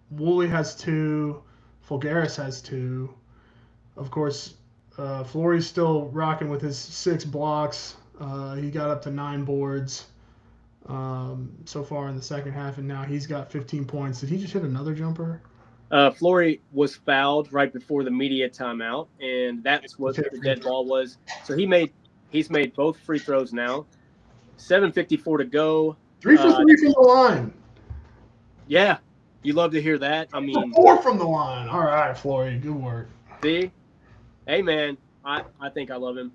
Woolley has 2. Fulgaris has 2. Of course, Flory's still rocking with his 6 blocks. He got up to 9 boards so far in the second half, and now he's got 15 points. Did he just hit another jumper? Flory was fouled right before the media timeout, and that's what the dead ball was. So he's made both free throws now. 7:54 to go. 3 for 3 from the line. Yeah, you love to hear that. I mean, 4 from the line. All right, Flory, good work. See, hey man, I think I love him.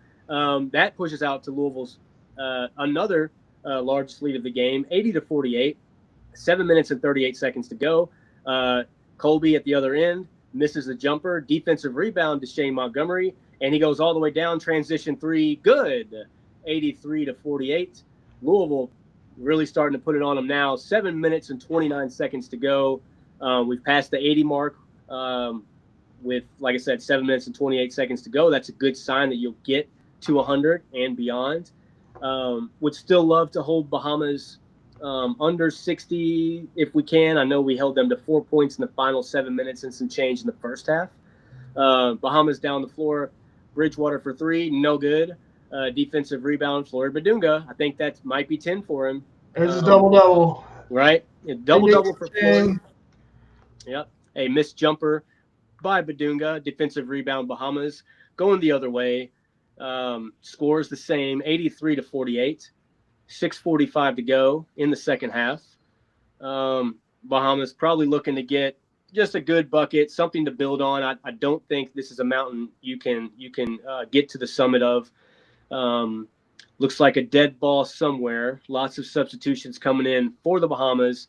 That pushes out to Louisville's another largest lead of the game, 80-48. 7 minutes and 38 seconds to go. Colby at the other end misses the jumper. Defensive rebound to Shane Montgomery, and he goes all the way down. Transition 3, good. 83-48. Louisville really starting to put it on them now. 7 minutes and 29 seconds to go. We've passed the 80 mark with, like I said, 7 minutes and 28 seconds to go. That's a good sign that you'll get to 100 and beyond. Would still love to hold Bahamas under 60 if we can. I know we held them to 4 points in the final 7 minutes and some change in the first half. Bahamas down the floor. Bridgewater for 3, no good. Defensive rebound, Flory Badunga. I think that might be 10 for him. There's a double-double. Right? Double-double for Flory. Yep. A missed jumper by Badunga. Defensive rebound, Bahamas. Going the other way. Scores the same, 83-48. 6:45 to go in the second half. Bahamas probably looking to get just a good bucket, something to build on. I don't think this is a mountain you can get to the summit of. Looks like a dead ball somewhere. Lots of substitutions coming in for the Bahamas.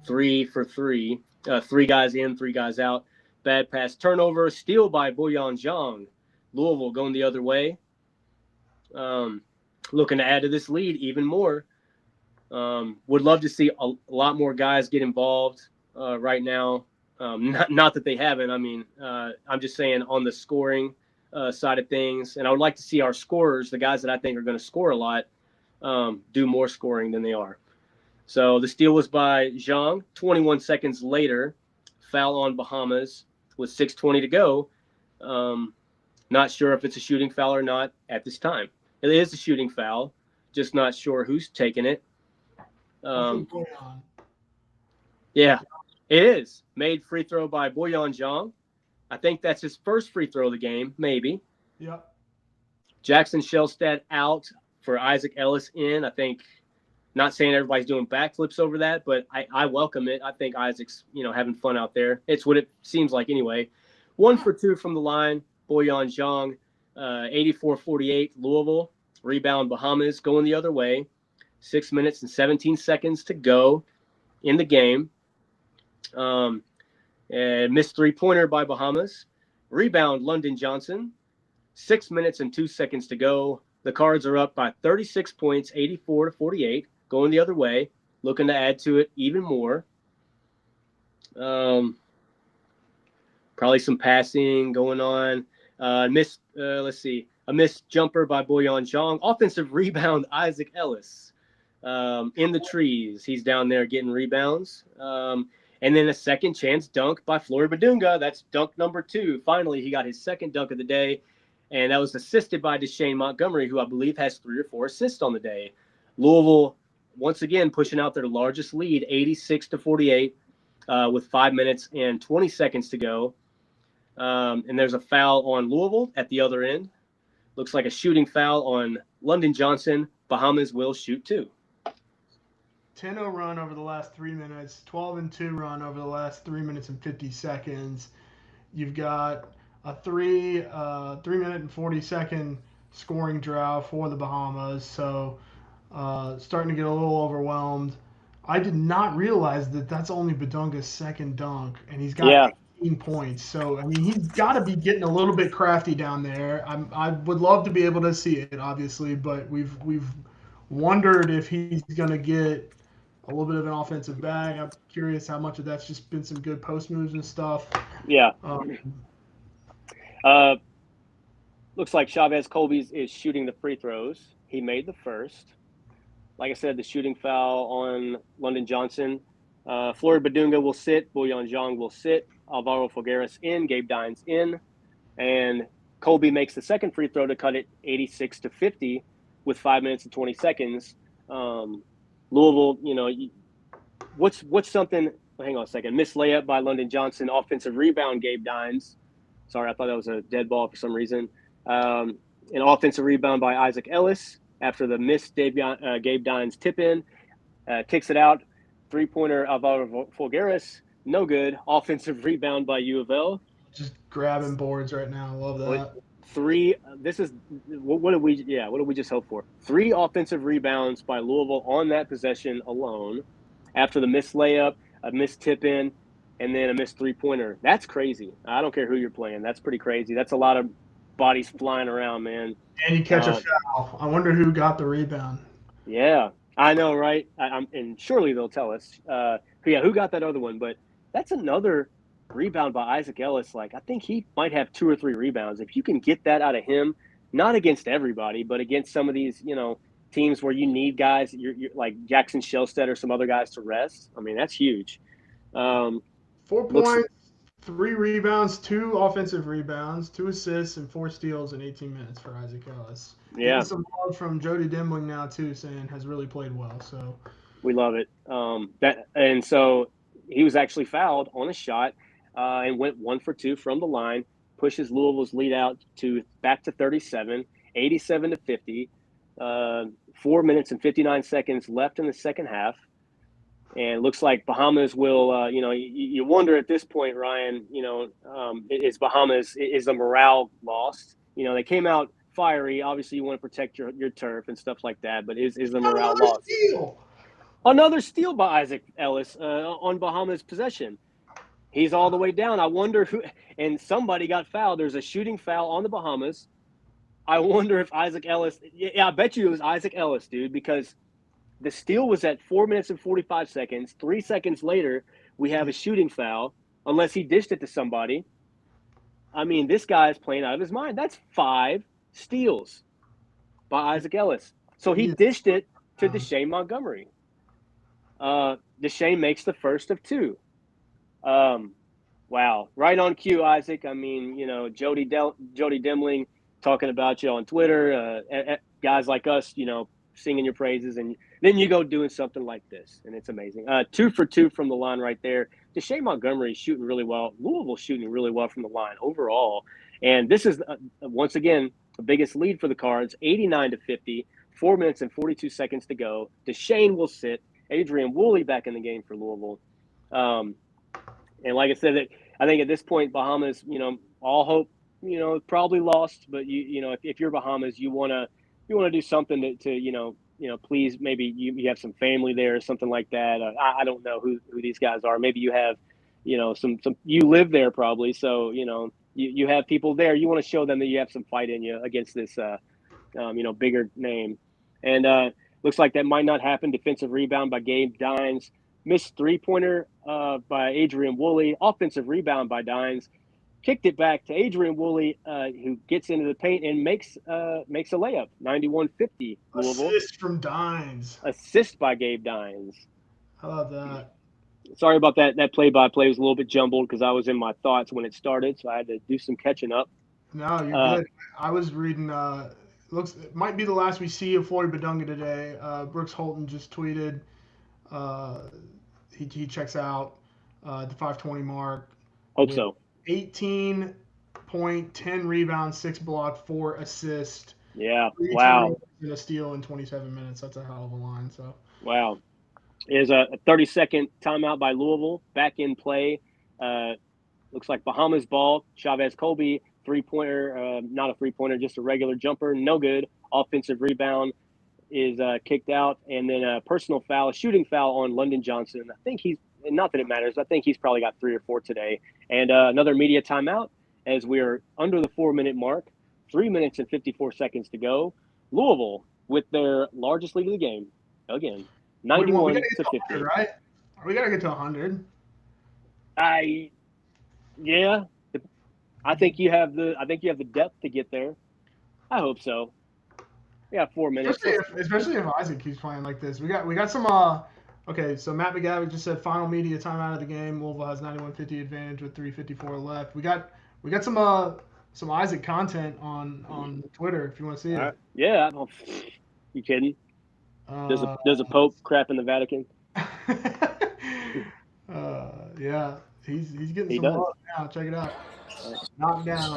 3 for 3. 3 guys in, 3 guys out. Bad pass turnover. Steal by Boyan Zhang. Louisville going the other way. Looking to add to this lead even more. Would love to see a lot more guys get involved right now. Not that they haven't. I mean, I'm just saying on the scoring side of things. And I would like to see our scorers, the guys that I think are going to score a lot, do more scoring than they are. So the steal was by Zhang. 21 seconds later, foul on Bahamas with 6:20 to go. Not sure if it's a shooting foul or not at this time. It is a shooting foul. Just not sure who's taking it. Yeah, it is. Made free throw by Boyan Zhang. I think that's his first free throw of the game, maybe. Yep. Jackson Shellstad out for Isaac Ellis in. I think, not saying everybody's doing backflips over that, but I welcome it. I think Isaac's, having fun out there. It's what it seems like anyway. 1 for 2 from the line. Boyan Zhang, 84-48 Louisville. Rebound Bahamas going the other way. 6 minutes and 17 seconds to go in the game. And missed 3-pointer by Bahamas. Rebound London Johnson. 6 minutes and 2 seconds to go. The Cards are up by 36 points, 84-48. Going the other way. Looking to add to it even more. Probably some passing going on. Let's see. A missed jumper by Boyan Zhang. Offensive rebound, Isaac Ellis. In the trees. He's down there getting rebounds. And then a second chance dunk by Flory Badunga. That's dunk number 2. Finally, he got his second dunk of the day. And that was assisted by Deshane Montgomery, who I believe has 3 or 4 assists on the day. Louisville, once again, pushing out their largest lead, 86-48, with 5 minutes and 20 seconds to go. And there's a foul on Louisville at the other end. Looks like a shooting foul on London Johnson. Bahamas will shoot 2. 10-0 run over the last 3 minutes, 12-2 run over the last 3 minutes and 50 seconds. You've got a 3 minute and 40-second scoring drought for the Bahamas, so starting to get a little overwhelmed. I did not realize that that's only Badunga's second dunk, and he's got 18 points. So, I mean, he's got to be getting a little bit crafty down there. I would love to be able to see it, obviously, but we've wondered if he's going to get a little bit of an offensive bag. I'm curious how much of that's just been some good post moves and stuff. Yeah. Looks like Chavez Colby's is shooting the free throws. He made the first. Like I said, the shooting foul on London Johnson. Flory Badunga will sit. Boyan Zhang will sit. Alvaro Figueres in. Gabe Dines in. And Colby makes the second free throw to cut it 86-50 with 5 minutes and 20 seconds. Louisville, what's something – hang on a second. Missed layup by London Johnson. Offensive rebound, Gabe Dines. Sorry, I thought that was a dead ball for some reason. An offensive rebound by Isaac Ellis after the missed Gabe Dines tip-in. Kicks it out. 3-pointer Alvaro Figueres. No good. Offensive rebound by U of L. Just grabbing boards right now. Love that. 3. This is what did we just hope for? 3 offensive rebounds by Louisville on that possession alone. After the missed layup, a missed tip-in, and then a missed 3-pointer. That's crazy. I don't care who you're playing. That's pretty crazy. That's a lot of bodies flying around, man. And you catch a foul. I wonder who got the rebound. Yeah, I know, right? And surely they'll tell us. Who got that other one? But that's another rebound by Isaac Ellis. Like, I think he might have 2 or 3 rebounds. If you can get that out of him, not against everybody, but against some of these, teams where you need guys, you're like Jackson Shellstad or some other guys to rest. I mean, that's huge. 4 points, 3 rebounds, 2 offensive rebounds, 2 assists, and 4 steals in 18 minutes for Isaac Ellis. Yeah. Getting some love from Jody Dimbling now too, saying has really played well. So we love it. And so he was actually fouled on a shot. and went 1 for 2 from the line, pushes Louisville's lead out to back to 37, 87 to 50. 4 minutes and 59 seconds left in the second half. And it looks like Bahamas will, you wonder at this point, Ryan, is the morale lost? They came out fiery. Obviously, you want to protect your turf and stuff like that, but is the morale lost? Steal. Another steal by Isaac Ellis on Bahamas' possession. He's all the way down. I wonder who – and somebody got fouled. There's a shooting foul on the Bahamas. I wonder if Isaac Ellis – yeah, I bet you it was Isaac Ellis, dude, because – the steal was at 4 minutes and 45 seconds. 3 seconds later, we have a shooting foul, unless he dished it to somebody. I mean, this guy is playing out of his mind. That's 5 steals by Isaac Ellis. So he dished it to Deshane Montgomery. Deshane makes the first of 2. Wow. Right on cue, Isaac. I mean, Jody Demling talking about you on Twitter, guys like us, singing your praises, and then you go doing something like this, and it's amazing. 2 for 2 from the line right there. Deshane Montgomery shooting really well. Louisville shooting really well from the line overall. And this is, once again, the biggest lead for the Cards, 89 to 50, 4 minutes and 42 seconds to go. Deshane will sit. Adrian Woolley back in the game for Louisville. And like I said, I think at this point, Bahamas, all hope, probably lost. But if you're Bahamas, you want to do something to please, maybe you have some family there or something like that. I don't know who these guys are. Maybe you have, some you live there probably. So, you have people there. You want to show them that you have some fight in you against this, bigger name. And looks like that might not happen. Defensive rebound by Gabe Dines. Missed three-pointer by Adrian Woolley. Offensive rebound by Dines. Kicked it back to Adrian Woolley, who gets into the paint and makes a layup, 91-50. Louisville. Assist from Dines. Assist by Gabe Dines. How about that? Sorry about that. That play-by-play was a little bit jumbled because I was in my thoughts when it started, so I had to do some catching up. No, you're good. I was reading. It might be the last we see of Floyd Badunga today. Brooks Holton just tweeted. He checks out the 520 mark. Hope so. 18 point, 10 rebounds, 6 blocks, 4 assists. Yeah. Wow. And a steal in 27 minutes. That's a hell of a line. So. Wow. Is a 30-second timeout by Louisville. Back in play. Looks like Bahamas ball. Chavez Colby, three-pointer, not a three-pointer, just a regular jumper. No good. Offensive rebound is kicked out. And then a personal foul, a shooting foul on London Johnson. I think not that it matters. I think he's probably got 3 or 4 today. And another media timeout as we're under the 4-minute mark. 3 minutes and 54 seconds to go. Louisville with their largest lead of the game. Again, 91 to 50. Right? We got to get to 100. Yeah. I think you have the depth to get there. I hope so. We got 4 minutes. Especially if Isaac keeps playing like this. We got some okay, so Matt McGavick just said final media timeout of the game. Louisville has 91-50 advantage with 3:54 left. We got some Isaac content on Twitter if you want to see it. Right. Yeah. You kidding? There's a Pope crap in the Vatican. Yeah. He's getting some love now. Check it out. Knocked down.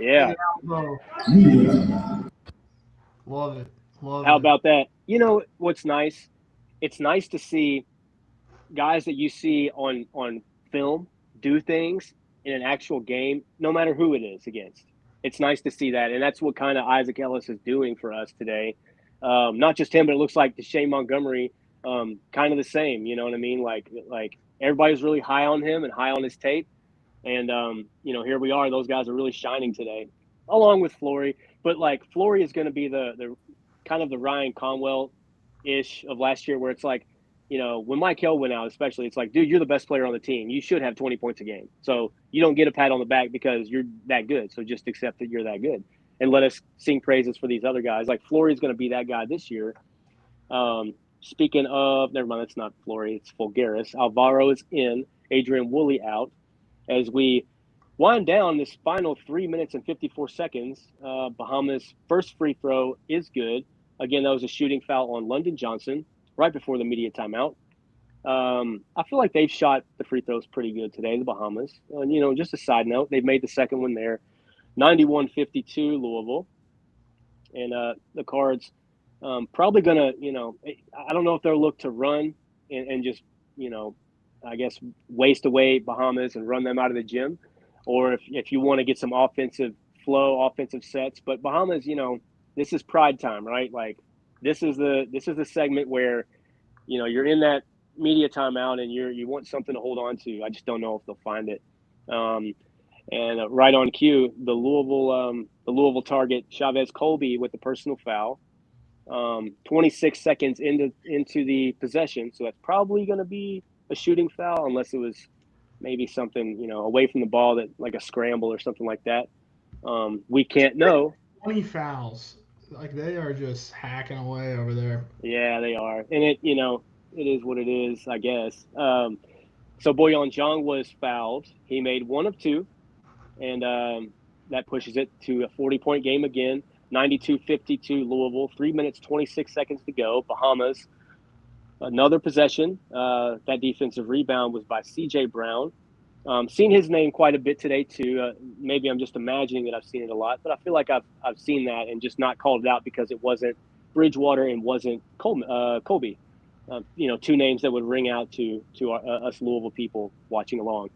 Yeah. Love it. How about that? You know what's nice? It's nice to see guys that you see on film do things in an actual game, no matter who it is against. It's nice to see that, and that's what kind of Isaac Ellis is doing for us today. Not just him, but it looks like Deshane Montgomery, kind of the same. You know what I mean? Like everybody's really high on him and high on his tape, and here we are. Those guys are really shining today, along with Flory. But like Flory is going to be the kind of the Ryan Conwell-ish of last year, where it's like, when Mike Hill went out, especially, it's like, dude, you're the best player on the team. You should have 20 points a game. So you don't get a pat on the back because you're that good. So just accept that you're that good and let us sing praises for these other guys. Like Flory's going to be that guy this year. Speaking of, never mind, that's not Flory. It's Fulgaris. Alvaro is in. Adrian Woolley out. As we wind down this final 3 minutes and 54 seconds, Bahamas' first free throw is good. Again, that was a shooting foul on London Johnson right before the media timeout. I feel like they've shot the free throws pretty good today, the Bahamas. And, just a side note, they've made the second one there, 91-52 Louisville. And the Cards probably going to, I don't know if they'll look to run and just, I guess waste away Bahamas and run them out of the gym, or if you want to get some offensive flow, offensive sets. But Bahamas, this is pride time, right? Like this is the segment where, you're in that media timeout and you want something to hold on to. I just don't know if they'll find it. And right on cue, the Louisville target, Chavez Colby, with the personal foul. 26 seconds into the possession, so that's probably going to be a shooting foul, unless it was maybe something away from the ball, that like a scramble or something like that. We can't know. 20 fouls, like they are just hacking away over there. Yeah, they are, and it is what it is, I guess. So Boyan Zhang was fouled. He made one of two, and that pushes it to a 40-point game again. 92-52 Louisville. 3 minutes 26 seconds to go. Bahamas. Another possession. That defensive rebound was by C.J. Brown. Seen his name quite a bit today too. Maybe I'm just imagining that I've seen it a lot, but I feel like I've seen that and just not called it out because it wasn't Bridgewater and wasn't Colby. Two names that would ring out to us Louisville people watching along.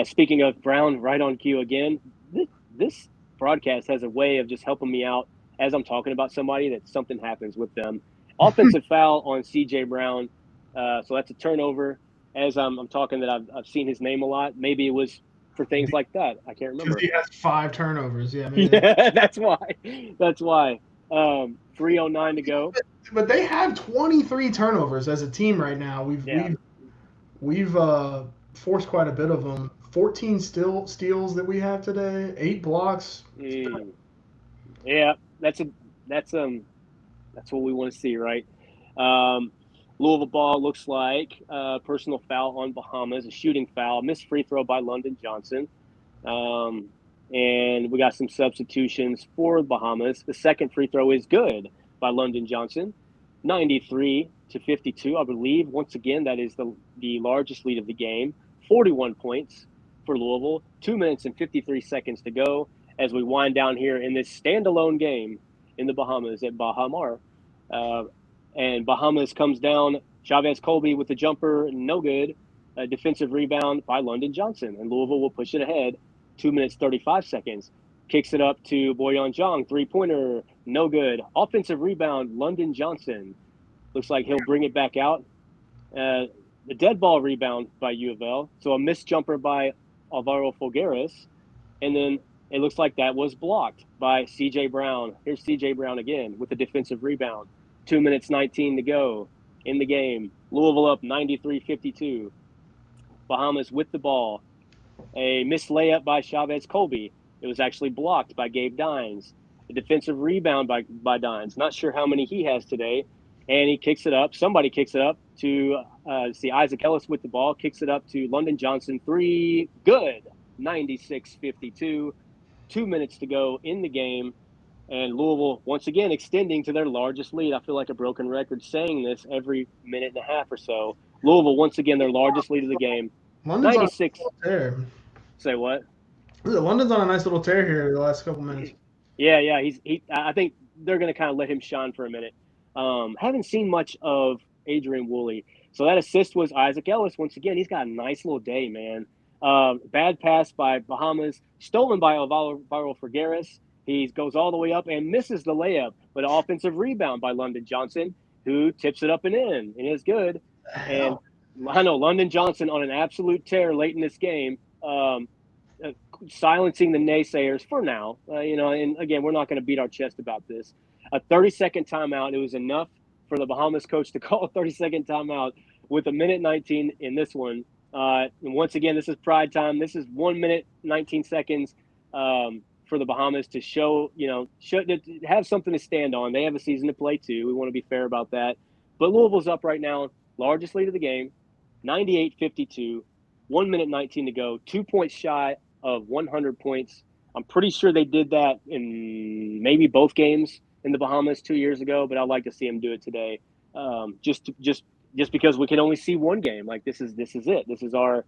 Speaking of Brown, right on cue again. This broadcast has a way of just helping me out as I'm talking about somebody, that something happens with them. Offensive foul on C.J. Brown. So that's a turnover. As I'm talking, that I've seen his name a lot. Maybe it was for things like that. I can't remember. Because he has 5 turnovers. Yeah, yeah, that's why. That's why. 3:09 to go. But they have 23 turnovers as a team right now. We've forced quite a bit of them. 14 steals that we have today. 8 blocks. Yeah, that's what we want to see, right? Louisville ball looks like personal foul on Bahamas, a shooting foul, missed free throw by London Johnson. And we got some substitutions for Bahamas. The second free throw is good by London Johnson, 93-52, I believe. Once again, that is the largest lead of the game. 41 points for Louisville. 2 minutes and 53 seconds to go as we wind down here in this standalone game in the Bahamas at Bahamar. And Bahamas comes down. Chavez Colby with the jumper, no good. A defensive rebound by London Johnson. And Louisville will push it ahead. 2 minutes, 35 seconds. Kicks it up to Boyan Zhang. Three-pointer, no good. Offensive rebound, London Johnson. Looks like he'll bring it back out. The dead ball rebound by U of L. So a missed jumper by Alvaro Folgueras. And then it looks like that was blocked by C.J. Brown. Here's C.J. Brown again with the defensive rebound. 2 minutes, 19 to go in the game. Louisville up 93-52. Bahamas with the ball. A missed layup by Chavez Colby. It was actually blocked by Gabe Dines. A defensive rebound by Dines. Not sure how many he has today. And he kicks it up. Somebody kicks it up to Isaac Ellis with the ball. Kicks it up to London Johnson. 3, good. 96-52. 2 minutes to go in the game. And Louisville, once again, extending to their largest lead. I feel like a broken record saying this every minute and a half or so. Louisville, once again, their largest lead of the game. London's 96. on a tear. Say what? London's on a nice little tear here the last couple minutes. Yeah. I think they're going to kind of let him shine for a minute. Haven't seen much of Adrian Woolley. So that assist was Isaac Ellis. Once again, he's got a nice little day, man. Bad pass by Bahamas, stolen by Alvaro Folgueras. He goes all the way up and misses the layup, but an offensive rebound by London Johnson, who tips it up and in, and is good. And I know London Johnson on an absolute tear late in this game, silencing the naysayers for now. And again, we're not going to beat our chest about this. A 30-second timeout. It was enough for the Bahamas coach to call a 30-second timeout with 1:19 in this one. And once again, this is pride time. This is 1 minute, 19 seconds for the Bahamas to show, have something to stand on. They have a season to play too. We want to be fair about that. But Louisville's up right now, largest lead of the game, 98-52, 1 minute, 19 to go, 2 points shy of 100 points. I'm pretty sure they did that in maybe both games in the Bahamas 2 years ago, but I'd like to see him do it today. Just because we can only see one game. Like this is it. This is our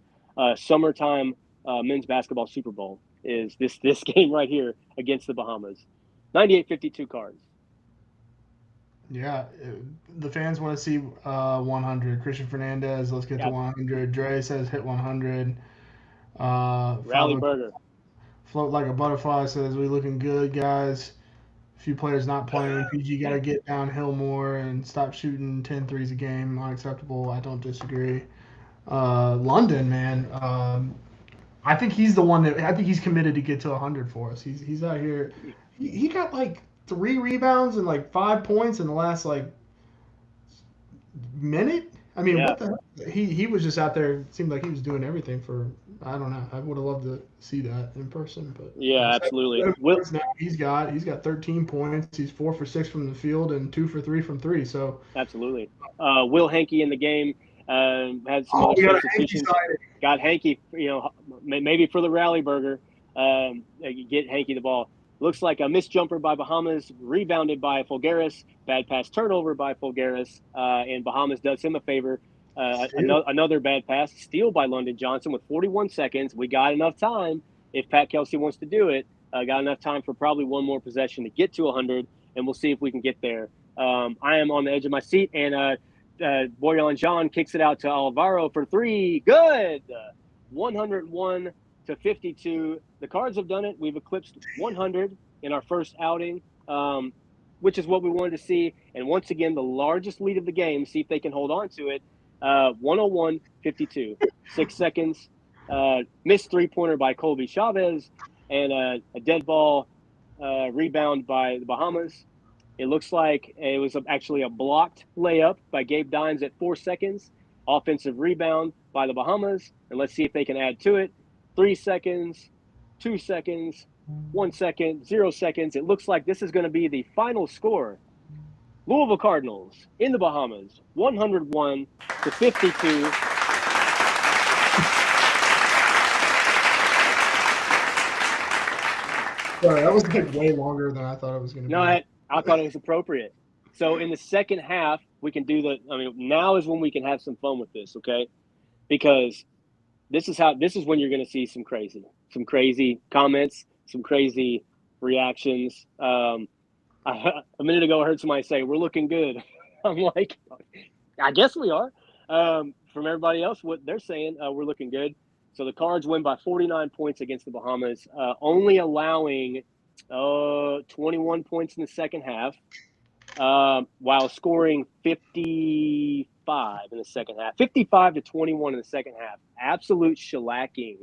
summertime men's basketball Super Bowl. Is this game right here against the Bahamas? 98-52 Cards. Yeah, the fans want to see 100. Christian Fernandez, let's get to Yeah, 100. Dre says hit 100. Rally Father Burger. Float like a butterfly says we looking good, guys. A few players not playing. PG got to get downhill more and stop shooting 10 threes a game. Unacceptable. I don't disagree. London, man. I think he's the one that I think he's committed to get to 100 for us. He's out here. He got like 3 rebounds and like 5 points in the last like minute. I mean, Yeah, what the hell? He was just out there. It seemed like he was doing everything for. I don't know. I would have loved to see that in person, but yeah, absolutely. 7 points now he's got 13 points. He's 4 for 6 from the field and 2 for 3 from three. So Absolutely. Will Hankey in the game had some other we got a Yankee substitutions. side. Got Hankey, maybe for the rally burger, get Hankey the ball. Looks like a missed jumper by Bahamas, rebounded by Fulgaris, bad pass turnover by Fulgaris, and Bahamas does him a favor. Another bad pass, steal by London Johnson with 41 seconds. We got enough time if Pat Kelsey wants to do it. Got enough time for probably one more possession to get to 100, and we'll see if we can get there. I am on the edge of my seat, and Boyan John kicks it out to Alvaro for three. Good. 101-52. The Cards have done it. We've eclipsed 100 in our first outing, which is what we wanted to see. And once again, the largest lead of the game. See if they can hold on to it. 101-52. 6 seconds. Missed three-pointer by Colby Chavez, and a dead ball rebound by the Bahamas. It looks like it was actually a blocked layup by Gabe Dines at 4 seconds. Offensive rebound by the Bahamas. And let's see if they can add to it. 3 seconds, 2 seconds, 1 second, 0 seconds. It looks like this is going to be the final score. Louisville Cardinals in the Bahamas, 101-52. Sorry, that was like way longer than I thought it was going to be. No, I thought it was appropriate. So in the second half, we can do now is when we can have some fun with this, okay? Because this is when you're going to see some crazy comments, some crazy reactions. A minute ago, I heard somebody say, "We're looking good." I'm like, I guess we are. From everybody else, what they're saying, we're looking good. So the Cards win by 49 points against the Bahamas, only allowing 21 points in the second half, while scoring 55 in the second half. 55-21 in the second half. Absolute shellacking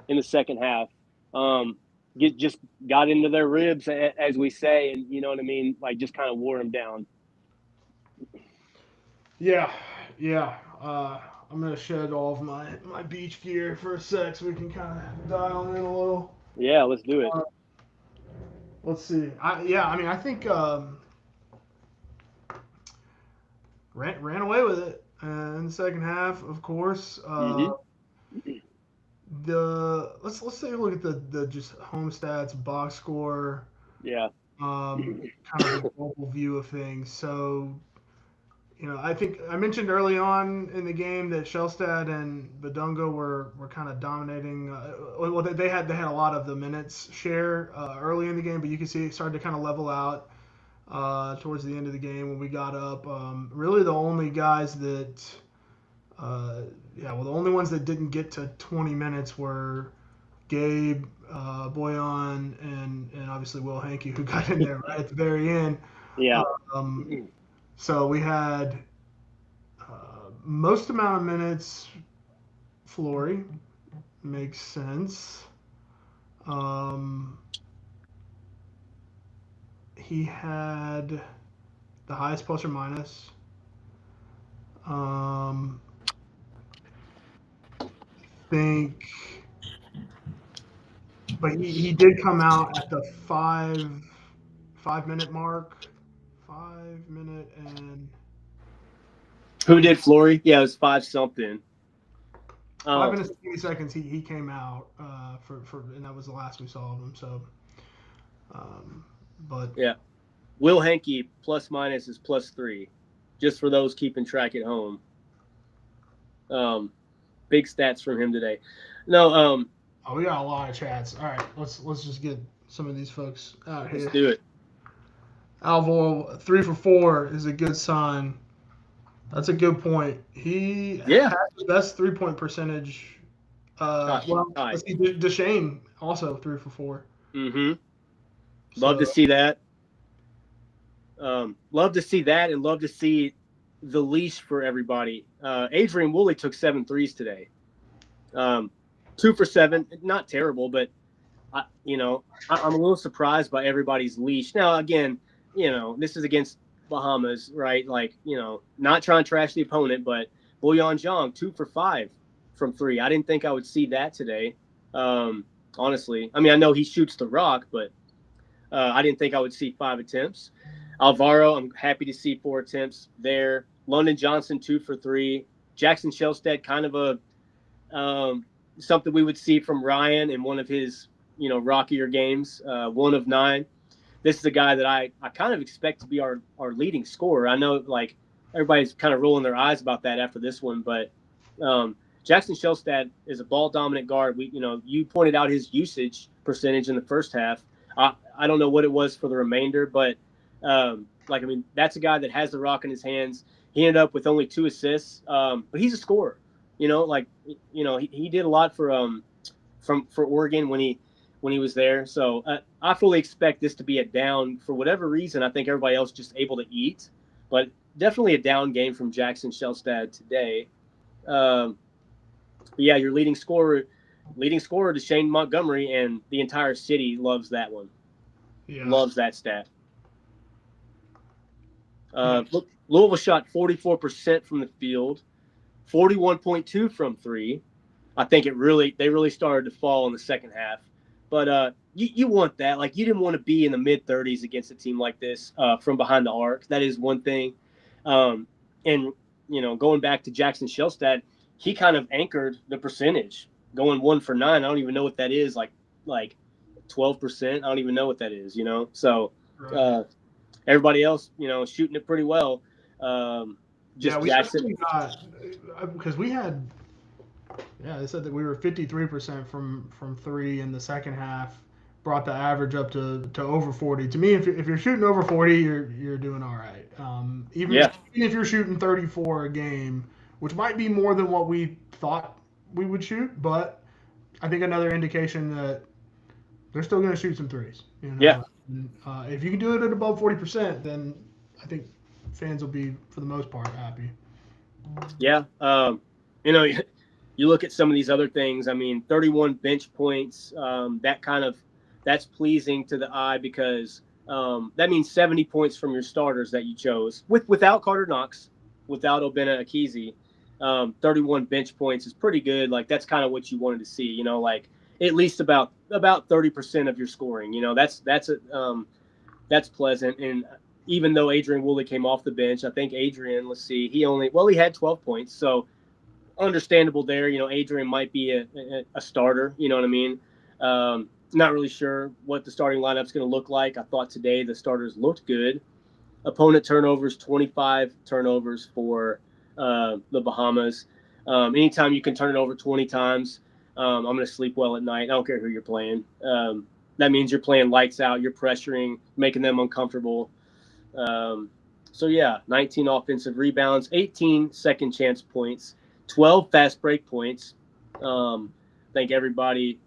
in the second half. Just got into their ribs, as we say, and you know what I mean? Like, just kind of wore them down. Yeah. I'm going to shed all of my beach gear for a sec so we can kind of dial in a little. Yeah, let's do it. Let's see. I think ran away with it in the second half, of course. Let's take a look at the just home stats, box score. Yeah. Kind of a global view of things. So, I think I mentioned early on in the game that Shellstad and Badunga were kind of dominating. Well, they had a lot of the minutes share early in the game, but you can see it started to kind of level out towards the end of the game when we got up. Really, the only guys that, the only ones that didn't get to 20 minutes were Gabe, Boyan, and obviously Will Hankey, who got in there right at the very end. Yeah. So we had most amount of minutes. Flory makes sense. He had the highest plus or minus. Think, but he did come out at the 5 minute mark. 5 minute and. Who did Flory? Yeah, it was 5 something. 5 minutes and 20 seconds. He came out for and that was the last we saw of him. So, but yeah, Will Henke plus minus is +3, just for those keeping track at home. Big stats from him today. No, Oh, we got a lot of chats. All right, let's just get some of these folks out let's here. do it. Alvo 3 for 4 is a good sign. That's a good point. He Yeah. has the best 3-point percentage. Well, let's see. Deshane also 3 for 4. Mm-hmm. Love So to see that. Love to see that, and love to see the leash for everybody. Adrian Woolley took 7 threes today. 2 for 7, not terrible, but I'm a little surprised by everybody's leash. Now, again, this is against Bahamas, right? Like, not trying to trash the opponent, but Boyan Zhang 2 for 5 from 3. I didn't think I would see that today. Honestly, I mean, I know he shoots the rock, but I didn't think I would see 5 attempts. Alvaro, I'm happy to see 4 attempts there. London Johnson 2 for 3. Jackson Shelstad, kind of a something we would see from Ryan in one of his rockier games. 1 of 9. This is a guy that I kind of expect to be our leading scorer. I know like everybody's kind of rolling their eyes about that after this one, but Jackson Shelstad is a ball dominant guard. You pointed out his usage percentage in the first half. I don't know what it was for the remainder, but that's a guy that has the rock in his hands. He ended up with only 2 assists, but he's a scorer. He did a lot for Oregon when he was there. So I fully expect this to be a down for whatever reason. I think everybody else just able to eat, but definitely a down game from Jackson Shelstad today. Yeah, your leading scorer to Shane Montgomery, and the entire city loves that one. Yeah. Loves that stat. Louisville shot 44% from the field, 41.2 from 3. I think they really started to fall in the second half. But you want that. Like, you didn't want to be in the mid-30s against a team like this from behind the arc. That is one thing. And going back to Jackson Shelstad, he kind of anchored the percentage, going 1 for 9. I don't even know what that is, like 12%. I don't even know what that is, So everybody else, shooting it pretty well. Just Jackson. Because we had – yeah, they said that we were 53% from 3 in the second half. Brought the average up to over 40. To me, if you're shooting over 40, you're doing all right. Even if you're shooting 34 a game, which might be more than what we thought we would shoot, but I think another indication that they're still going to shoot some threes. Yeah. And, if you can do it at above 40%, then I think fans will be, for the most part, happy. Yeah. You look at some of these other things. I mean, 31 bench points. That's pleasing to the eye because that means 70 points from your starters that you chose without Carter Knox, without Obinna Akizi. 31 bench points is pretty good. Like, that's kind of what you wanted to see. Like at least about 30% of your scoring. That's pleasant. And even though Adrian Woolley came off the bench, I think Adrian, he had 12 points. So understandable there. Adrian might be a starter. You know what I mean? Not really sure what the starting lineup's going to look like. I thought today the starters looked good. Opponent turnovers, 25 turnovers for the Bahamas. Anytime you can turn it over 20 times, I'm going to sleep well at night. I don't care who you're playing. That means you're playing lights out. You're pressuring, making them uncomfortable. 19 offensive rebounds, 18 second chance points, 12 fast break points. I think everybody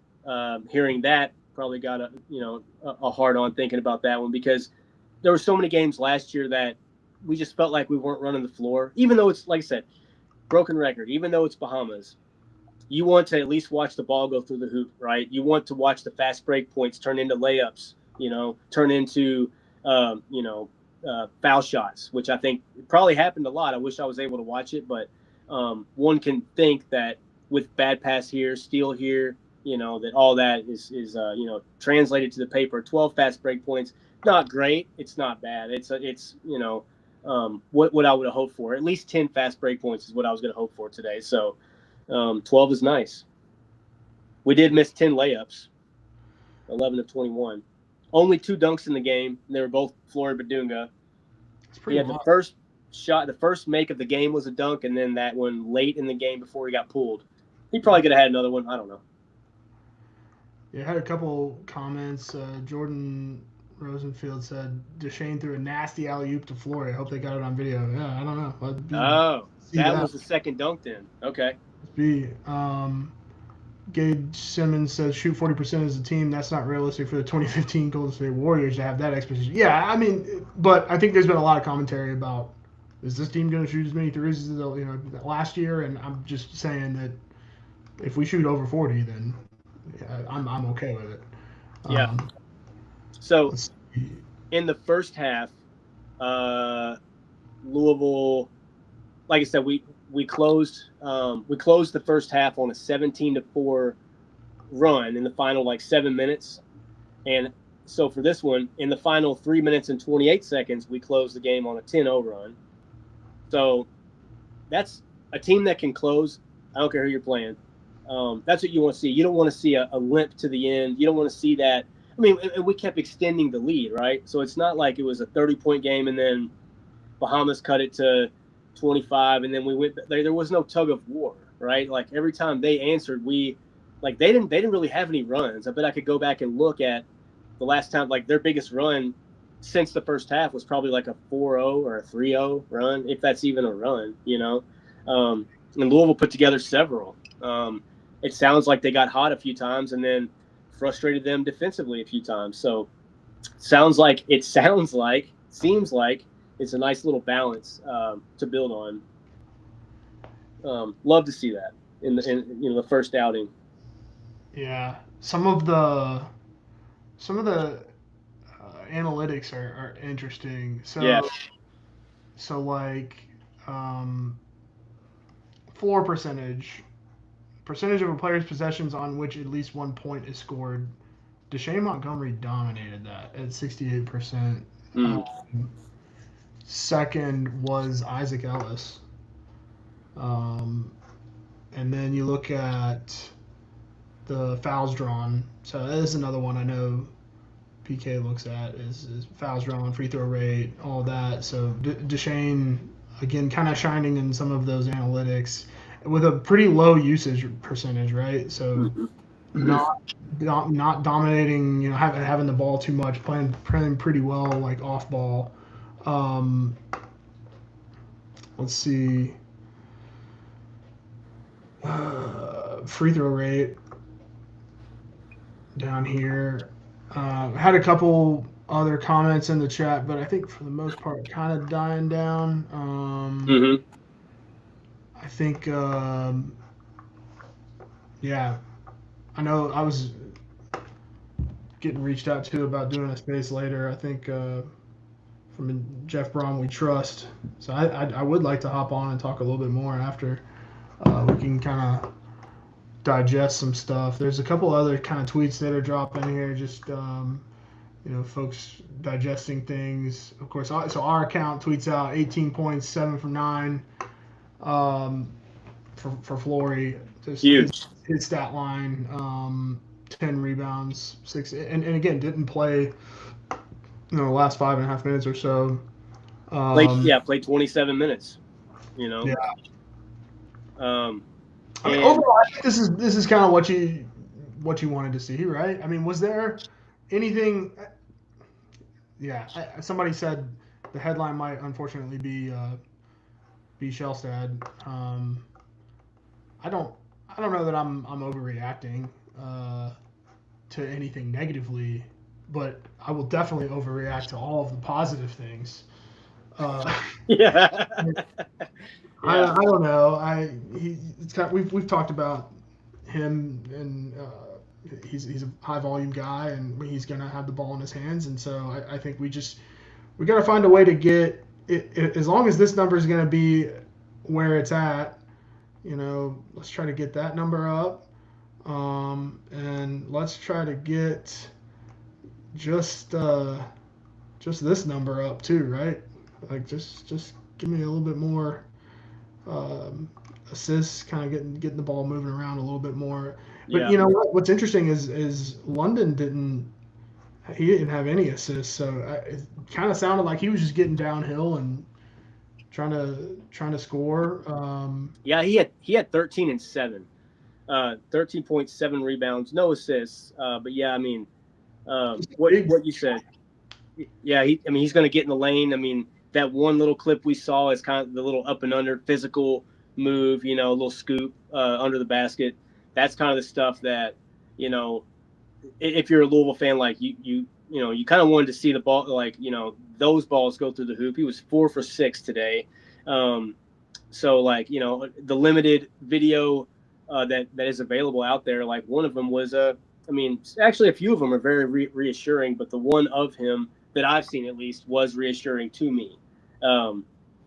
hearing that probably got a hard on thinking about that one, because there were so many games last year that we just felt like we weren't running the floor, even though it's, like I said, broken record, even though it's Bahamas. You want to at least watch the ball go through the hoop, right? You want to watch the fast break points turn into layups, turn into, foul shots, which I think probably happened a lot. I wish I was able to watch it, but one can think that with bad pass here, steal here, that all that is translated to the paper. 12 fast break points, not great. It's not bad. It's what I would have hoped for. At least 10 fast break points is what I was going to hope for today. So 12 is nice. We did miss 10 layups, 11 of 21. only 2 dunks in the game. They were both Flory Badunga. It's He pretty had long. the first shot, the first make of the game was a dunk, and then that one late in the game before he got pulled. He probably could have had another one. I don't know. Yeah, I had a couple comments. Jordan Rosenfield said Deshane threw a nasty alley-oop to Flory. I hope they got it on video. Yeah, I don't know. Oh, See that was the second dunk then. Okay. be. Gage Simmons says shoot 40% as a team. That's not realistic for the 2015 Golden State Warriors to have that expectation. Yeah, I mean, but I think there's been a lot of commentary about is this team going to shoot as many threes as last year, and I'm just saying that if we shoot over 40, then yeah, I'm okay with it. Yeah. So Let's see. in the first half, Louisville, like I said, we closed the first half on a 17-4 run in the final 7 minutes, and so for this one, in the final 3 minutes and 28 seconds, we closed the game on a 10-0 run. So that's a team that can close. I don't care who you're playing. That's what you want to see. You don't want to see a limp to the end. You don't want to see that. I mean, we kept extending the lead, right? So it's not like it was a 30-point game and then Bahamas cut it to 25, and then we went. There was no tug of war, right? Like every time they answered, they didn't really have any runs. I bet I could go back and look at the last time, their biggest run since the first half was probably like a 4-0 or a 3-0 run, if that's even a run, And Louisville put together several. It sounds like they got hot a few times and then frustrated them defensively a few times. So seems like it's a nice little balance to build on. Love to see that in the first outing. Yeah, some of the analytics are interesting. So Yeah. Floor percentage of a player's possessions on which at least 1 point is scored. Deshane Montgomery dominated that at 68%. Second was Isaac Ellis. And then you look at the fouls drawn. So that is another one I know PK looks at is fouls drawn, free throw rate, all that. So Deshane, again, kind of shining in some of those analytics with a pretty low usage percentage, right? So not dominating, having the ball too much, playing pretty well, off ball. Let's see. Free throw rate down here. Had a couple other comments in the chat, but I think for the most part, kind of dying down. I think, yeah, I know I was getting reached out to about doing a space later. I think from Jeff Braun we trust. So I would like to hop on and talk a little bit more after we can kind of digest some stuff. There's a couple other kind of tweets that are dropping here, just folks digesting things. Of course, so our account tweets out 18 points, 7 from 9 for Flory. Just huge. His stat line, 10 rebounds, 6, and again didn't play the last 5.5 minutes or so. Played 27 minutes. Yeah. I mean, overall, I think this is kind of what you wanted to see, right? I mean, was there anything? Yeah, somebody said the headline might unfortunately be Shellstad. I don't know that I'm overreacting to anything negatively, but I will definitely overreact to all of the positive things. Yeah. I don't know. We've talked about him, and he's a high volume guy, and he's gonna have the ball in his hands, and so I think we gotta find a way to get it, as long as this number is gonna be where it's at. Let's try to get that number up, and let's try to get just this number up too, right? Just give me a little bit more assists, kind of getting the ball moving around a little bit more. But what's interesting is London didn't He didn't have any assists, so it kind of sounded like he was just getting downhill and trying to score. Yeah, he had 13 and 7, 13.7 rebounds, no assists. But yeah, I mean, what Big, what you said. Yeah, I mean, he's going to get in the lane. I mean, that one little clip we saw is kind of the little up and under physical move, a little scoop under the basket. That's kind of the stuff that, you know, if you're a Louisville fan, like you kind of wanted to see the ball, like, those balls go through the hoop. He was 4 for 6 today. Um, so like, the limited video that is available out there, like one of them was I mean, actually a few of them are very reassuring, but the one of him that I've seen at least was reassuring to me. Um,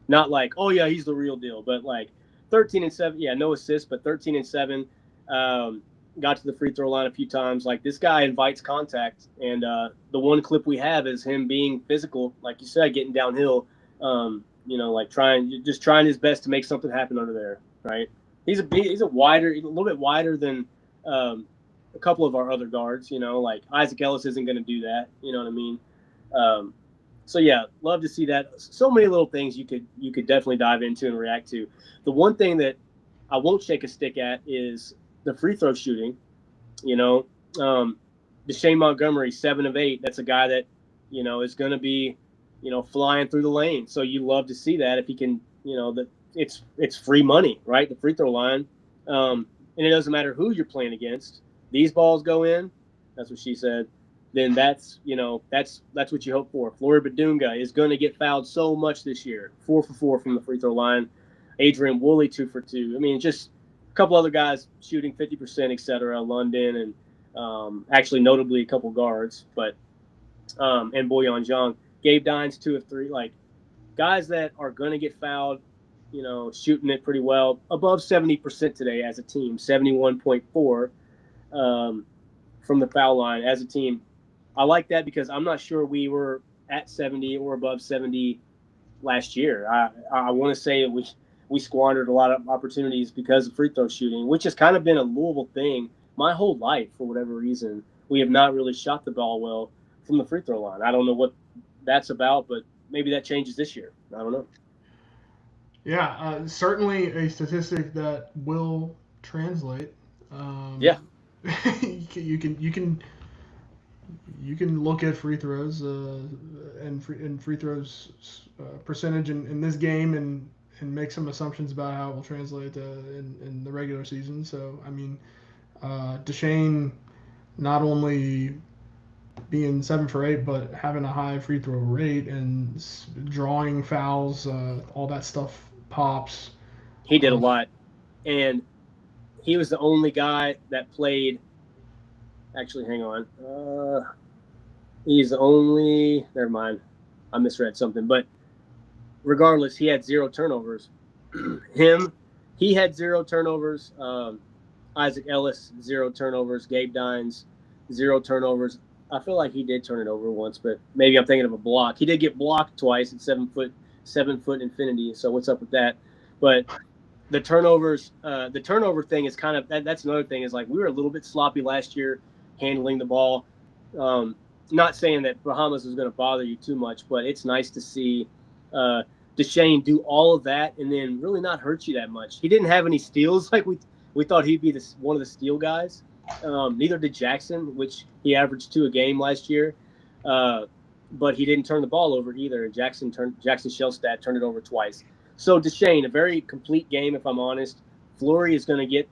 Not like, oh yeah, he's the real deal, but like 13 and 7, yeah, no assists, but 13 and 7. Um, Got to the free throw line a few times. Like, this guy invites contact, and the one clip we have is him being physical, like you said, getting downhill. Like trying his best to make something happen under there. Right? He's a little bit wider than a couple of our other guards. Like Isaac Ellis isn't going to do that. You know what I mean? Um, so yeah, love to see that. So many little things you could definitely dive into and react to. The one thing that I won't shake a stick at is the free throw shooting. You know, Deshane Montgomery, 7 of 8. That's a guy that is going to be flying through the lane. So you love to see that if he can. That it's free money, right? The free throw line, and it doesn't matter who you're playing against. These balls go in. That's what she said. Then that's what you hope for. Flory Badunga is going to get fouled so much this year. 4 for 4 from the free throw line. Adrian Woolley 2 for 2. I mean, just a couple other guys shooting 50%, et cetera. London and actually notably a couple guards, but and Boyan Zhang. Gabe Dines 2 of 3. Like, guys that are going to get fouled, shooting it pretty well. Above 70% today as a team, 71.4 from the foul line as a team. I like that because I'm not sure we were at 70 or above 70 last year. I want to say we squandered a lot of opportunities because of free throw shooting, which has kind of been a Louisville thing my whole life for whatever reason. We have not really shot the ball well from the free throw line. I don't know what that's about, but maybe that changes this year. I don't know. yeah, certainly a statistic that will translate. Yeah, You can you can look at free throws and free throws percentage in this game and make some assumptions about how it will translate in the regular season. So I mean, Deshane not only being 7 for 8, but having a high free throw rate and drawing fouls, all that stuff pops. he did a Um, lot, and he was the only guy that played. Actually, hang on. He's the only. Never mind. I misread something. But regardless, he had 0 turnovers. He had 0 turnovers. Isaac Ellis, 0 turnovers. Gabe Dines, 0 turnovers. I feel like he did turn it over once, but maybe I'm thinking of a block. He did get blocked twice at 7 foot infinity. So what's up with that? But the turnover thing is kind of that's another thing. Is like we were a little bit sloppy last year handling the ball. Um, Not saying that Bahamas is going to bother you too much, but it's nice to see Deshane do all of that and then really not hurt you that much. He didn't have any steals like we thought he'd be one of the steal guys. Neither did Jackson, which he averaged 2 a game last year. But he didn't turn the ball over either. Jackson Shellstat turned it over twice. So Deshane, a very complete game, if I'm honest. Flory is going to get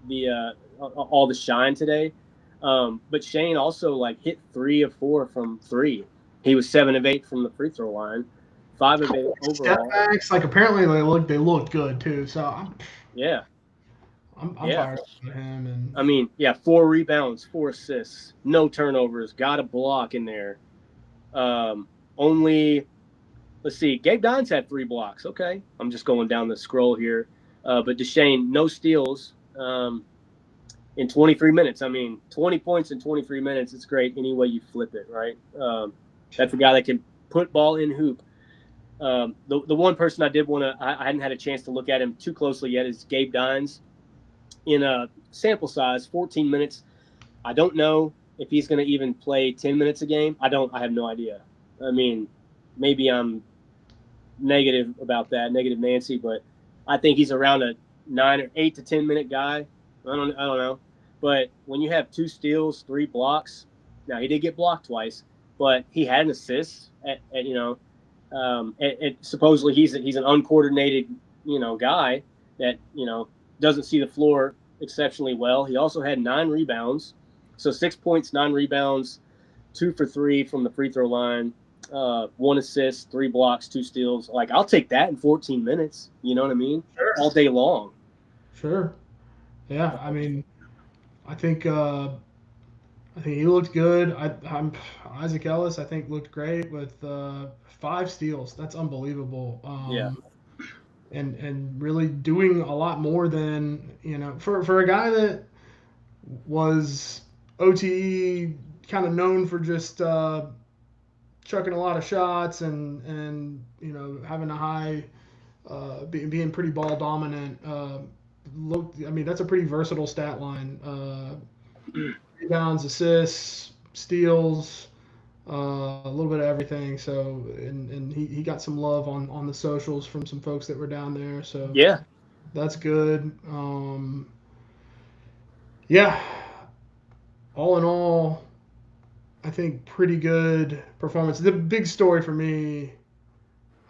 the all the shine today. But Shane also hit 3 of 4 from 3. He was 7 of 8 from the free throw line, 5 of 8 Step overall. backs, like apparently they looked good too. So Yeah, I'm yeah. fired up with him and I mean, yeah, 4 rebounds, 4 assists, no turnovers, got a block in there. Only, let's see, Gabe Dines had 3 blocks. Okay, I'm just going down the scroll here. But Deshane, no steals in 23 minutes. I mean, 20 points in 23 minutes. It's great any way you flip it, right? That's a guy that can put ball in hoop. The one person I did want to, I hadn't had a chance to look at him too closely yet is Gabe Dines. In a sample size, 14 minutes. I don't know if he's going to even play 10 minutes a game, I have no idea. I mean, maybe I'm negative about that, negative Nancy, but I think he's around a 9 or 8 to 10 minute guy. I don't know. But when you have 2 steals, 3 blocks, now he did get blocked twice, but he had an assist at supposedly he's an uncoordinated, guy that, doesn't see the floor exceptionally well. He also had 9 rebounds. So 6 points, 9 rebounds, 2 for 3 from the free throw line, 1 assist, 3 blocks, 2 steals. Like, I'll take that in 14 minutes. You know what I mean? Sure. All day long. Sure. Yeah. I mean, I think he looked good. Isaac Ellis, I think, looked great with 5 steals. That's unbelievable. Yeah. And really doing a lot more than, for a guy that was OTE kind of known for just chucking a lot of shots and having a high being pretty ball dominant. That's a pretty versatile stat line. Rebounds, assists, steals, a little bit of everything. So and he got some love on the socials from some folks that were down there. So yeah, that's good. Yeah, all in all, I think pretty good performance. The big story for me,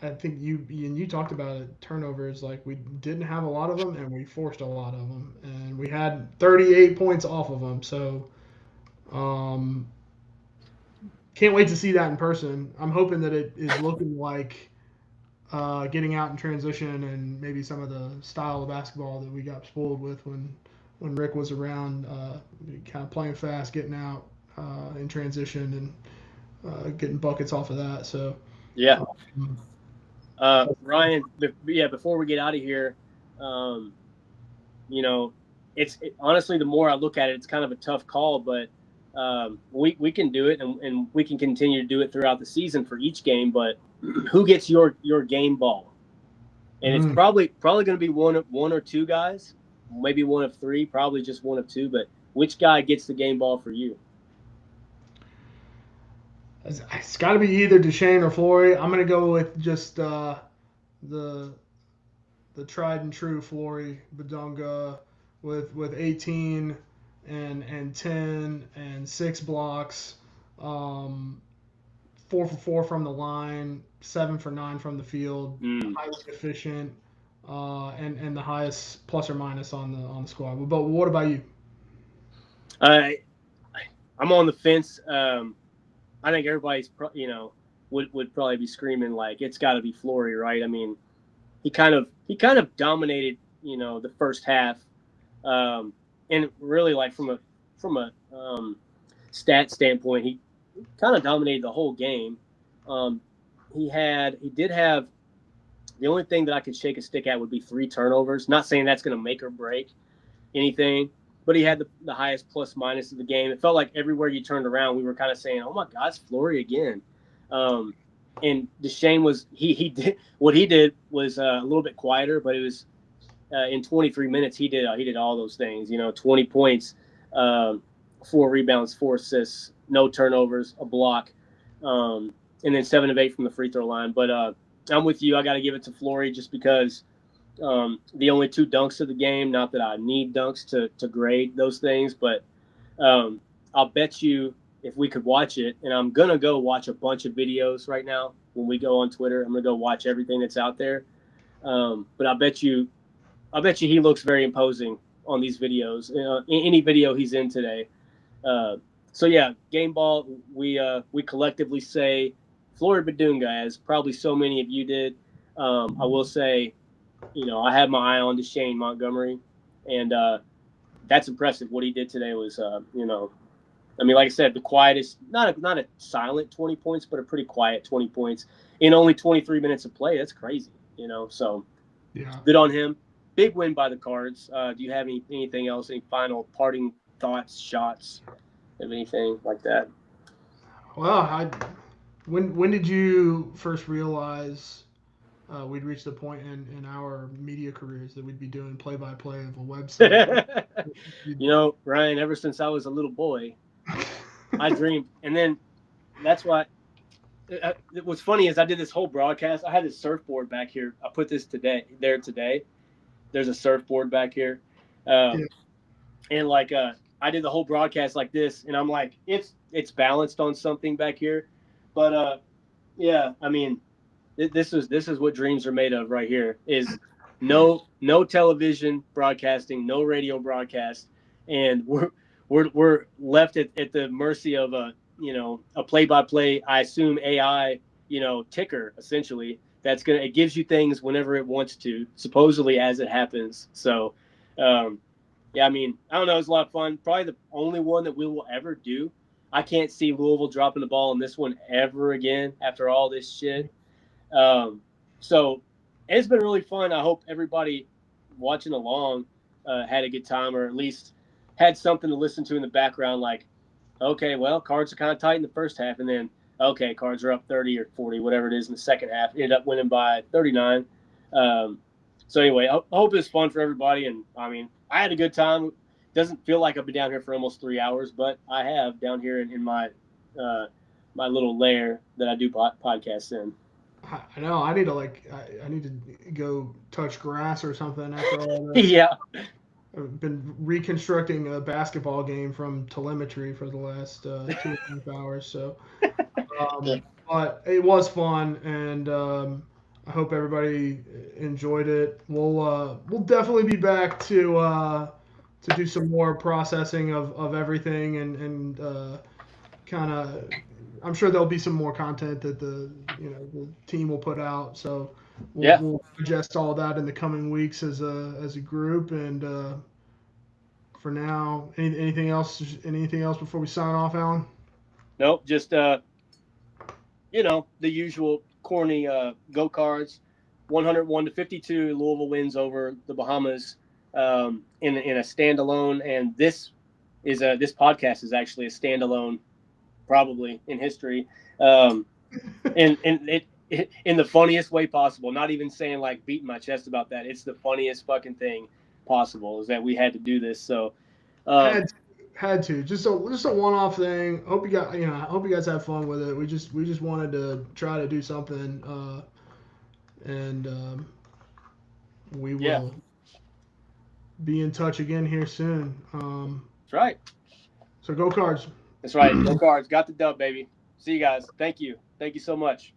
I think you talked about it, turnovers. Like, we didn't have a lot of them, and we forced a lot of them, and we had 38 points off of them. So, can't wait to see that in person. I'm hoping that it is looking like getting out in transition and maybe some of the style of basketball that we got spoiled with when Rick was around, kind of playing fast, getting out in transition, and getting buckets off of that. So, yeah. Ryan, before we get out of here, honestly, the more I look at it, it's kind of a tough call, but we can do it, and we can continue to do it throughout the season for each game. But who gets your game ball? And it's probably going to be one or 2 guys, maybe one of 3, probably just one of 2. But which guy gets the game ball for you? It's got to be either Deshane or Flory. I'm going to go with just the tried and true Flory Badunga with 18 and 10 and 6 blocks, 4 for 4 from the line, 7 for 9 from the field, highly efficient, and the highest plus or minus on the squad. But what about you? I'm on the fence. I think everybody's would probably be screaming like it's got to be Flory, right? I mean, he kind of dominated the first half, and really, like, from a stat standpoint, he kind of dominated the whole game. He did have, the only thing that I could shake a stick at would be 3 turnovers. Not saying that's going to make or break anything, but he had the highest plus minus of the game. It felt like everywhere you turned around, we were kind of saying, "Oh my God, it's Flory again." And Deshane was he did what he did was a little bit quieter, but it was in 23 minutes he did all those things. 20 points, 4 rebounds, 4 assists, no turnovers, a block, and then 7 of 8 from the free throw line. But I'm with you. I got to give it to Flory just because the only 2 dunks of the game. Not that I need dunks to grade those things, but I'll bet you if we could watch it, and I'm gonna go watch a bunch of videos right now when we go on Twitter. I'm gonna go watch everything that's out there. But I bet you he looks very imposing on these videos. In any video he's in today. So yeah, game ball. We collectively say Flory Badunga, as probably so many of you did. I will say, I have my eye on Deshane Montgomery, and that's impressive. What he did today was, like I said, the quietest, not a silent 20 points, but a pretty quiet 20 points in only 23 minutes of play. That's crazy, So yeah, good on him. Big win by the Cards. Do you have anything else? Any final parting thoughts, shots, of anything like that? Well, when did you first realize we'd reached the point in our media careers that we'd be doing play-by-play of a website? Ryan, ever since I was a little boy. I dreamed, and then that's why. What's funny is I did this whole broadcast. I had this surfboard back here. I put this today. There's a surfboard back here, and like I did the whole broadcast like this, and I'm like, it's balanced on something back here, but yeah, I mean, this is what dreams are made of right here. Is no television broadcasting, no radio broadcast, and we're left at the mercy of a play-by-play, I assume AI, ticker essentially. It gives you things whenever it wants to, supposedly as it happens. So, yeah, I mean, I don't know. It's a lot of fun. Probably the only one that we will ever do. I can't see Louisville dropping the ball in this one ever again after all this shit. So it's been really fun. I hope everybody watching along had a good time, or at least had something to listen to in the background. Like, okay, well, Cards are kind of tight in the first half, and then okay, Cards are up 30 or 40, whatever it is in the second half. Ended up winning by 39. So anyway, I hope it's fun for everybody. And I mean, I had a good time. It doesn't feel like I've been down here for almost 3 hours, but I have down here in my my little lair that I do podcasts in. I know. I need to go touch grass or something after all this. Yeah. I've been reconstructing a basketball game from telemetry for the last 2.5 hours. So, but it was fun, and I hope everybody enjoyed it. We'll definitely be back to do some more processing of everything, and kind of. I'm sure there'll be some more content that the team will put out. So we'll adjust all that in the coming weeks as a group. And for now, anything else? Anything else before we sign off, Alan? Nope. Just the usual corny go Cards. 101-52. Louisville wins over the Bahamas in a standalone, and this podcast is actually a standalone, probably in history, and it in the funniest way possible. Not even saying like beating my chest about that. It's the funniest fucking thing possible is that we had to do this. So had to just a one-off thing. Hope you got I hope you guys have fun with it. We just wanted to try to do something, and we will be in touch again here soon. That's right. So go Cards. That's right. Go Cards. Got the dub, baby. See you guys. Thank you. Thank you so much.